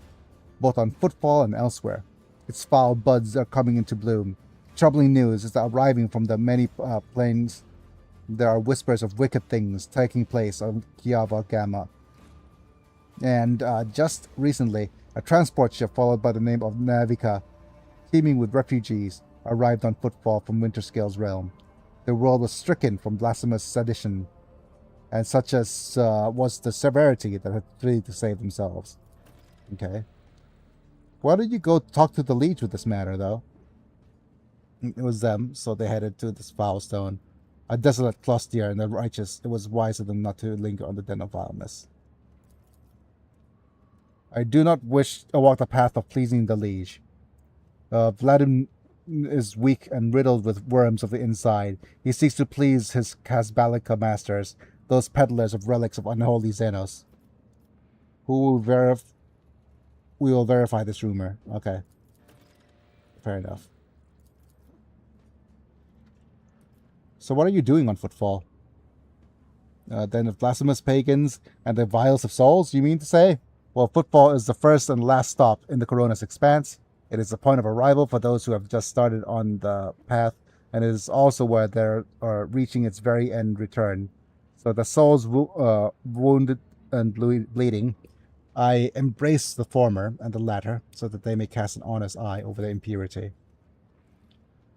B: both on Footfall and elsewhere. Its foul buds are coming into bloom. Troubling news is that arriving from the many planes. There are whispers of wicked things taking place on Kiava Gamma. And just recently, a transport ship followed by the name of Navica, teeming with refugees, arrived on Footfall from Winterscale's realm. The world was stricken from blasphemous sedition, and such as was the severity that had fled to save themselves. Okay. Why don't you go talk to the Liege with this matter, though? It was them, so they headed to this foul stone. A desolate cluster and the righteous, it was wise of them not to linger on the den of vileness. I do not wish to walk the path of pleasing the Liege. Vladimir is weak and riddled with worms of the inside. He seeks to please his Casbalica masters, those peddlers of relics of unholy Xenos. We will verify this rumor. Okay. Fair enough. So what are you doing on Footfall? Den of blasphemous pagans and the vials of souls, you mean to say? Well, Footfall is the first and last stop in the Corona's expanse. It is the point of arrival for those who have just started on the path, and it is also where they are reaching its very end return. So the soul's wounded and bleeding. I embrace the former and the latter, so that they may cast an honest eye over the impurity.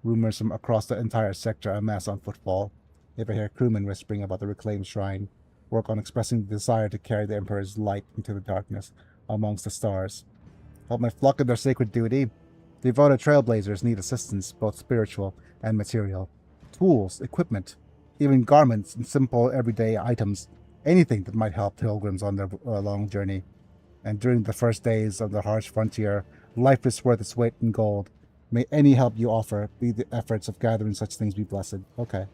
B: Rumors from across the entire sector amass on footfall. If I hear crewmen whispering about the reclaimed shrine, work on expressing the desire to carry the Emperor's light into the darkness amongst the stars. Help my flock in their sacred duty. Devoted trailblazers need assistance, both spiritual and material. Tools, equipment, even garments and simple everyday items. Anything that might help pilgrims on their long journey. And during the first days of the harsh frontier, life is worth its weight in gold. May any help you offer be the efforts of gathering such things be blessed. Okay.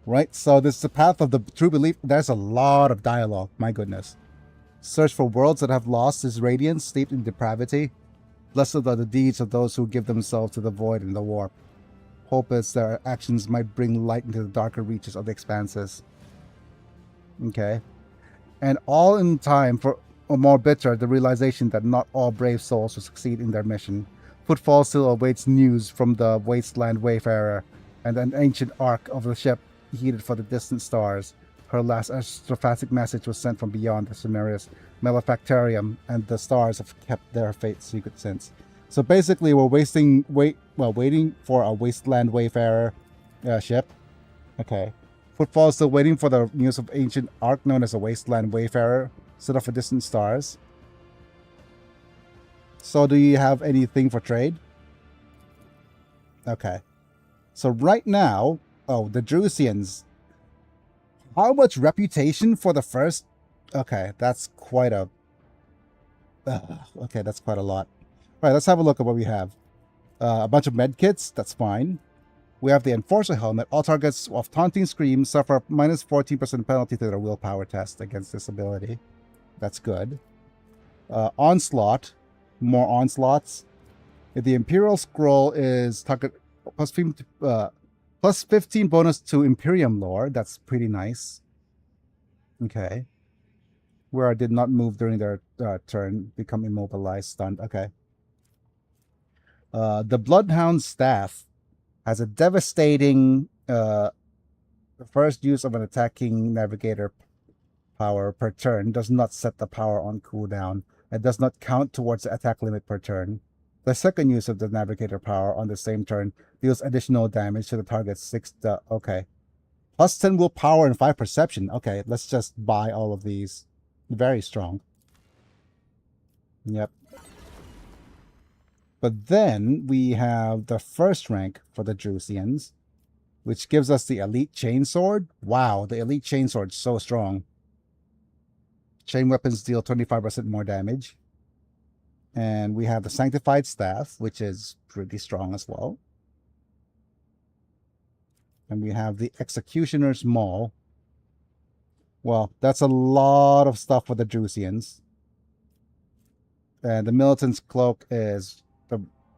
B: Right, so this is the path of the true belief. There's a lot of dialogue, my goodness. Search for worlds that have lost his radiance, steeped in depravity. Blessed are the deeds of those who give themselves to the void and the warp. Hope is their actions might bring light into the darker reaches of the expanses. Okay. And all in time for or more bitter, the realization that not all brave souls will succeed in their mission. Footfall still awaits news from the wasteland wayfarer, and an ancient ark of the ship headed for the distant stars. Her last astrophatic message was sent from beyond the Sumerius Malefactorium, and the stars have kept their fate secret since. So basically, we're waiting for a wasteland wayfarer ship. Okay. Footfall is still waiting for the news of ancient ark known as a wasteland wayfarer, set off for distant stars. So do you have anything for trade? Okay. So right now, oh, the Drusians. How much reputation for the first? Okay, that's quite a... okay, that's quite a lot. All right, let's have a look at what we have. A bunch of med kits, that's fine. We have the Enforcer Helmet. All targets of Taunting Scream suffer minus 14% penalty to their willpower test against this ability. That's good. Onslaught. More onslaughts. The Imperial Scroll is target plus 15 bonus to Imperium lore. That's pretty nice. Okay. Where I did not move during their turn. Become immobilized, stunned. Okay. The Bloodhound Staff has a devastating first use of an attacking navigator power per turn. Does not set the power on cooldown. It does not count towards the attack limit per turn. The second use of the navigator power on the same turn deals additional damage to the target's okay. Plus 10 willpower and 5 perception. Okay, let's just buy all of these. Very strong. Yep. But then we have the first rank for the Drusians, which gives us the Elite Chainsword. Wow, the Elite Chainsword is so strong. Chain weapons deal 25% more damage. And we have the Sanctified Staff, which is pretty strong as well. And we have the Executioner's Maul. Well, that's a lot of stuff for the Drusians. And the Militant's Cloak is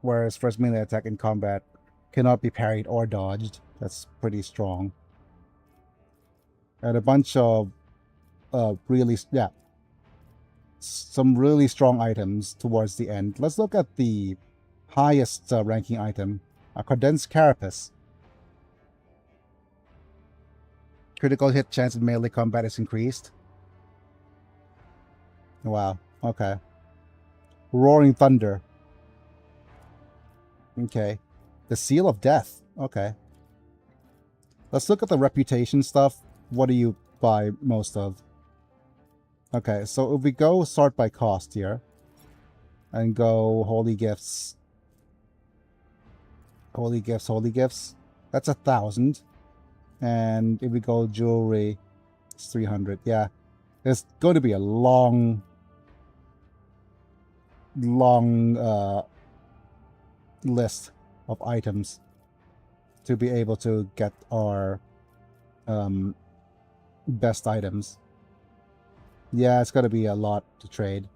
B: whereas first melee attack in combat cannot be parried or dodged. That's pretty strong. And a bunch of some really strong items towards the end. Let's look at the highest ranking item, a Condensed Carapace. Critical hit chance in melee combat is increased. Wow, okay. Roaring Thunder. Okay. The Seal of Death. Okay. Let's look at the reputation stuff. What do you buy most of? Okay, so if we go sort by cost here, and go Holy Gifts. Holy Gifts, Holy Gifts. That's 1,000. And if we go Jewelry, it's 300. Yeah. It's going to be a long list of items to be able to get our best items. Yeah, it's going to be a lot to trade.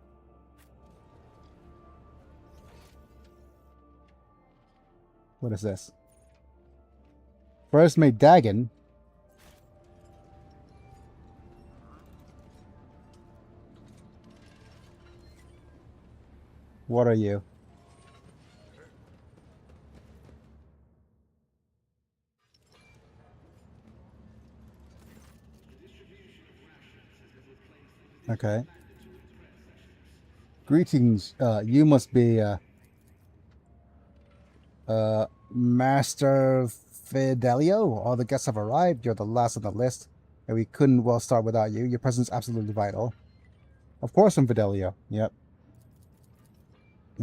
B: What is this? First made Dagon. What are you? Okay. Greetings. You must be Master Fidelio. All the guests have arrived. You're the last on the list, and we couldn't well start without you. Your presence is absolutely vital. Of course, I'm Fidelio. Yep.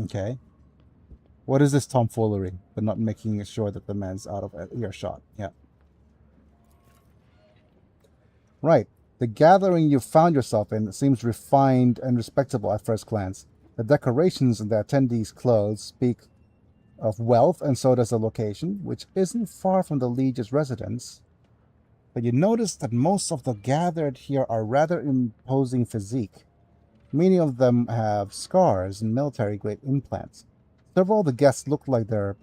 B: Okay. What is this tomfoolery? But not making sure that the man's out of earshot. Yep. Right. The gathering you found yourself in seems refined and respectable at first glance. The decorations and the attendees' clothes speak of wealth, and so does the location, which isn't far from the Liege's residence. But you notice that most of the gathered here are rather imposing physique. Many of them have scars and military-grade implants. Several of the guests look like they're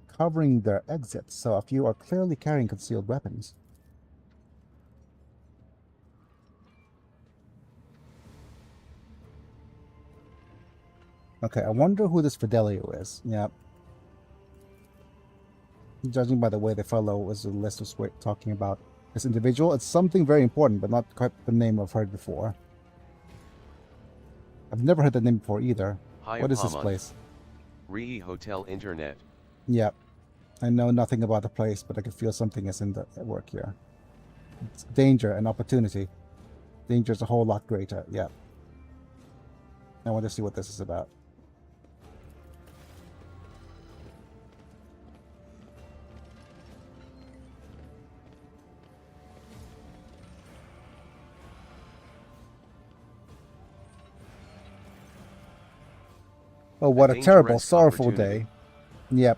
B: covering their exits, so a few are clearly carrying concealed weapons. Okay, I wonder who this Fidelio is. Yep. Judging by the way the fellow was the list was talking about this individual, it's something very important, but not quite the name I've heard before. I've never heard the name before either.
A: Hi,
B: what is this place?
A: Rii Hotel Internet.
B: Yep. I know nothing about the place, but I can feel something is in the work here. It's danger and opportunity. Danger is a whole lot greater. Yep. I want to see what this is about. Oh, what a terrible, sorrowful day. Yep.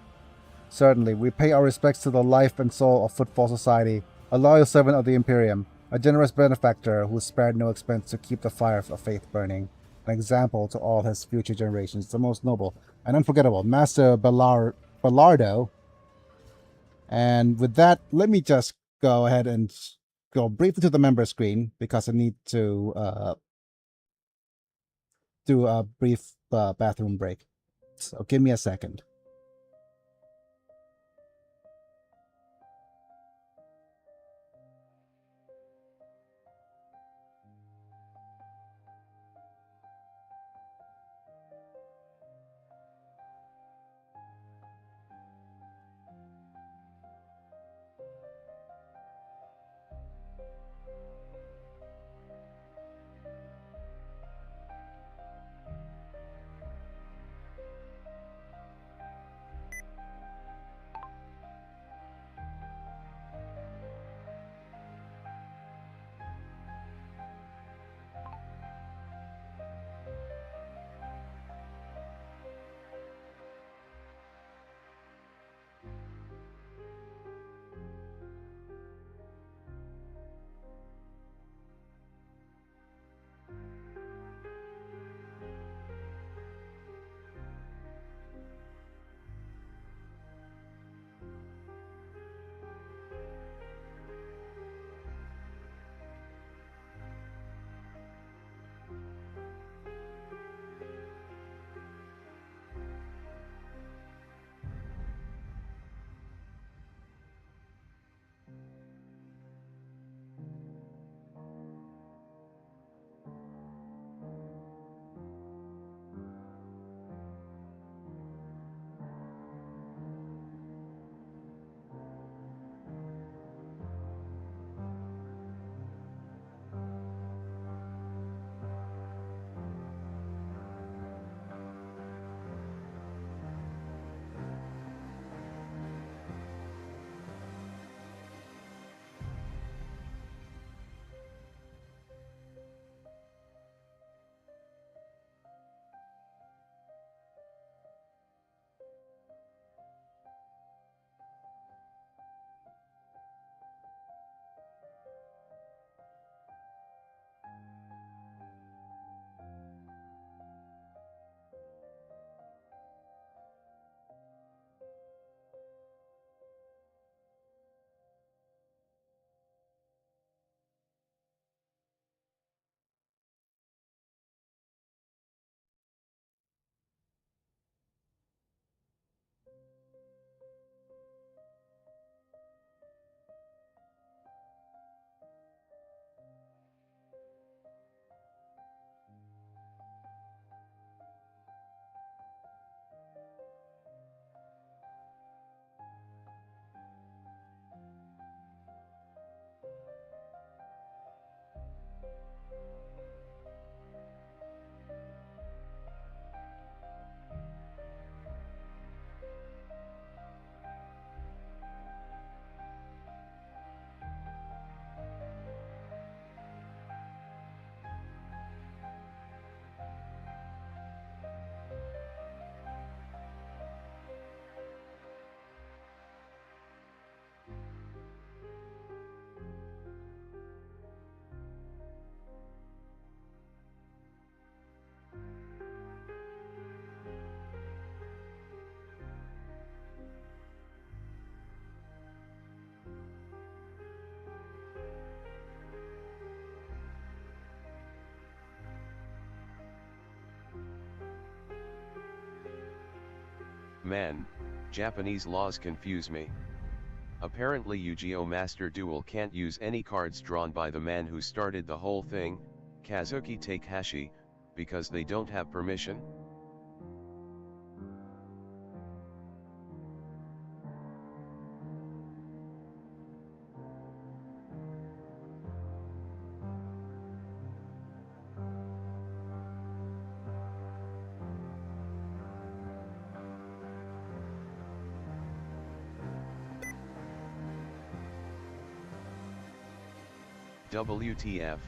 B: Certainly, we pay our respects to the life and soul of Footfall Society, a loyal servant of the Imperium, a generous benefactor who spared no expense to keep the fire of faith burning, an example to all his future generations, the most noble and unforgettable Master Bellardo. And with that, let me just go ahead and go briefly to the member screen, because I need to do a brief bathroom break. So give me a second.
A: Man, Japanese laws confuse me. Apparently Yu-Gi-Oh! Master Duel can't use any cards drawn by the man who started the whole thing, Kazuki Takahashi, because they don't have permission? WTF.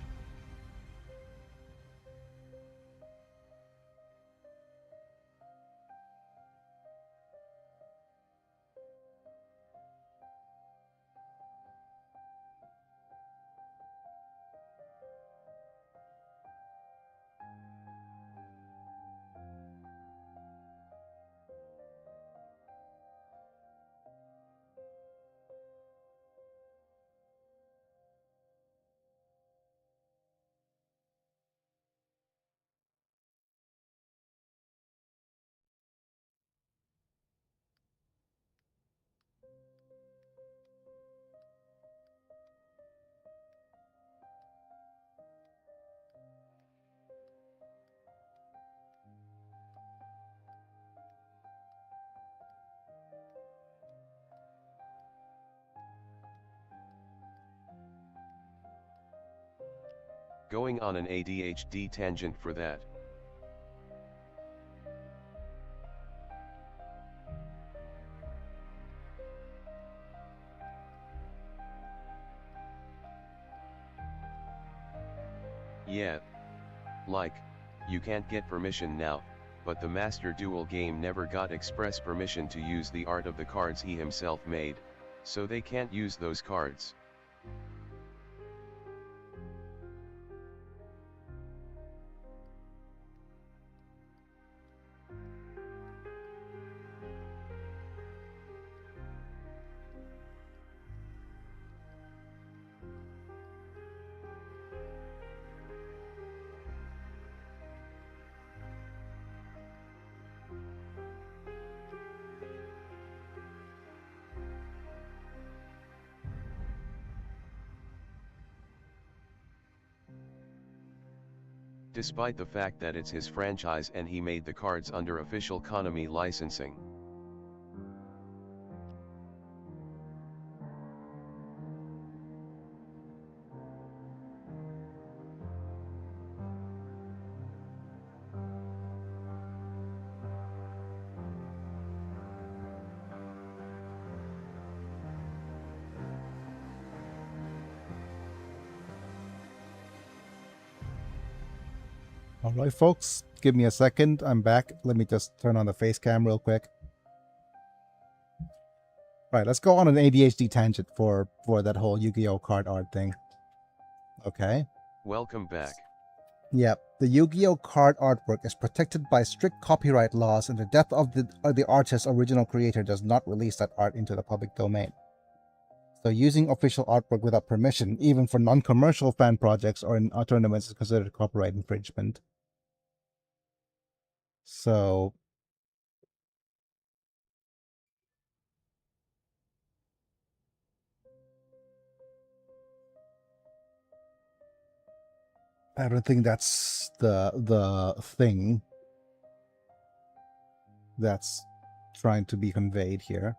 A: Going on an ADHD tangent for that. Yeah. Like, you can't get permission now, but the Master Duel game never got express permission to use the art of the cards he himself made, so they can't use those cards. Despite the fact that it's his franchise and he made the cards under official Konami licensing.
B: Alright folks, give me a second, I'm back. Let me just turn on the face cam real quick. Right, let's go on an ADHD tangent for that whole Yu-Gi-Oh! Card art thing. Okay.
A: Welcome back.
B: Yep, the Yu-Gi-Oh! Card artwork is protected by strict copyright laws, and the death of the artist's original creator does not release that art into the public domain. So using official artwork without permission, even for non-commercial fan projects or in tournaments, is considered copyright infringement. So I don't think that's the thing that's trying to be conveyed here.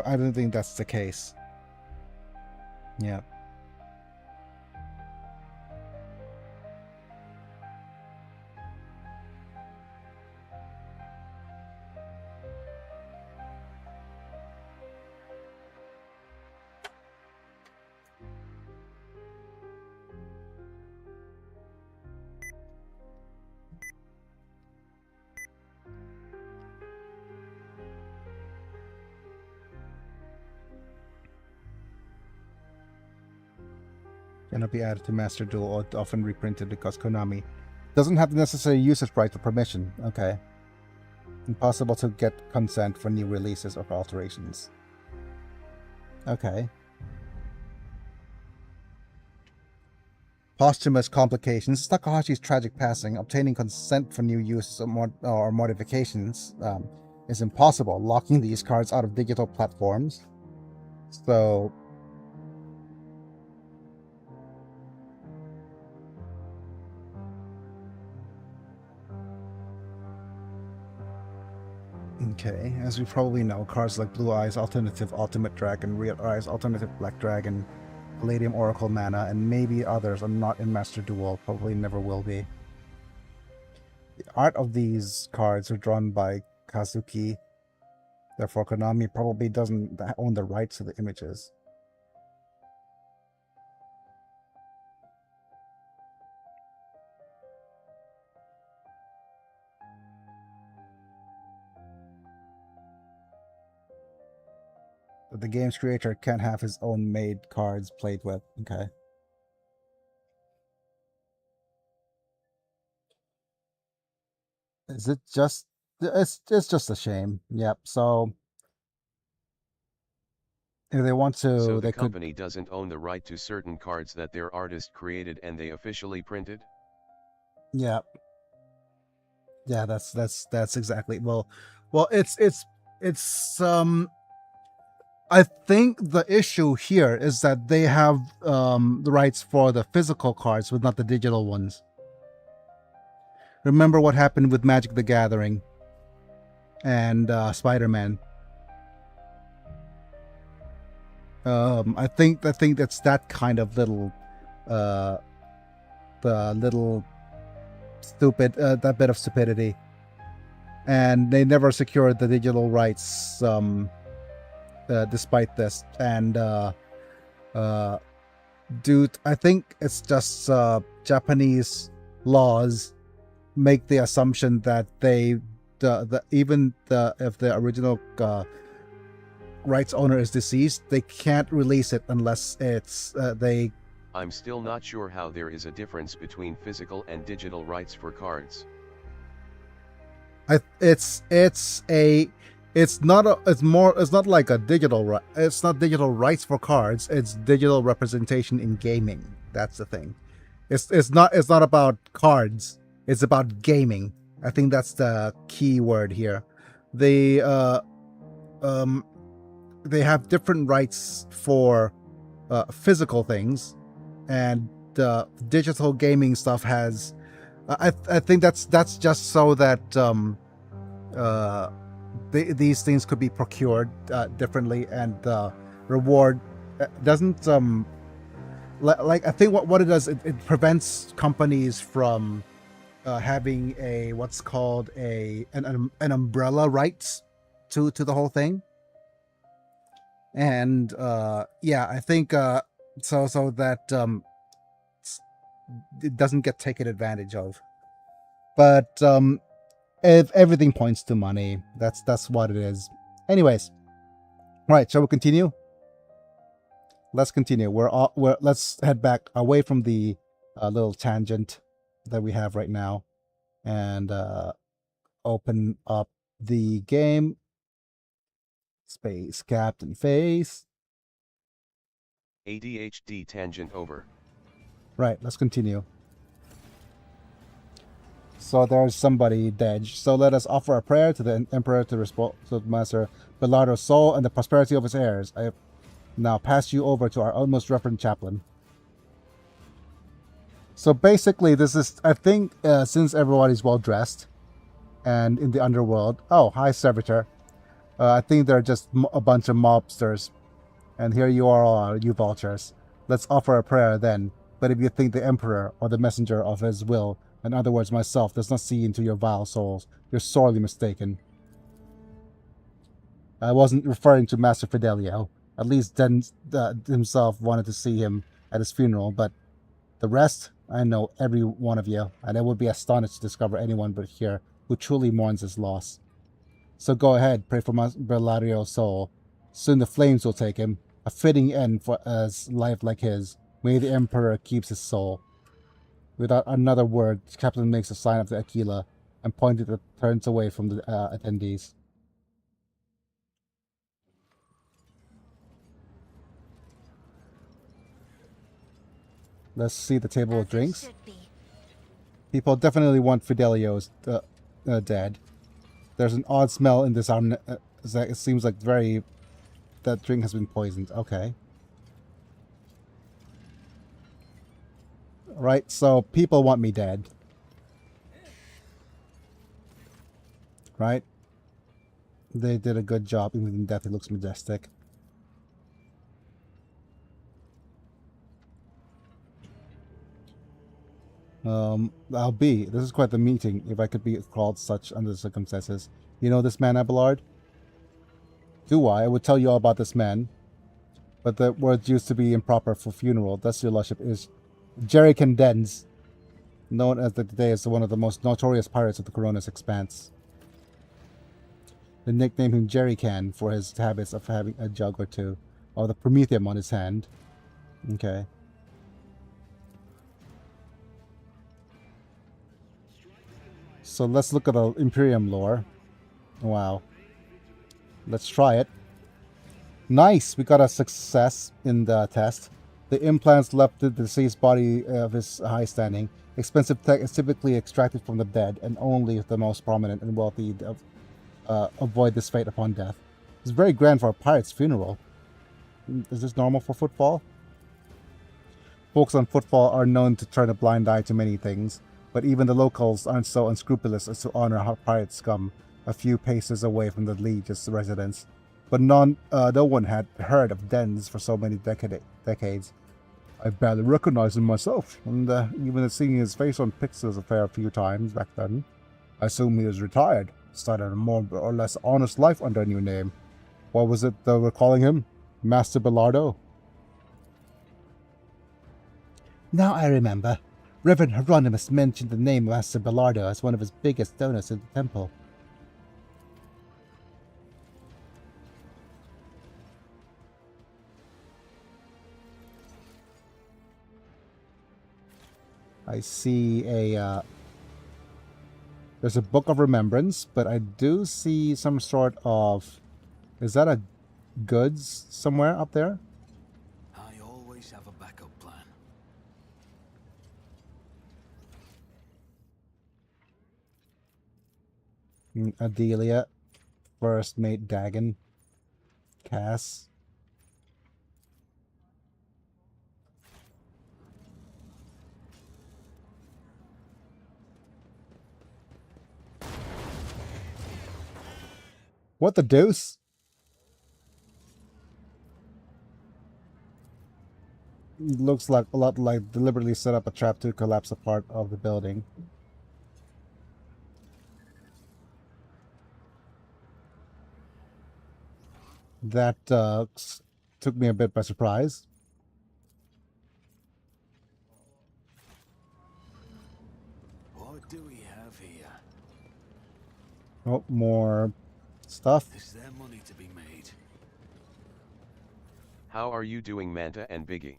B: I don't think that's the case. Yeah. Cannot be added to Master Duel or often reprinted because Konami doesn't have the necessary usage rights or permission. Okay. Impossible to get consent for new releases or alterations. Okay. Posthumous complications. Takahashi's tragic passing. Obtaining consent for new uses or modifications is impossible. Locking these cards out of digital platforms. So... Okay, as we probably know, cards like Blue Eyes Alternative Ultimate Dragon, Red Eyes Alternative Black Dragon, Palladium Oracle Mana, and maybe others are not in Master Duel, probably never will be. The art of these cards are drawn by Kazuki, therefore Konami probably doesn't own the rights to the images. But the game's creator can't have his own made cards played with. Okay. Is it just... It's just a shame. Yep, so... If they want to,
A: So
B: they
A: the company doesn't own the right to certain cards that their artist created and they officially printed?
B: Yeah. Yeah, that's exactly. Well, it's I think the issue here is that they have the rights for the physical cards, but not the digital ones. Remember what happened with Magic the Gathering and Spider-Man. I think that's that kind of little the little stupid that bit of stupidity, and they never secured the digital rights despite this. And dude, I think it's just Japanese laws make the assumption that if the original rights owner is deceased, they can't release it unless it's they...
A: I'm still not sure how there is a difference between physical and digital rights for cards.
B: It's not like a digital it's not digital rights for cards, it's digital representation in gaming. That's the thing. It's not about cards, it's about gaming. I think that's the key word here. They have different rights for physical things, and digital gaming stuff has I think that's just so that these things could be procured differently, and the reward doesn't like I think what it does, it prevents companies from having a what's called an umbrella rights to the whole thing. And yeah, I think so that it doesn't get taken advantage of. But if everything points to money, that's what it is. Anyways, right, shall we continue? Let's continue. Let's head back away from the little tangent that we have right now, and open up the game. Space Captain Face.
A: ADHD tangent over.
B: Right, let's continue. So there's somebody dead. So let us offer a prayer to the Emperor to Master Belardo's soul and the prosperity of his heirs. I have now passed you over to our utmost reverend chaplain. So basically, this is, I think, since everybody's well dressed and in the underworld. Oh, hi, servitor. I think they're just a bunch of mobsters. And here you are all, you vultures. Let's offer a prayer then. But if you think the Emperor or the messenger of his will, in other words myself, does not see into your vile souls, you're sorely mistaken. I wasn't referring to Master Fidelio. At least Den himself wanted to see him at his funeral, but the rest, I know every one of you, and I would be astonished to discover anyone but here who truly mourns his loss. So go ahead, pray for Bellario's soul. Soon the flames will take him, a fitting end for a life like his. May the Emperor keep his soul. Without another word, the captain makes a sign of the Aquila, and pointed at turns away from the attendees. Let's see the table of drinks. People definitely want Fidelio's dead. There's an odd smell in this arm. It seems like that drink has been poisoned. Okay. Right, so people want me dead. Right? They did a good job. Even in death, it looks majestic. I'll be. This is quite the meeting, if I could be called such under the circumstances. You know this man, Abelard? Do I? I would tell you all about this man. But the words used to be improper for funeral. Thus, your lordship is Jerry Dens, known as today as one of the most notorious pirates of the Coronis Expanse. They nicknamed him Jerry Can for his habits of having a jug or two of the Prometheum on his hand. Okay. So let's look at the Imperium lore. Wow. Let's try it. Nice! We got a success in the test. The implants left the deceased body of his high standing. Expensive tech is typically extracted from the dead, and only the most prominent and wealthy avoid this fate upon death. It's very grand for a pirate's funeral. Is this normal for football? Folks on football are known to turn a blind eye to many things, but even the locals aren't so unscrupulous as to honor pirate scum a few paces away from the liege's residence. But no one had heard of Dens for so many decades. I barely recognized him myself, and even seeing his face on pictures a fair few times back then. I assume he was retired, started a more or less honest life under a new name. What was it they were calling him? Master Bellardo? Now I remember. Reverend Hieronymus mentioned the name of Master Bellardo as one of his biggest donors in the temple. I see there's a Book of Remembrance, but I do see some sort of... Is that a goods somewhere up there?
H: I always have a backup plan.
B: Adelia, First Mate Dagon, Cass. What the deuce? Looks like a lot like deliberately set up a trap to collapse a part of the building. That took me a bit by surprise.
H: What do we have here?
B: Oh, more stuff.
H: Is there money to be made?
A: How are you doing, Manta and Biggie?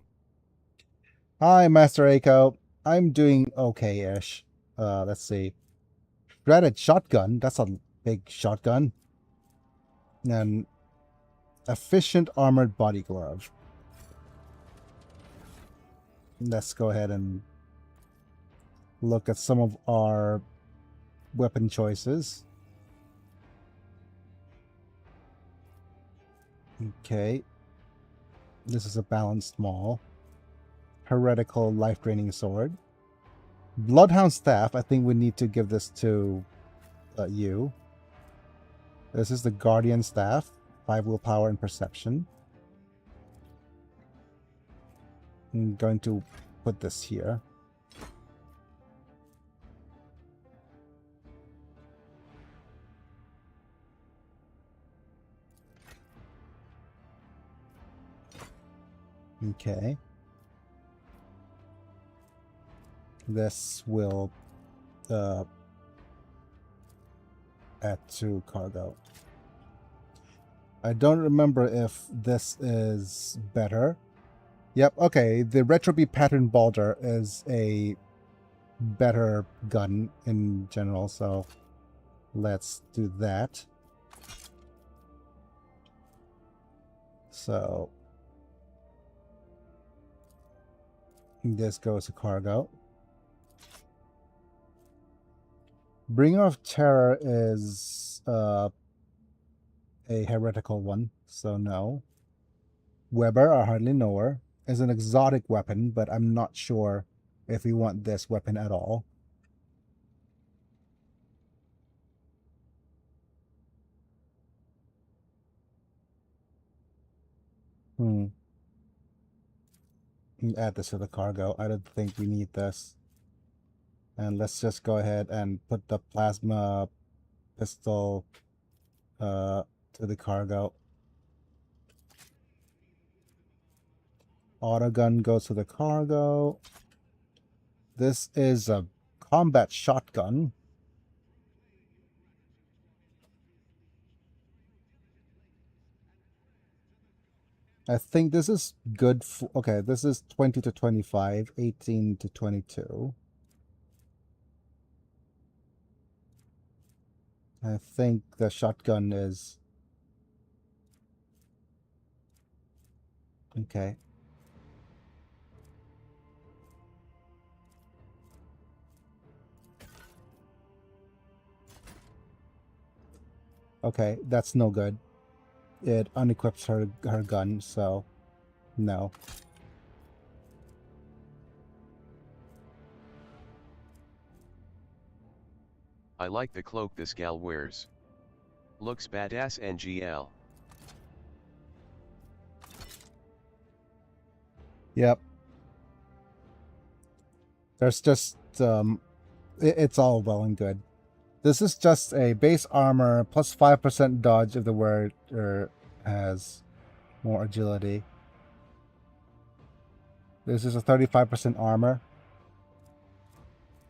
B: Hi, Master Aiko. I'm doing okay-ish. Let's see. Shredded shotgun. That's a big shotgun. And efficient armored body glove. Let's go ahead and look at some of our weapon choices. Okay. This is a balanced maul. Heretical life-draining sword. Bloodhound staff. I think we need to give this to you. This is the Guardian staff. 5 willpower and perception. I'm going to put this here. Okay. This will add to cargo. I don't remember if this is better. Yep, okay. The Retrobee Pattern Balder is a better gun in general, so let's do that. So this goes to cargo. Bringer of Terror is a heretical one, so no. Weber, I hardly know her, is an exotic weapon, but I'm not sure if we want this weapon at all. Add this to the cargo. I don't think we need this. And let's just go ahead and put the plasma pistol to the cargo. Autogun goes to the cargo. This is a combat shotgun. I think this is good for... Okay, this is 20 to 25, 18 to 22. I think the shotgun is... Okay. Okay, that's no good. It unequips her gun, so no.
A: I like the cloak this gal wears. Looks badass NGL.
B: Yep. There's just, it's all well and good. This is just a base armor plus 5% dodge if the wearer has more agility. This is a 35% armor.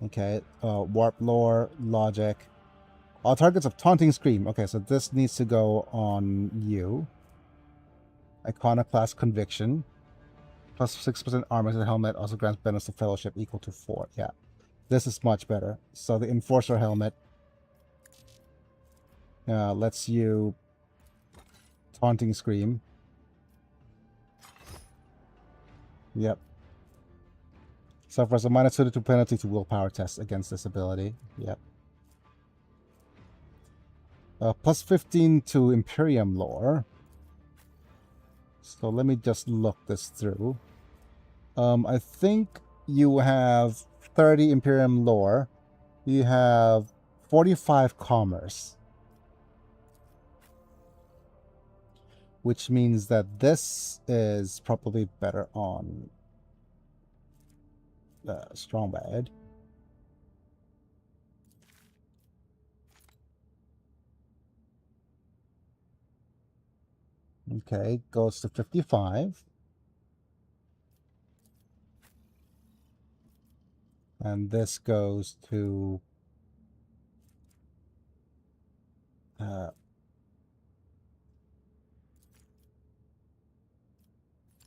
B: Okay, warp lore, logic. All targets of taunting scream. Okay, so this needs to go on you. Iconoclast conviction. Plus 6% armor to the helmet also grants bonus to fellowship equal to 4. Yeah, this is much better. So the enforcer helmet lets you taunting scream. Yep. Suffers a minus 22 penalty to willpower test against this ability. Yep. Plus 15 to Imperium lore. So let me just look this through. I think you have 30 Imperium lore. You have 45 commerce. Which means that this is probably better on strong bad. Okay, goes to 55. And this goes to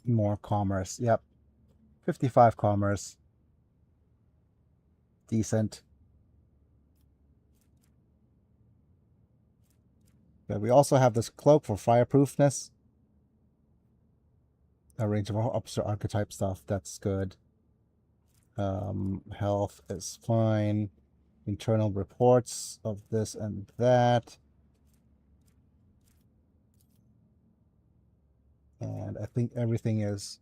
B: more commerce. Yep. 55 commerce. Decent. Yeah, we also have this cloak for fireproofness. A range of officer archetype stuff. That's good. Health is fine. Internal reports of this and that. And I think everything is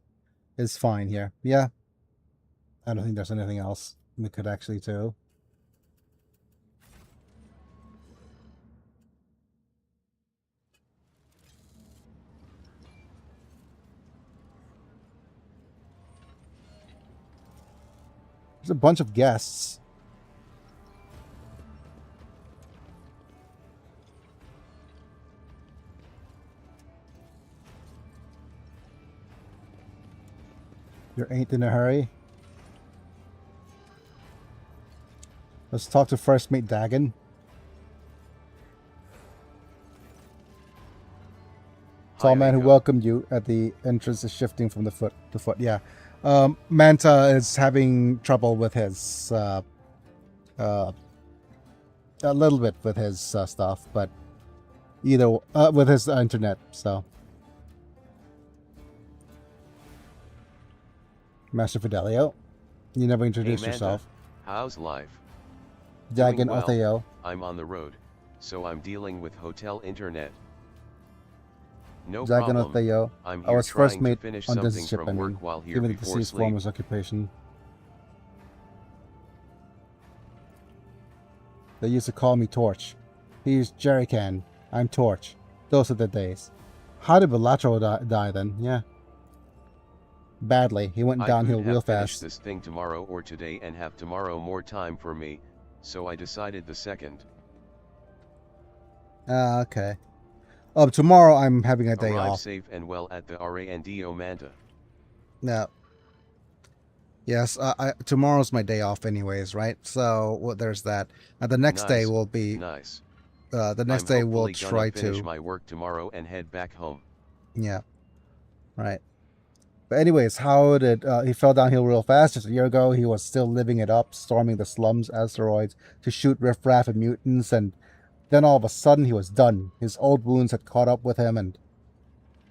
B: fine here. Yeah. I don't think there's anything else we could actually do. There's a bunch of guests. You ain't in a hurry. Let's talk to First Mate Dagon. Tall man who welcomed you at the entrance is shifting from the foot to foot. Yeah, Manta is having trouble with his uh, a little bit with his stuff, but either with his internet. So, Master Fidelio, you never introduced
A: Manta,
B: yourself.
A: how's life?
B: Dagon
A: Doing well.
B: Otheo.
A: I'm on the road, so I'm dealing with hotel internet. No
B: Dagon
A: problem.
B: Otheo.
A: I'm
B: I
A: here
B: was first
A: trying to
B: mate
A: finish
B: on
A: something
B: this ship,
A: from work while here
B: given the
A: before
B: deceased
A: sleep.
B: former's occupation. They used to call me Torch. He's Jerrycan. I'm Torch. Those are the days. How did Bellatrix die then? Yeah. Badly. He went downhill real
A: finish
B: fast.
A: this thing tomorrow or today and have tomorrow more time for me, so I decided the second.
B: Okay. Tomorrow I'm having a day
A: Arrive
B: off.
A: safe and well at the Rando Manta.
B: No. Yes, tomorrow's my day off anyways, right? So well, there's that. The next day will be
A: nice.
B: The next day we'll try
A: to finish
B: to
A: my work tomorrow and head back home.
B: Yeah. Right. But anyways, how did he fell downhill real fast? Just a year ago, he was still living it up, storming the slums, asteroids to shoot riffraff and mutants, and then all of a sudden he was done. His old wounds had caught up with him, and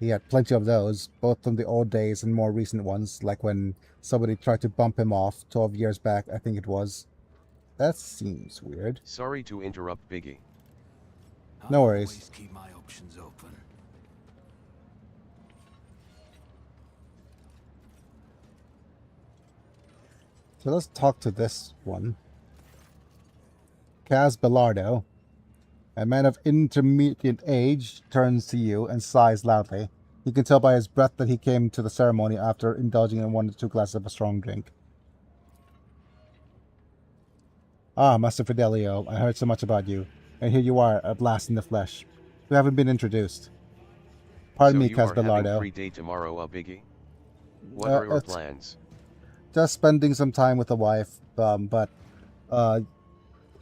B: he had plenty of those, both from the old days and more recent ones, like when somebody tried to bump him off 12 years back, I think it was. That seems weird.
A: Sorry to interrupt, Biggie.
B: No worries.
H: Always keep my options open.
B: So let's talk to this one. Kaz Bellardo, a man of intermediate age, turns to you and sighs loudly. You can tell by his breath that he came to the ceremony after indulging in 1 or 2 glasses of a strong drink. Ah, Master Fidelio, I heard so much about you, and here you are at last in the flesh. We haven't been introduced. Pardon me, Kaz Bellardo.
A: So you are having free day tomorrow, Biggie? What are your plans?
B: Just spending some time with the wife, but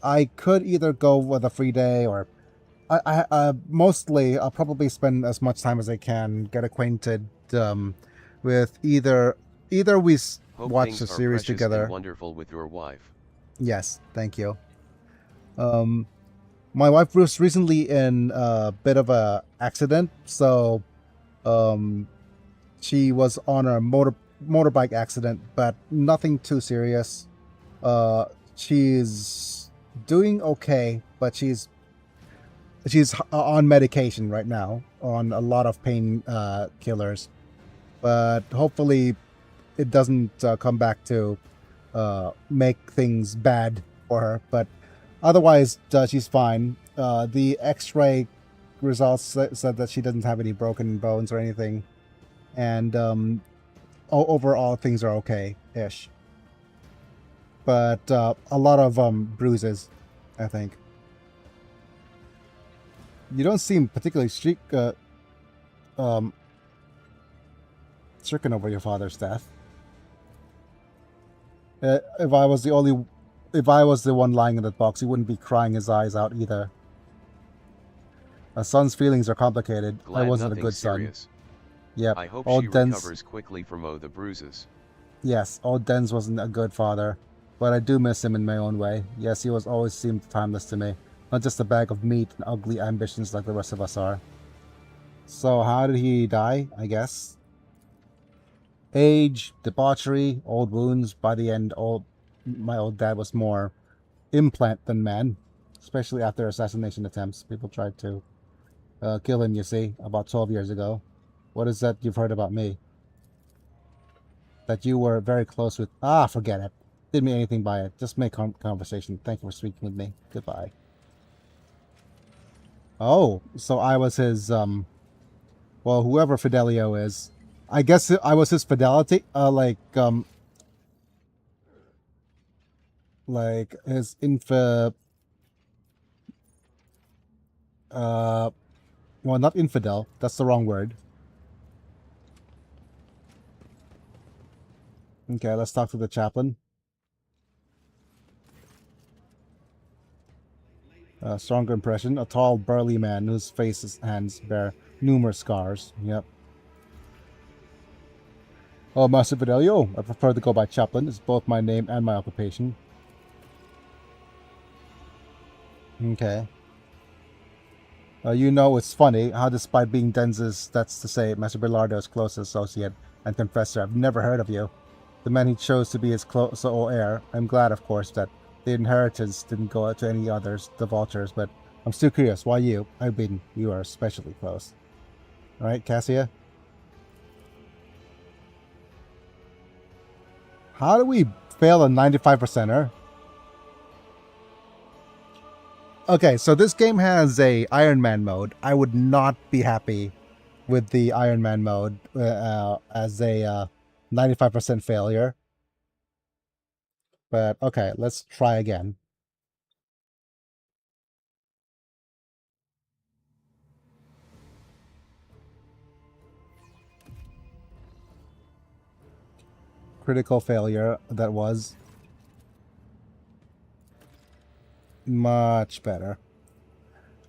B: I could either go with a free day, or mostly I'll probably spend as much time as I can, get acquainted with either we watch the series together.
A: And wonderful with your wife.
B: Yes, thank you. My wife was recently in a bit of a accident, so she was on a motorbike accident, but nothing too serious. She's doing okay, but she's on medication right now, on a lot of pain killers, but hopefully it doesn't come back to make things bad for her. But otherwise she's fine. The x-ray results said that she doesn't have any broken bones or anything, and overall things are okay-ish, but a lot of bruises, I think. You don't seem particularly stricken over your father's death. If I was the one lying in that box, he wouldn't be crying his eyes out either. A son's feelings are complicated.
A: Glad
B: I wasn't a good
A: serious.
B: son. Yep.
A: I hope
B: Old
A: she
B: Den's,
A: recovers quickly from the bruises.
B: Yes, Old Den's wasn't a good father, but I do miss him in my own way. Yes, he always seemed timeless to me. Not just a bag of meat and ugly ambitions like the rest of us are. So how did he die, I guess? Age, debauchery, old wounds. By the end, my old dad was more implant than man, especially after assassination attempts. People tried to kill him, you see, about 12 years ago. What is that you've heard about me? That you were very close with... Ah, forget it. Didn't mean anything by it. Just make conversation. Thank you for speaking with me. Goodbye. Oh, so I was his, well, whoever Fidelio is. I guess I was his fidelity, like his well, not infidel, that's the wrong word. Okay, let's talk to the chaplain. Stronger impression. A tall, burly man whose face and hands bear numerous scars. Yep. Oh, Master Fidelio, I prefer to go by Chaplain. It's both my name and my occupation. Okay. You know, it's funny how despite being Denz's, that's to say, Master Belardo's close associate and confessor, I've never heard of you. The man he chose to be his close heir. I'm glad, of course, that the inheritance didn't go out to any others, the vultures, but I'm still curious, why you? I mean, you are especially close. Alright, Cassia? How do we fail a 95%er? Okay, so this game has a Iron Man mode. I would not be happy with the Iron Man mode as a 95% failure. But okay, let's try again. Critical failure, that was. Much better.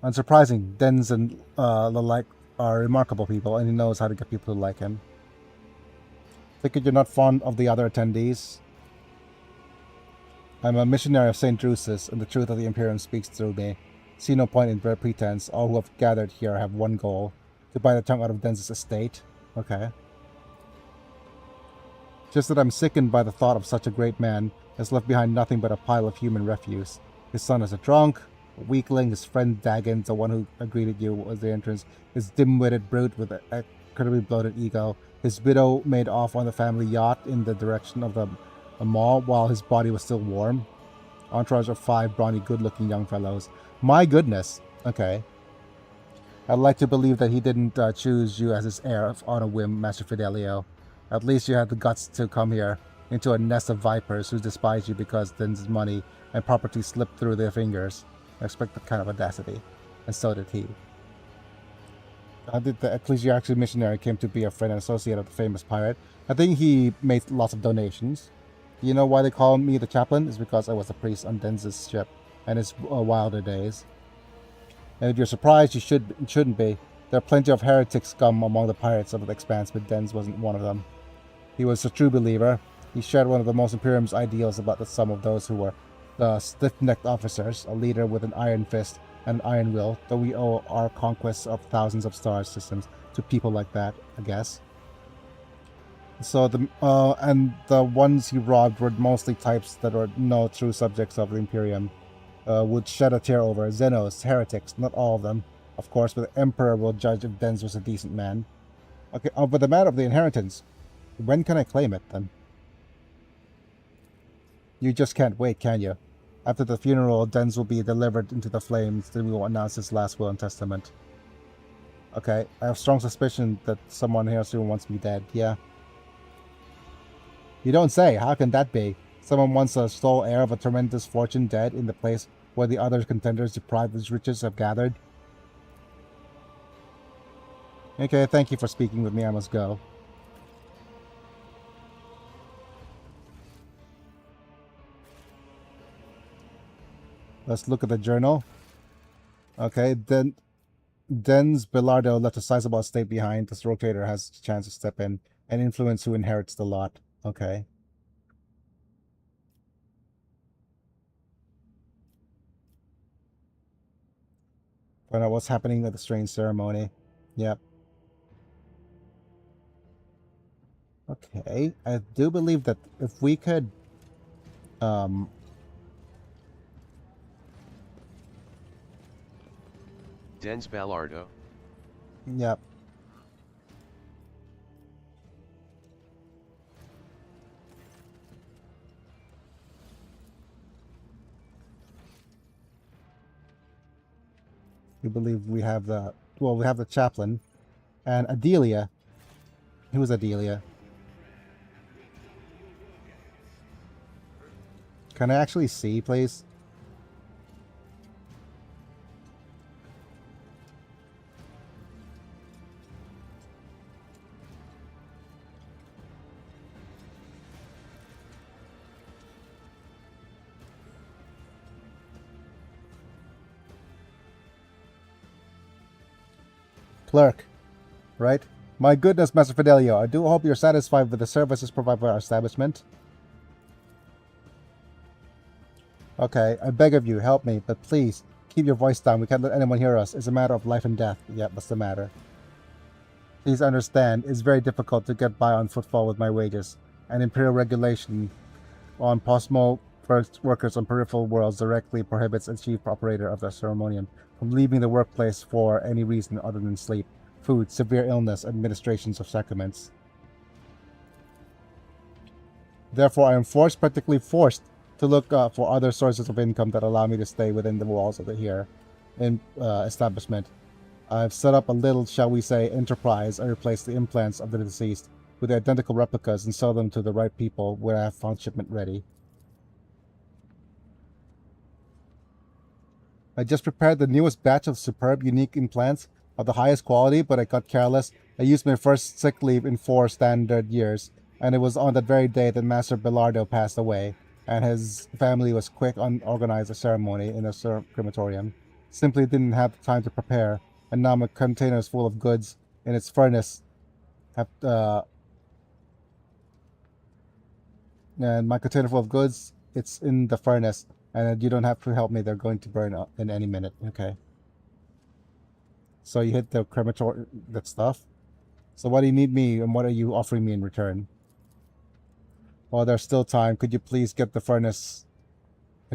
B: Unsurprising, Denz and the like are remarkable people, and he knows how to get people to like him. Figured you're not fond of the other attendees. I'm a missionary of St. Drusus, and the truth of the Imperium speaks through me. See no point in bare pretense. All who have gathered here have one goal: to buy the chunk out of Denz's estate. Okay. Just that I'm sickened by the thought of such a great man has left behind nothing but a pile of human refuse. His son is a drunk, a weakling, his friend Dagon, the one who greeted you at the entrance, his dim-witted brute with an incredibly bloated ego. His widow made off on the family yacht in the direction of the mall while his body was still warm. Entourage of 5 brawny, good-looking young fellows. My goodness. Okay. I'd like to believe that he didn't choose you as his heir on a whim, Master Fidelio. At least you had the guts to come here, into a nest of vipers who despise you because Den's money and property slipped through their fingers. I expect that kind of audacity. And so did he. The ecclesiarchal missionary came to be a friend and associate of the famous pirate. I think he made lots of donations. You know why they call me the chaplain? It's because I was a priest on Denz's ship and his wilder days. And if you're surprised, you shouldn't be. There are plenty of heretic scum among the pirates of the Expanse, but Denz wasn't one of them. He was a true believer. He shared one of the most Imperium's ideals about the sum of those who were the stiff-necked officers, a leader with an iron fist and an iron will, though we owe our conquests of thousands of star systems to people like that, I guess. So and the ones he robbed were mostly types that were no true subjects of the Imperium. Would shed a tear over Xenos, heretics, not all of them, of course, but the Emperor will judge if Denz was a decent man. Okay, but the matter of the inheritance, when can I claim it, then? You just can't wait, can you? After the funeral, Denz will be delivered into the flames, then we will announce his last will and testament. Okay, I have strong suspicion that someone here soon wants me dead, yeah. You don't say, how can that be? Someone wants a sole heir of a tremendous fortune dead in the place where the other contenders deprived of his riches have gathered? Okay, thank you for speaking with me, I must go. Let's look at the journal. Okay, then Denz Belardo left a sizable estate behind. This rotator has a chance to step in and influence who inherits the lot. Okay. Find out what's happening at the strange ceremony. Yep. Okay, I do believe that if we could
A: Denz Belardo.
B: Yep. We believe we have the, well, we have the chaplain and Adelia. Who is Adelia? Can I actually see, please? Clerk, right? My goodness, Master Fidelio, I do hope you're satisfied with the services provided by our establishment. Okay, I beg of you, help me, but please, keep your voice down. We can't let anyone hear us. It's a matter of life and death. Yep, that's the matter. Please understand, it's very difficult to get by on footfall with my wages, and Imperial regulation on postal workers on peripheral worlds directly prohibits a chief operator of the ceremonium from leaving the workplace for any reason other than sleep, food, severe illness, administrations of sacraments. Therefore, I am practically forced, to look for other sources of income that allow me to stay within the walls of the here establishment. I've set up a little, shall we say, enterprise and replaced the implants of the deceased with identical replicas and sell them to the right people where I have found shipment ready. I just prepared the newest batch of superb, unique implants of the highest quality, but I got careless. I used my first sick leave in 4 standard years, and it was on that very day that Master Belardo passed away, and his family was quick on organizing a ceremony in a crematorium. Simply didn't have time to prepare, and now my container is full of goods in its furnace. And my container full of goods, it's in the furnace, and you don't have to help me. They're going to burn up in any minute. Okay. So you hit the crematory, that stuff. So what do you need me, and what are you offering me in return? Well, there's still time. Could you please get the furnace?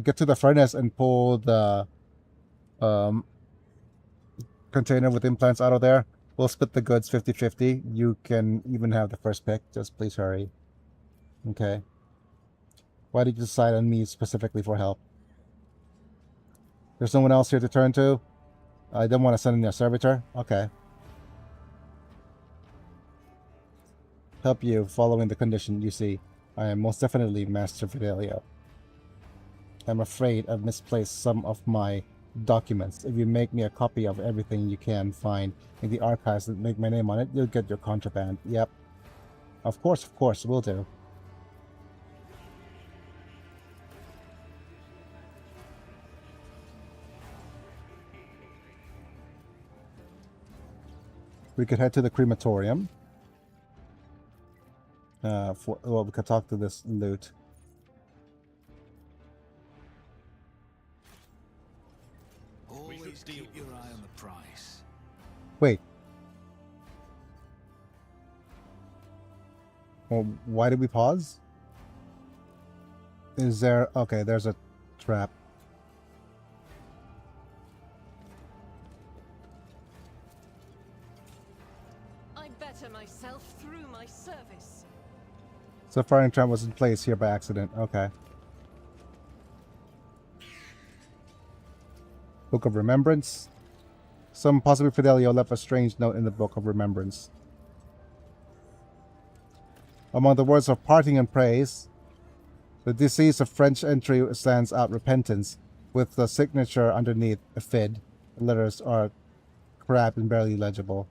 B: Get to the furnace and pull the container with implants out of there. We'll split the goods 50-50. You can even have the first pick. Just please hurry. Okay. Why did you decide on me specifically for help? There's no one else here to turn to? I didn't want to send in a servitor? Okay. Help you following the condition you see. I am most definitely Master Fidelio. I'm afraid I've misplaced some of my documents. If you make me a copy of everything you can find in the archives that make my name on it, you'll get your contraband. Yep. Of course, will do. We could head to the crematorium. Well, we could talk to this loot.
H: Always keep your eye on the price.
B: Wait. Well, why did we pause? Is there... Okay, there's a trap.
I: I better myself through my service.
B: So firing trap was in place here by accident. Okay. Book of Remembrance. Some possibly Fidelio left a strange note in the Book of Remembrance. Among the words of parting and praise, the deceased of French entry stands out repentance, with the signature underneath a fid. The letters are crabbed and barely legible.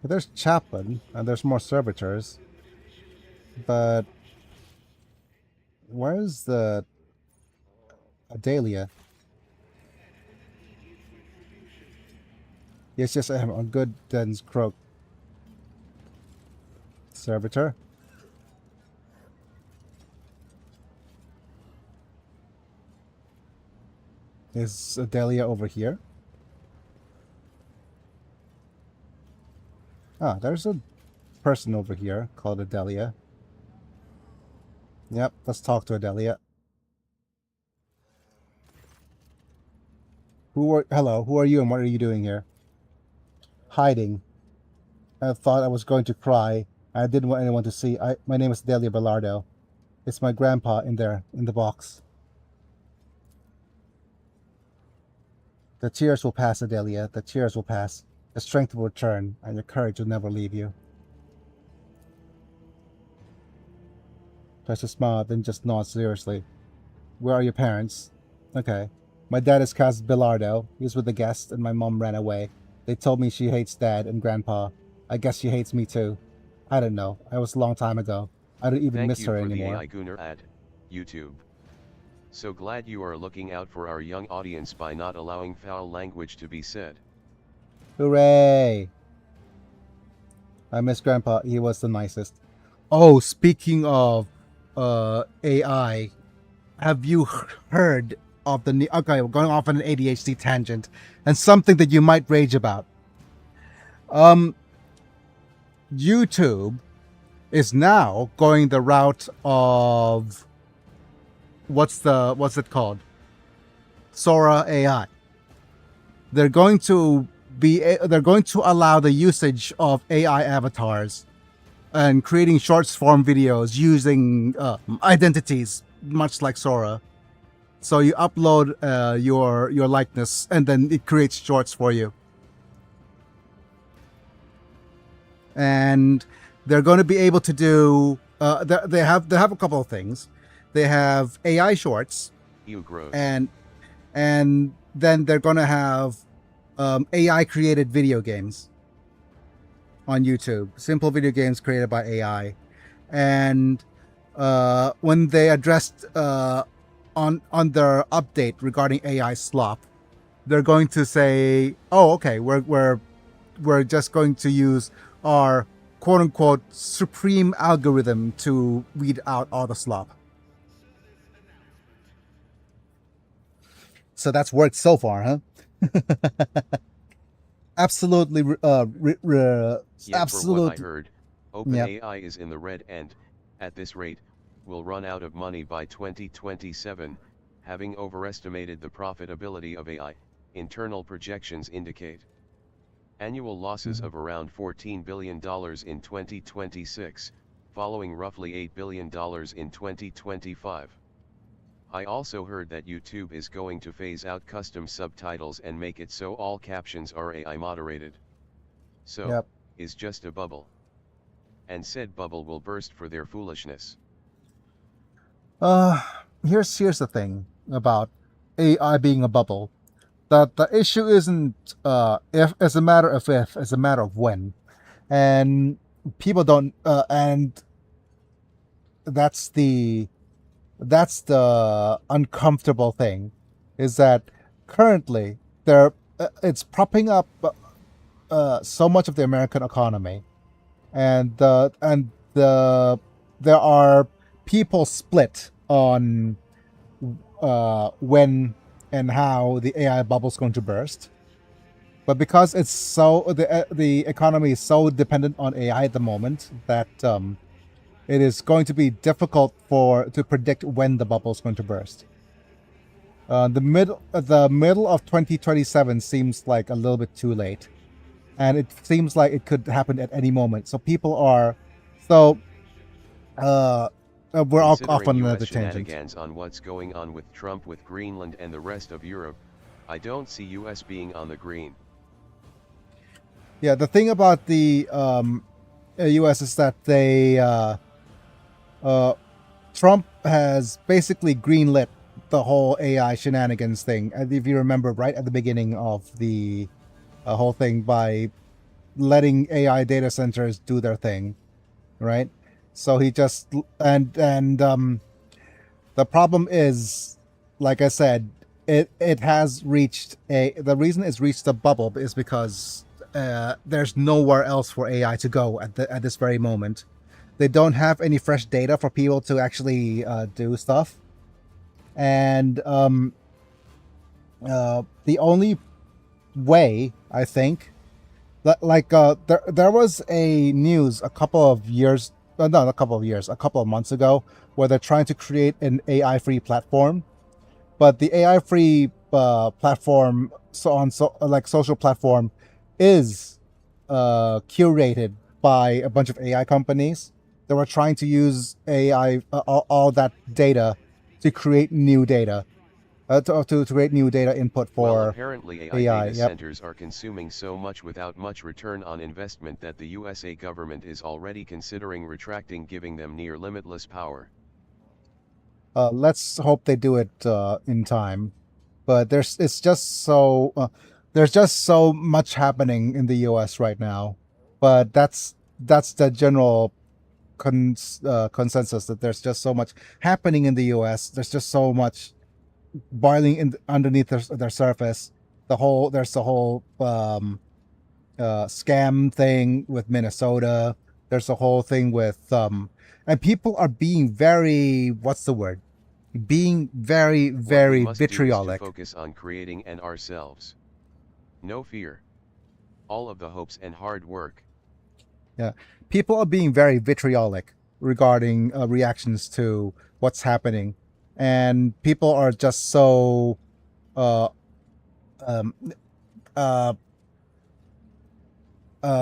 B: There's chaplain, and there's more servitors, but where's the Adalia? Yes, I am a good dense croak. Servitor. Is Adalia over here? Ah, there's a person over here called Adelia. Yep, let's talk to Adelia. Hello, who are you and what are you doing here? Hiding. I thought I was going to cry. I didn't want anyone to see. My name is Adelia Belardo. It's my grandpa in there, in the box. The tears will pass, Adelia. The tears will pass. The strength will return, and your courage will never leave you. Tries to smile, then just nods seriously. Where are your parents? Okay. My dad is Cas Belardo. He was with the guest, and my mom ran away. They told me she hates Dad and Grandpa. I guess she hates me too. I don't know. It was a long time ago. I don't even miss her anymore.
A: Thank you for the AI Gunnar ad. YouTube. So glad you are looking out for our young audience by not allowing foul language to be said.
B: Hooray! I miss Grandpa. He was the nicest. Oh, speaking of AI, have you heard of the new... Okay, we're going off on an ADHD tangent, and something that you might rage about. YouTube is now going the route of what's it called? Sora AI. They're going to allow the usage of AI avatars and creating short form videos using identities, much like Sora. So you upload your likeness, and then it creates shorts for you. And they're going to be able to do. They have a couple of things. They have AI shorts, and then they're going to have AI created video games on YouTube. Simple video games created by AI, and when they addressed on their update regarding AI slop, they're going to say, "Oh, okay, we're just going to use our quote unquote supreme algorithm to weed out all the slop." So that's worked so far, huh? Absolutely,
A: From what I heard, OpenAI is in the red and, at this rate, will run out of money by 2027, having overestimated the profitability of AI, internal projections indicate. Annual losses of around $14 billion in 2026, following roughly $8 billion in 2025. I also heard that YouTube is going to phase out custom subtitles and make it so all captions are AI moderated. So, is just a bubble. And said bubble will burst for their foolishness.
B: Here's the thing about AI being a bubble. That the issue isn't if as a matter of if, as a matter of when. And people don't and that's the uncomfortable thing, is that currently it's propping up so much of the American economy, and there are people split on when and how the AI bubble is going to burst. But because it's so the economy is so dependent on AI at the moment that it is going to be difficult to predict when the bubble is going to burst. The middle of 2027 seems like a little bit too late, and it seems like it could happen at any moment. So people are we're all off on another tangent.
A: Shenanigans on what's going on with Trump with Greenland and the rest of Europe, I don't see US being on the green.
B: Yeah, the thing about the US is that Trump has basically greenlit the whole AI shenanigans thing. And if you remember, right at the beginning of the whole thing, by letting AI data centers do their thing, right? So he just and the problem is, like I said, it has reached the reason it's reached a bubble is because there's nowhere else for AI to go at this very moment. They don't have any fresh data for people to actually do stuff, and the only way, I think, there was a news a couple of months ago, where they're trying to create an AI-free platform, but the AI-free platform, social platform, is curated by a bunch of AI companies that were trying to use AI, all that data, to create new data, to create new data input for
A: well, apparently AI data centers are consuming so much without much return on investment that the USA government is already considering retracting giving them near limitless power.
B: Let's hope they do it in time, but there's just so much happening in the US right now. But that's the general consensus that there's just so much happening in the U.S. There's just so much boiling underneath their surface. There's the whole scam thing with Minnesota. There's the whole thing with and people are being very, what's the word? Being very, very vitriolic.
A: Focus on creating and ourselves. No fear. All of the hopes and hard work.
B: Yeah, people are being very vitriolic regarding reactions to what's happening, and people are just so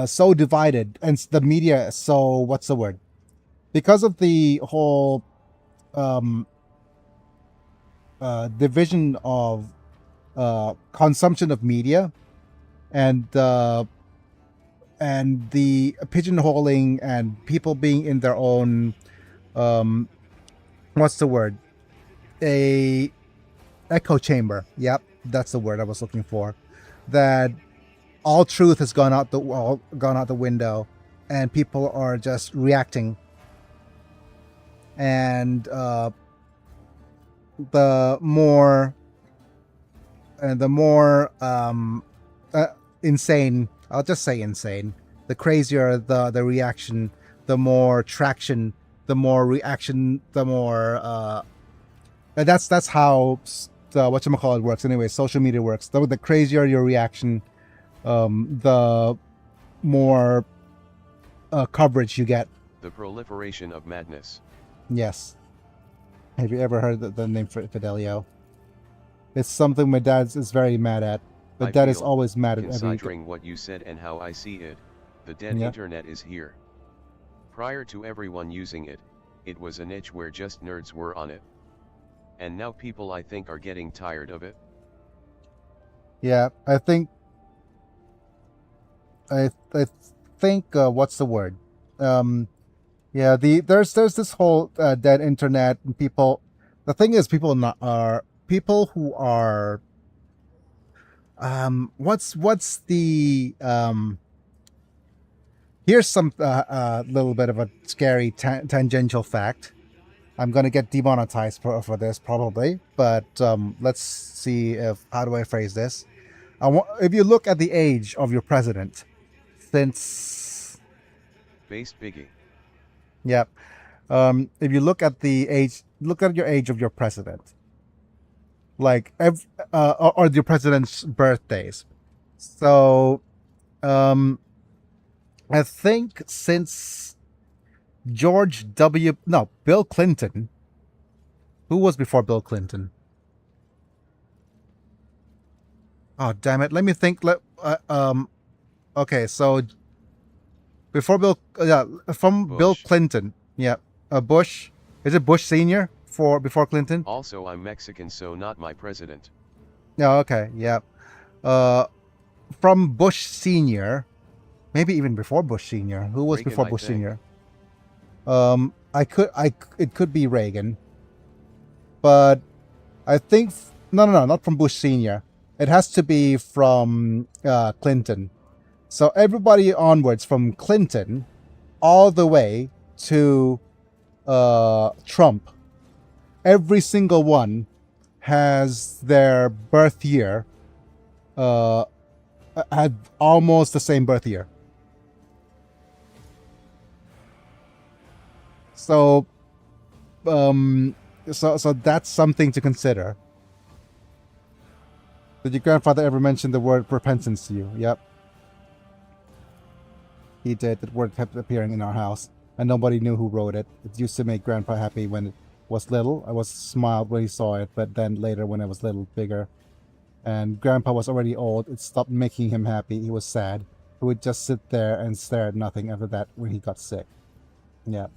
B: so divided, and the media is so, what's the word? Because of the whole division of consumption of media and the pigeonholing and people being in their own what's the word? A echo chamber. Yep, that's the word I was looking for. That all truth has gone out the window, and people are just reacting. And the more insane, I'll just say insane, the crazier the reaction, the more traction, the more reaction, the more and that's how the whatchamacallit works anyway. Social media works. The crazier your reaction, the more coverage you get.
A: The proliferation of madness.
B: Yes. Have you ever heard the name Fidelio? It's something my dad is very mad at. But dad is always mad at everything.
A: Considering what you said and how I see it, the dead internet is here. Prior to everyone using it, it was a niche where just nerds were on it. And now people, I think, are getting tired of it.
B: Yeah, I think what's the word? Yeah, there's this whole dead internet, and people. The thing is, people who are what's the here's some little bit of a scary tangential fact. I'm gonna get demonetized for this probably, but let's see how do I phrase this. If you look at the age of your president, since
A: Base Biggie.
B: Yep. If you look at your age of your president, like or your president's birthdays. So, I think since Bill Clinton. Who was before Bill Clinton? Oh, damn it! Let me think. Okay, so before Bill, from Bush. Bill Clinton, yeah, Bush. Is it Bush Senior before Clinton?
A: Also, I'm Mexican, so not my president.
B: Yeah, okay, yeah. From Bush Senior, maybe even before Bush Senior. Who was Reagan, before Bush Senior? It could be Reagan, but I think no, not from Bush Senior. It has to be from Clinton. So everybody onwards from Clinton all the way to Trump, every single one has their birth year had almost the same birth year. So so that's something to consider. Did your grandfather ever mention the word repentance to you? Yep. He did. That word kept appearing in our house, and nobody knew who wrote it. It used to make Grandpa happy when it was little. I was smiled when he saw it, but then later when I was little, bigger, and Grandpa was already old, it stopped making him happy. He was sad. He would just sit there and stare at nothing after that when he got sick. Yeah.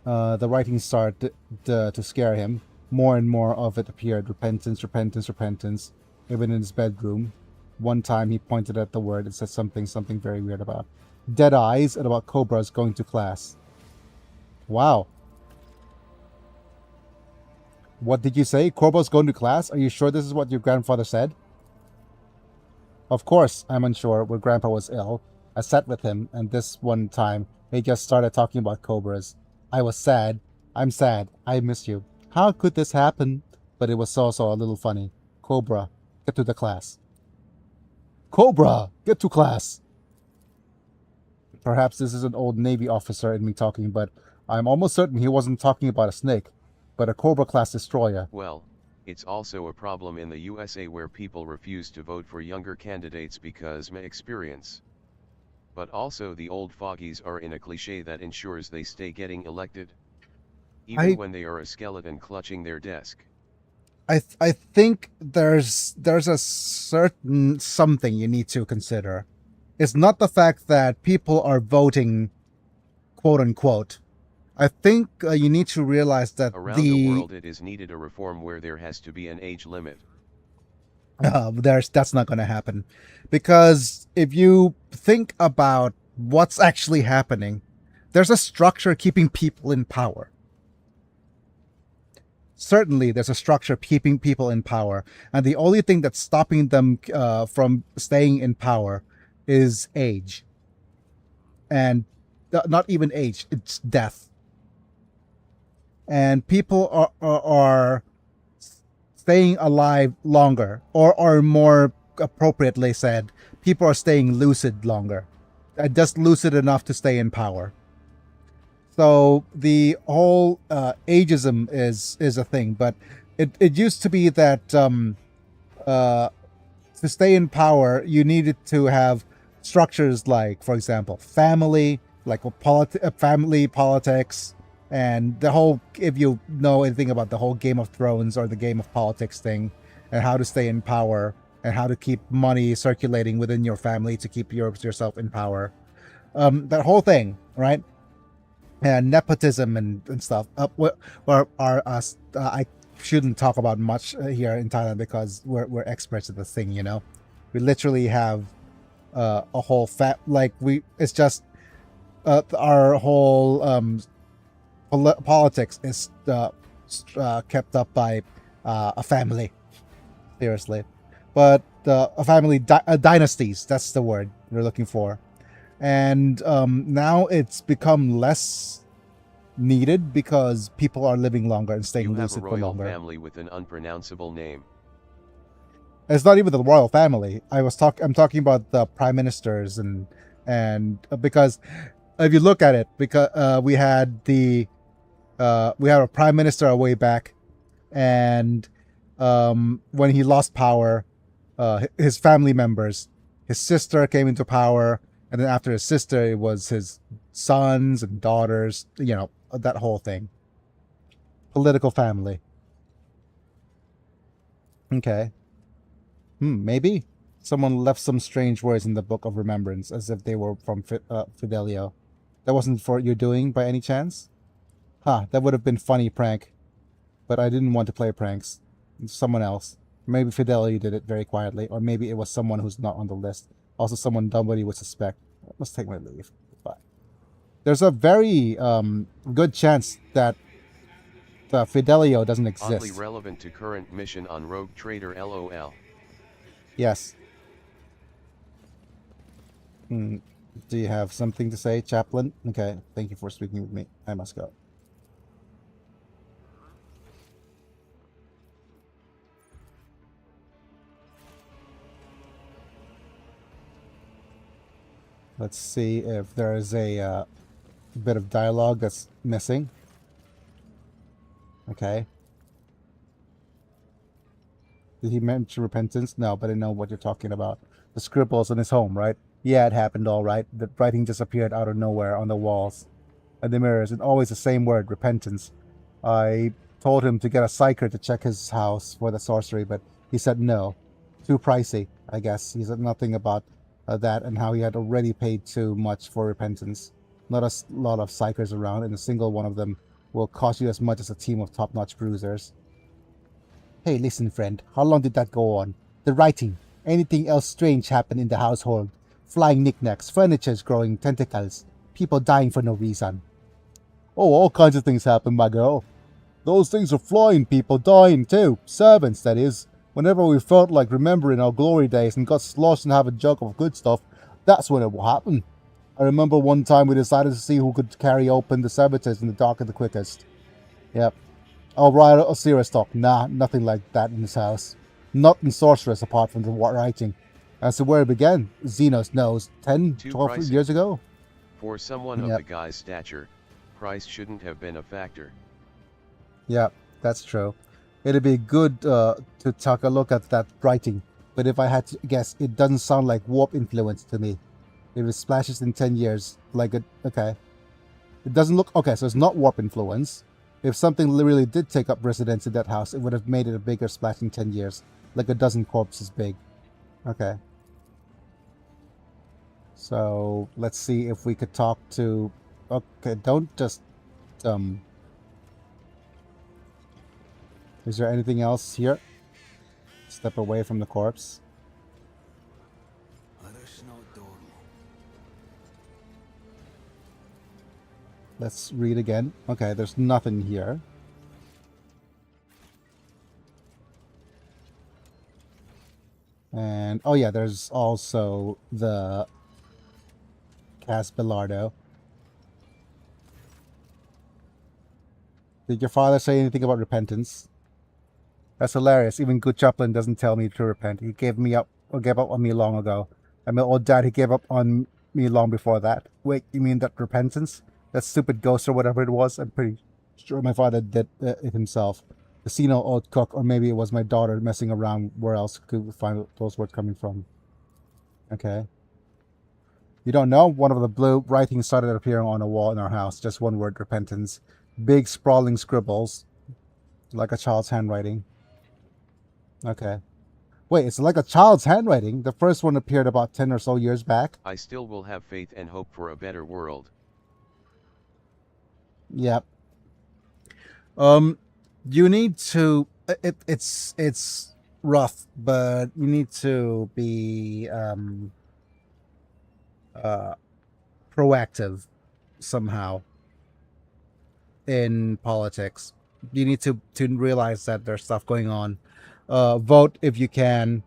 B: The writing started to scare him. More and more of it appeared. Repentance, repentance, repentance. Even in his bedroom. One time he pointed at the word and said something very weird about dead eyes and about cobras going to class. Wow. What did you say? Cobras going to class? Are you sure this is what your grandfather said? Of course, I'm unsure when Grandpa was ill. I sat with him, and this one time, he just started talking about cobras. I was sad. I'm sad. I miss you. How could this happen? But it was also a little funny. Cobra, get to the class. Cobra, get to class! Perhaps this is an old Navy officer in me talking, but I'm almost certain he wasn't talking about a snake, but a Cobra-class destroyer.
A: Well, it's also a problem in the USA where people refuse to vote for younger candidates because may experience. But also the old fogies are in a cliché that ensures they stay getting elected, even when they are a skeleton clutching their desk.
B: I think there's a certain something you need to consider. It's not the fact that people are voting, quote unquote. I think you need to realize that
A: around the world it is needed a reform where there has to be an age limit.
B: That's not going to happen, because if you think about what's actually happening, there's a structure keeping people in power. Certainly, there's a structure keeping people in power, and the only thing that's stopping them from staying in power is age. And not even age, it's death. And people are staying alive longer, or more appropriately said, people are staying lucid longer. Just lucid enough to stay in power. So the whole ageism is a thing, but it used to be that to stay in power, you needed to have structures like, for example, family, like family politics, and the whole, if you know anything about the whole Game of Thrones or the Game of Politics thing, and how to stay in power, and how to keep money circulating within your family to keep yourself in power. That whole thing, right? And nepotism and stuff. I shouldn't talk about much here in Thailand because we're experts at this thing, you know. We literally have a whole it's just our whole politics is kept up by a family, seriously. But a family dynasties, that's the word we're looking for. And now it's become less needed because people are living longer and staying lucid for longer.
A: You have a royal family with an unpronounceable name.
B: It's not even the royal family. I'm talking about the prime ministers and because if you look at it, because we had a prime minister a way back, and when he lost power, his family members, his sister came into power. And then after his sister, it was his sons and daughters, you know, that whole thing. Political family. Okay. Maybe. Someone left some strange words in the Book of Remembrance, as if they were from Fidelio. That wasn't for your doing, by any chance? That would have been funny prank. But I didn't want to play pranks. Someone else. Maybe Fidelio did it very quietly, or maybe it was someone who's not on the list. Also someone nobody would suspect. I must take my leave. Bye. There's a very good chance that Fidelio doesn't exist.
A: Oddly relevant to current mission on Rogue Trader LOL.
B: Yes. Do you have something to say, Chaplain? Okay, thank you for speaking with me. I must go. Let's see if there is a bit of dialogue that's missing. Okay. Did he mention repentance? No, but I know what you're talking about. The scribbles in his home, right? Yeah, it happened all right. The writing just appeared out of nowhere on the walls and the mirrors, and always the same word, repentance. I told him to get a psyker to check his house for the sorcery, but he said no. Too pricey, I guess. He said nothing about that and how he had already paid too much for repentance. Not a lot of psychers around, and a single one of them will cost you as much as a team of top-notch bruisers. Hey, listen, friend. How long did that go on? The writing. Anything else strange happen in the household? Flying knickknacks, furniture's growing tentacles, people dying for no reason. Oh, all kinds of things happen, my girl. Those things are flying, people dying too. Servants, that is. Whenever we felt like remembering our glory days and got sloshed and have a jug of good stuff, That's when it will happen. I remember one time we decided to see who could carry open the servitors in the dark the quickest. Yep. Oh, right, a serious talk. Nah, nothing like that in this house. Not in Sorceress apart from the writing. As to where it began, Xenos knows. 10,
A: Too
B: 12
A: pricey.
B: years ago?
A: For someone
B: Yep.
A: of the guy's stature, price shouldn't have been a factor.
B: Yeah, that's true. It'd be good to take a look at that writing, but if I had to guess, it doesn't sound like warp influence to me. If it splashes in 10 years, like it, okay. It doesn't look, okay, so it's not warp influence. If something really did take up residence in that house, it would have made it a bigger splash in 10 years, like a dozen corpses big. Okay. So, let's see if we could talk to, okay, don't just, is there anything else here? Step away from the corpse. Let's read again. Okay, there's nothing here. And, oh yeah, there's also the Cas Belardo. Did your father say anything about repentance? That's hilarious. Even Good Chaplain doesn't tell me to repent. He gave up on me long ago. And my old dad, he gave up on me long before that. Wait, you mean that repentance? That stupid ghost or whatever it was? I'm pretty sure my father did it himself. The senile old cook, or maybe it was my daughter messing around. Where else could we find those words coming from? Okay. You don't know? One of the blue writings started appearing on a wall in our house. Just one word, repentance. Big sprawling scribbles. Like a child's handwriting. Okay. Wait, it's like a child's handwriting? The first one appeared about 10 or so years back?
A: I still will have faith and hope for a better world.
B: Yep. You need to, it's rough, but you need to be, proactive somehow in politics. You need to realize that there's stuff going on. Vote if you can.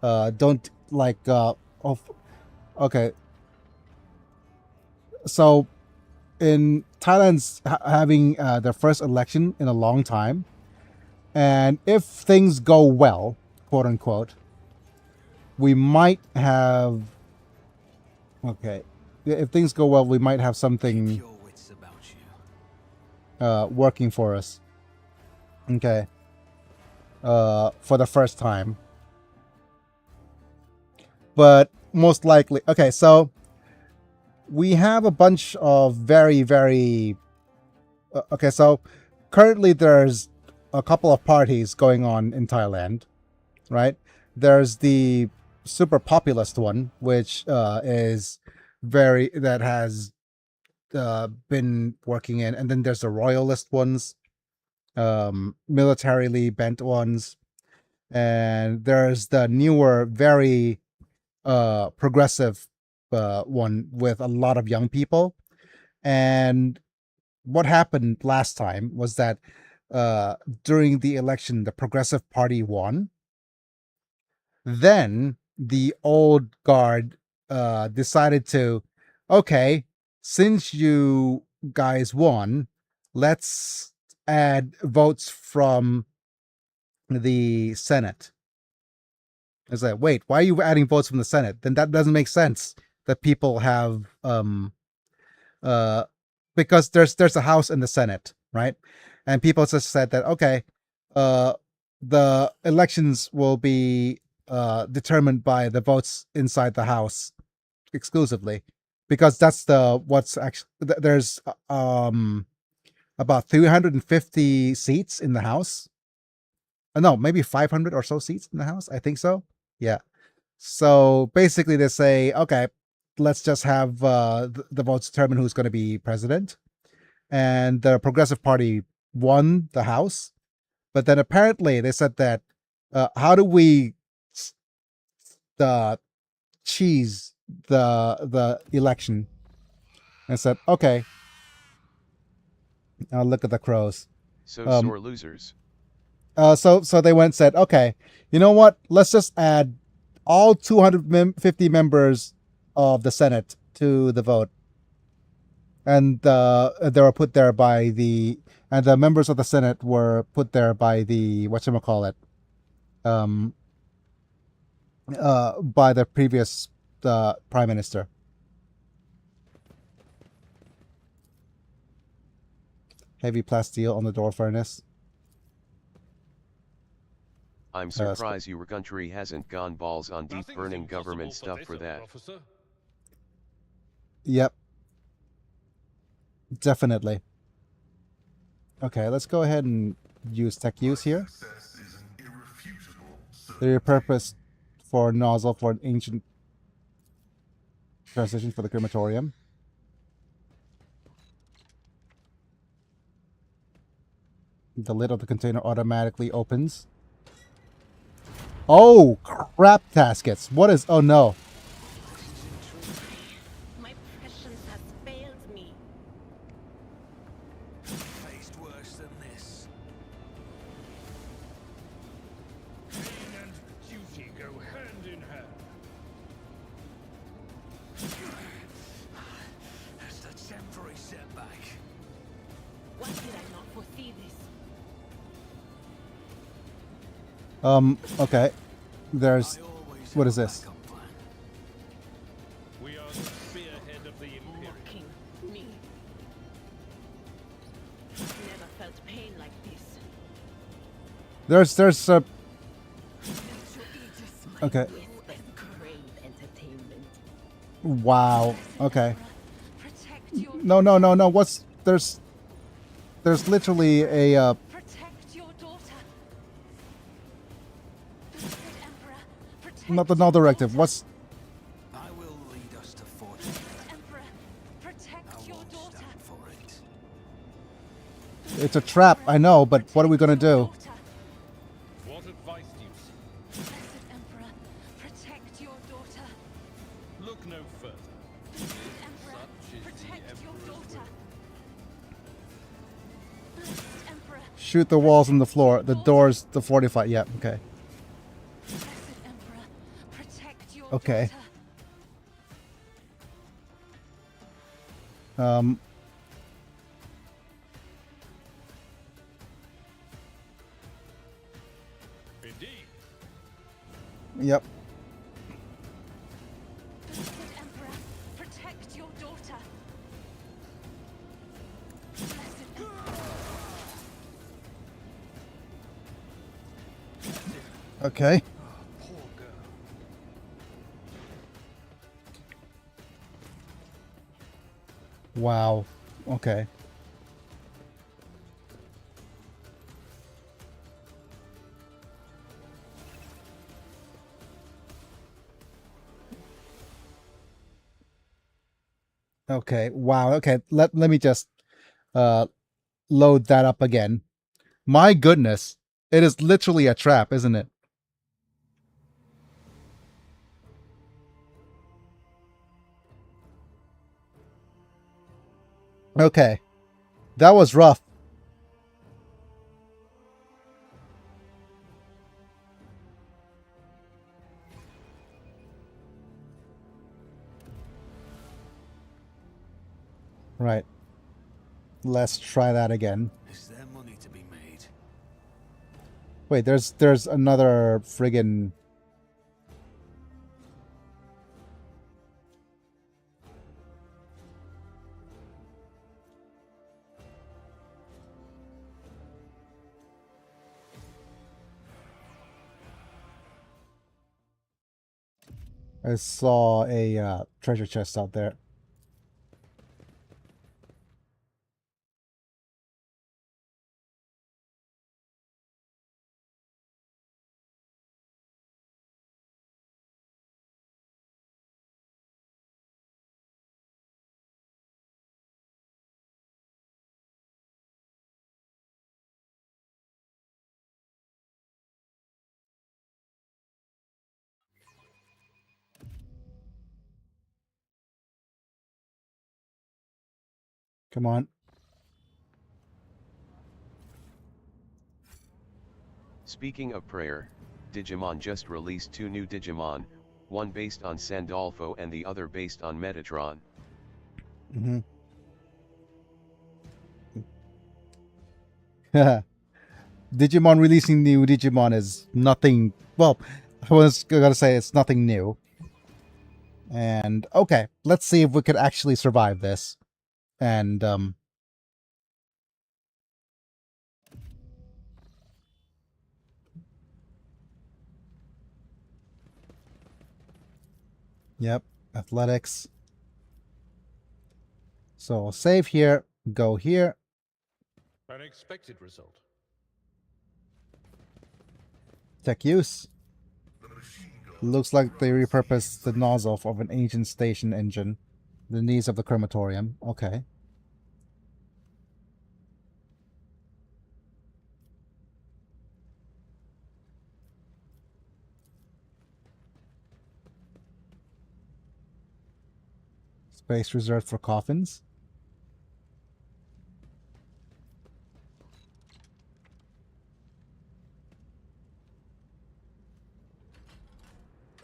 B: Don't like, okay. So, in Thailand's having their first election in a long time, and if things go well, quote unquote, we might have, okay, if things go well, we might have something working for us. Okay. For the first time. But most likely, okay, so we have a bunch of very, very, okay, so currently there's a couple of parties going on in Thailand, right? There's the super populist one, which is that has been working in, and then there's the royalist ones, militarily bent ones, and there's the newer, very progressive one with a lot of young people. And what happened last time was that during the election, the Progressive Party won. Then the old guard decided to, okay, since you guys won, let's add votes from the Senate. It's like, wait, why are you adding votes from the Senate? Then that doesn't make sense. That people have because there's a House and the Senate, right? And people just said that, okay, the elections will be determined by the votes inside the House exclusively, because that's what's actually, there's about 350 seats in the House. No, maybe 500 or so seats in the House. I think so. Yeah. So basically they say, okay, let's just have the votes determine who's going to be president. And the Progressive Party won the House. But then apparently they said that, how do we cheese the election? And I said, okay. I'll look at the crows.
A: So sore losers.
B: So they went and said, okay, you know what? Let's just add all 250 members of the Senate to the vote. And they were put there by the... And the members of the Senate were put there by the... whatchamacallit? By the previous Prime Minister. Heavy plasteel on the door furnace.
A: I'm surprised your country hasn't gone balls on deep burning government stuff for that.
J: Officer.
B: Yep. Definitely. Okay, let's go ahead and use tech use here. The repurposed for nozzle for an ancient transition for the crematorium. The lid of the container automatically opens. Oh, crap taskets. What is... Oh, no.
G: My prescience has failed me.
H: Faced worse than this.
J: Pain and duty go hand in hand.
H: That's a temporary setback.
G: Why did I not foresee this?
B: Okay. There's... What is this?
J: We are the spearhead of the Imperium.
G: Mocking me. Never felt pain like this.
B: There's okay.
G: Crave entertainment.
B: Wow. Okay. No. What's... There's literally a,
G: Protect your daughter. Emperor, protect
B: not the null directive. What's...
H: I will lead us to fortune.
G: Emperor, protect
H: I
G: your
H: won't
G: daughter.
H: stand for it.
B: It's a trap, I know, but what are we gonna do?
J: What advice do you seek?
G: Blessed Emperor, protect your daughter.
J: Look no further.
G: Emperor,
J: Such is the
G: protect your
J: Emperor's
G: daughter. Blessed Emperor,
B: Shoot the walls and the floor. The doors, the fortified. Yeah, okay.
G: blessed Emperor, protect your
B: Okay.
G: daughter.
J: Indeed.
B: Yep.
G: Blessed Emperor, protect your daughter. Blessed Emperor,
B: Okay.
J: Poor girl.
B: Wow. Okay. Okay. Wow. Okay. Let me just load that up again. My goodness. It is literally a trap, isn't it? Okay. That was rough. Right. Let's try that again.
H: Is there money to be made?
B: Wait, there's another friggin... I saw a treasure chest out there. Come on.
A: Speaking of prayer, Digimon just released 2 new Digimon, one based on Sandolfo and the other based on Metatron.
B: Mm-hmm. Digimon releasing new Digimon is nothing. Well, I was gonna say it's nothing new. And okay, let's see if we could actually survive this. And yep, athletics. So save here, go here.
C: An expected result.
B: Tech use. Looks like they repurposed the nozzle of an ancient station engine. The needs of the crematorium. Okay. Space reserved for coffins.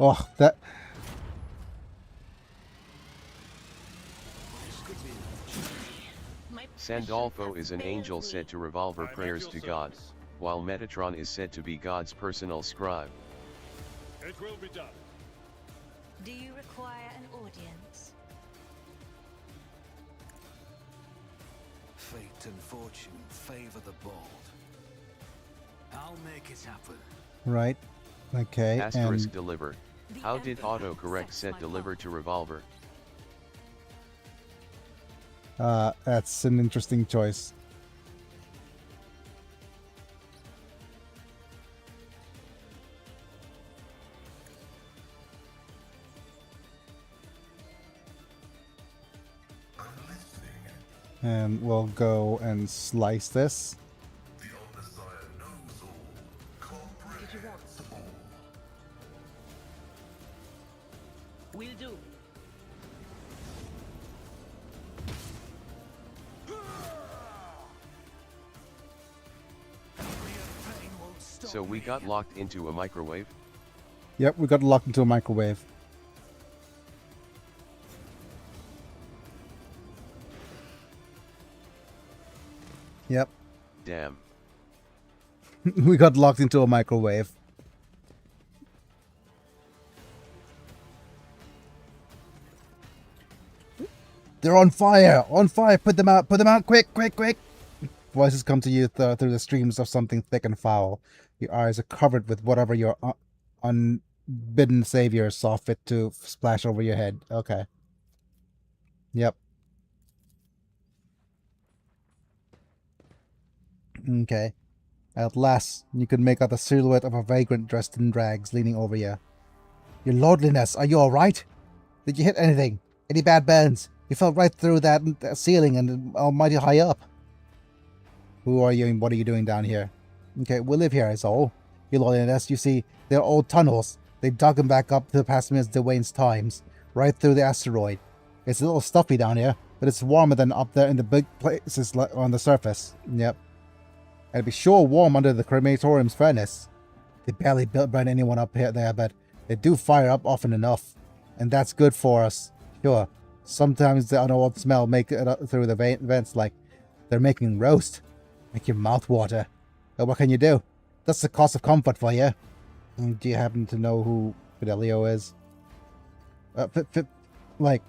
B: Oh, that...
A: Sandolfo is an angel said to revolve her prayers to God, while Metatron is said to be God's personal scribe.
C: It will be done.
G: Do you require an audience?
H: Fate and fortune favor the bold. I'll make it happen.
B: Right. Okay.
A: Asterisk
B: And
A: deliver. How did autocorrect set deliver to revolver?
B: that's an interesting choice. And we'll go and slice this.
J: The Omnissiah knows all, comprehends all.
D: Will do.
A: So we got locked into a microwave?
B: Yep, we got locked into a microwave. Yep.
A: Damn.
B: We got locked into a microwave. They're on fire! On fire! Put them out! Put them out! Quick! Quick! Quick! Voices come to you through the streams of something thick and foul. Your eyes are covered with whatever your unbidden savior saw fit to splash over your head. Okay. Yep. Okay. At last, you can make out the silhouette of a vagrant dressed in rags leaning over you. Your lordliness, are you alright? Did you hit anything? Any bad burns? You fell right through that ceiling and almighty high up. Who are you and what are you doing down here? Okay, we live here, is all. Your lordliness, you see, they're old tunnels. They dug them back up to past Ms. Dwayne's times, right through the asteroid. It's a little stuffy down here, but it's warmer than up there in the big places on the surface. Yep. And it'd be sure warm under the crematorium's furnace. They barely burn anyone up here there, but they do fire up often enough. And that's good for us. Sure. Sometimes the underworld smell make it through the vents like they're making roast. Make your mouth water. But what can you do? That's the cost of comfort for you. Do you happen to know who Fidelio is? Like,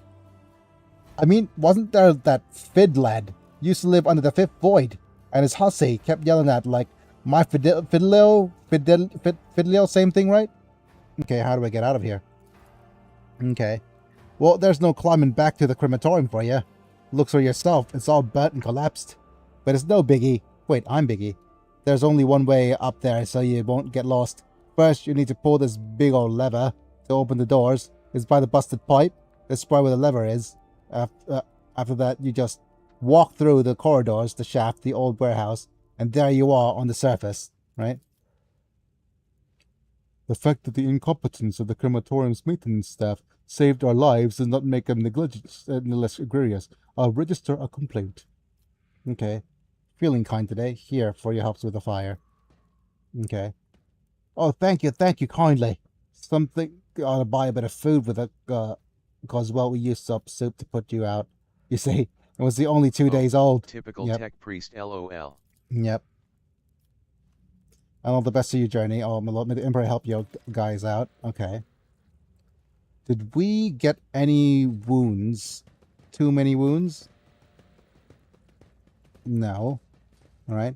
B: I mean, wasn't there that Fid lad? Used to live under the fifth void. And his hussy kept yelling at, like, my Fidelio, same thing, right? Okay, how do I get out of here? Okay. Well, there's no climbing back to the crematorium for you. Look for yourself, it's all burnt and collapsed. But it's no biggie. Wait, I'm biggie. There's only one way up there so you won't get lost. First, you need to pull this big old lever to open the doors. It's by the busted pipe. That's probably where the lever is. After that, you just walk through the corridors, the shaft, the old warehouse, and there you are on the surface, right? The fact that the incompetence of the crematorium's maintenance staff saved our lives does not make them negligent any less egregious. I'll register a complaint. Okay. Feeling kind today. Here, for your helps with the fire. Okay. Oh, thank you kindly. Something ought to buy a bit of food with it, because, well, we used up soup to put you out. You see, it was the only 2 days old.
A: Typical
B: Yep.
A: tech priest, lol.
B: Yep. And all the best of your journey. Oh, may the Emperor help you guys out. Okay. Did we get any wounds? Too many wounds? No. All right.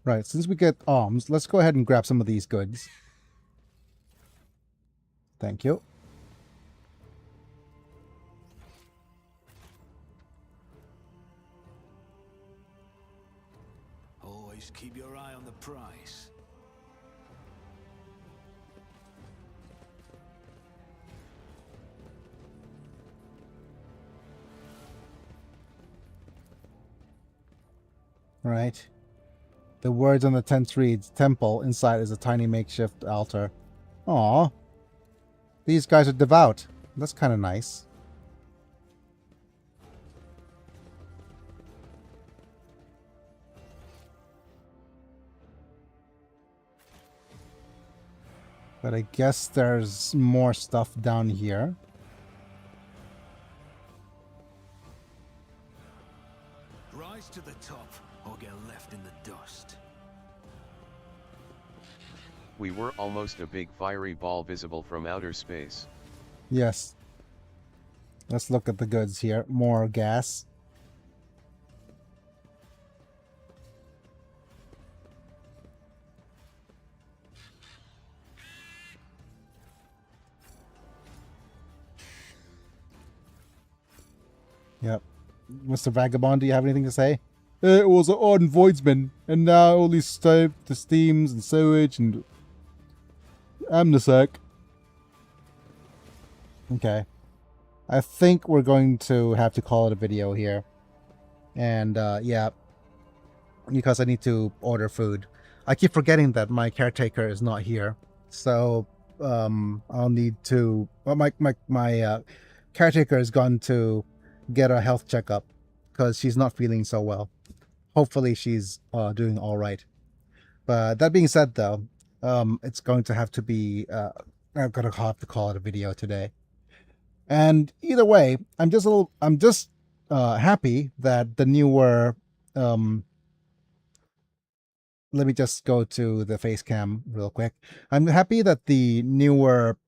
B: Right, since we get arms, let's go ahead and grab some of these goods. Thank you.
H: Always keep your eye on the price.
B: Right. The words on the tent reads, temple, inside is a tiny makeshift altar. Aw. These guys are devout. That's kind of nice. But I guess there's more stuff down here.
H: Rise to the top or get left in the dust.
A: We were almost a big fiery ball visible from outer space.
B: Yes. Let's look at the goods here. More gas. Yep. Mr. Vagabond, do you have anything to say? It was an ardent voidsman, and now only stove to steams and sewage and amnesec. Okay. I think we're going to have to call it a video here. And, yeah. Because I need to order food. I keep forgetting that my caretaker is not here. So, I'll need to... Well, my caretaker has gone to get a health checkup because she's not feeling so well. Hopefully she's doing all right. But that being said, though, it's going to have to be... I'm going to have to call it a video today. And either way, I'm just happy that the newer... let me just go to the face cam real quick. I'm happy that the newer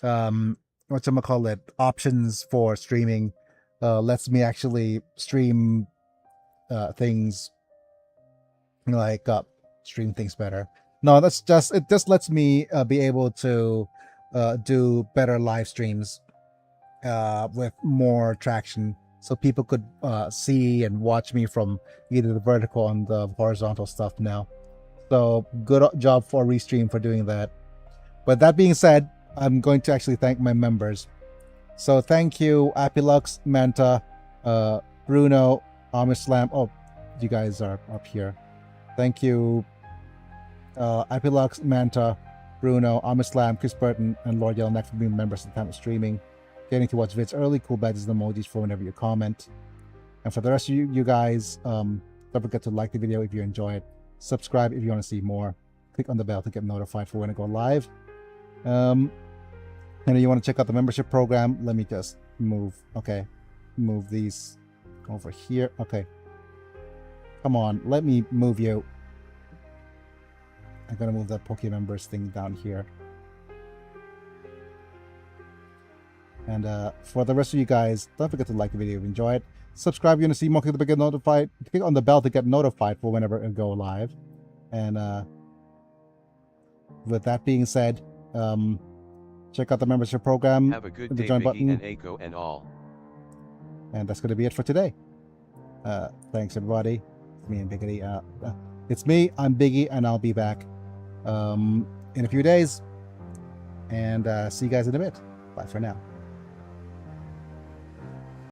B: whatchamacallit options for streaming lets me actually stream things like stream things better. No, that's just it just lets me be able to do better live streams with more traction, so people could see and watch me from either the vertical and the horizontal stuff now. So good job for Restream for doing that. But that being said, I'm going to actually thank my members. So thank you, Apilux, Manta, Bruno, Amislam. Oh, you guys are up here. Thank you, Apilux, Manta, Bruno, Amislam, Chris Burton, and Lord Yellowneck for being members at the time of streaming. Getting to watch vids early, cool badges and emojis for whenever you comment. And for the rest of you guys, don't forget to like the video if you enjoy it. Subscribe if you want to see more. Click on the bell to get notified for when I go live. And if you want to check out the membership program, let me just move. Okay, move these over here. Okay, come on, let me move you. I'm gonna move that Poke Members thing down here. And for the rest of you guys, don't forget to like the video if you enjoy it. Subscribe if you want to see more, click get notified. Click on the bell to get notified for whenever it go live. And with that being said, check out the membership program.
A: Have a good day, Biggie and Aiko and all.
B: And that's going to be it for today. Thanks, everybody. It's me and Biggie. It's me, I'm Biggie, and I'll be back in a few days. And see you guys in a bit. Bye for now.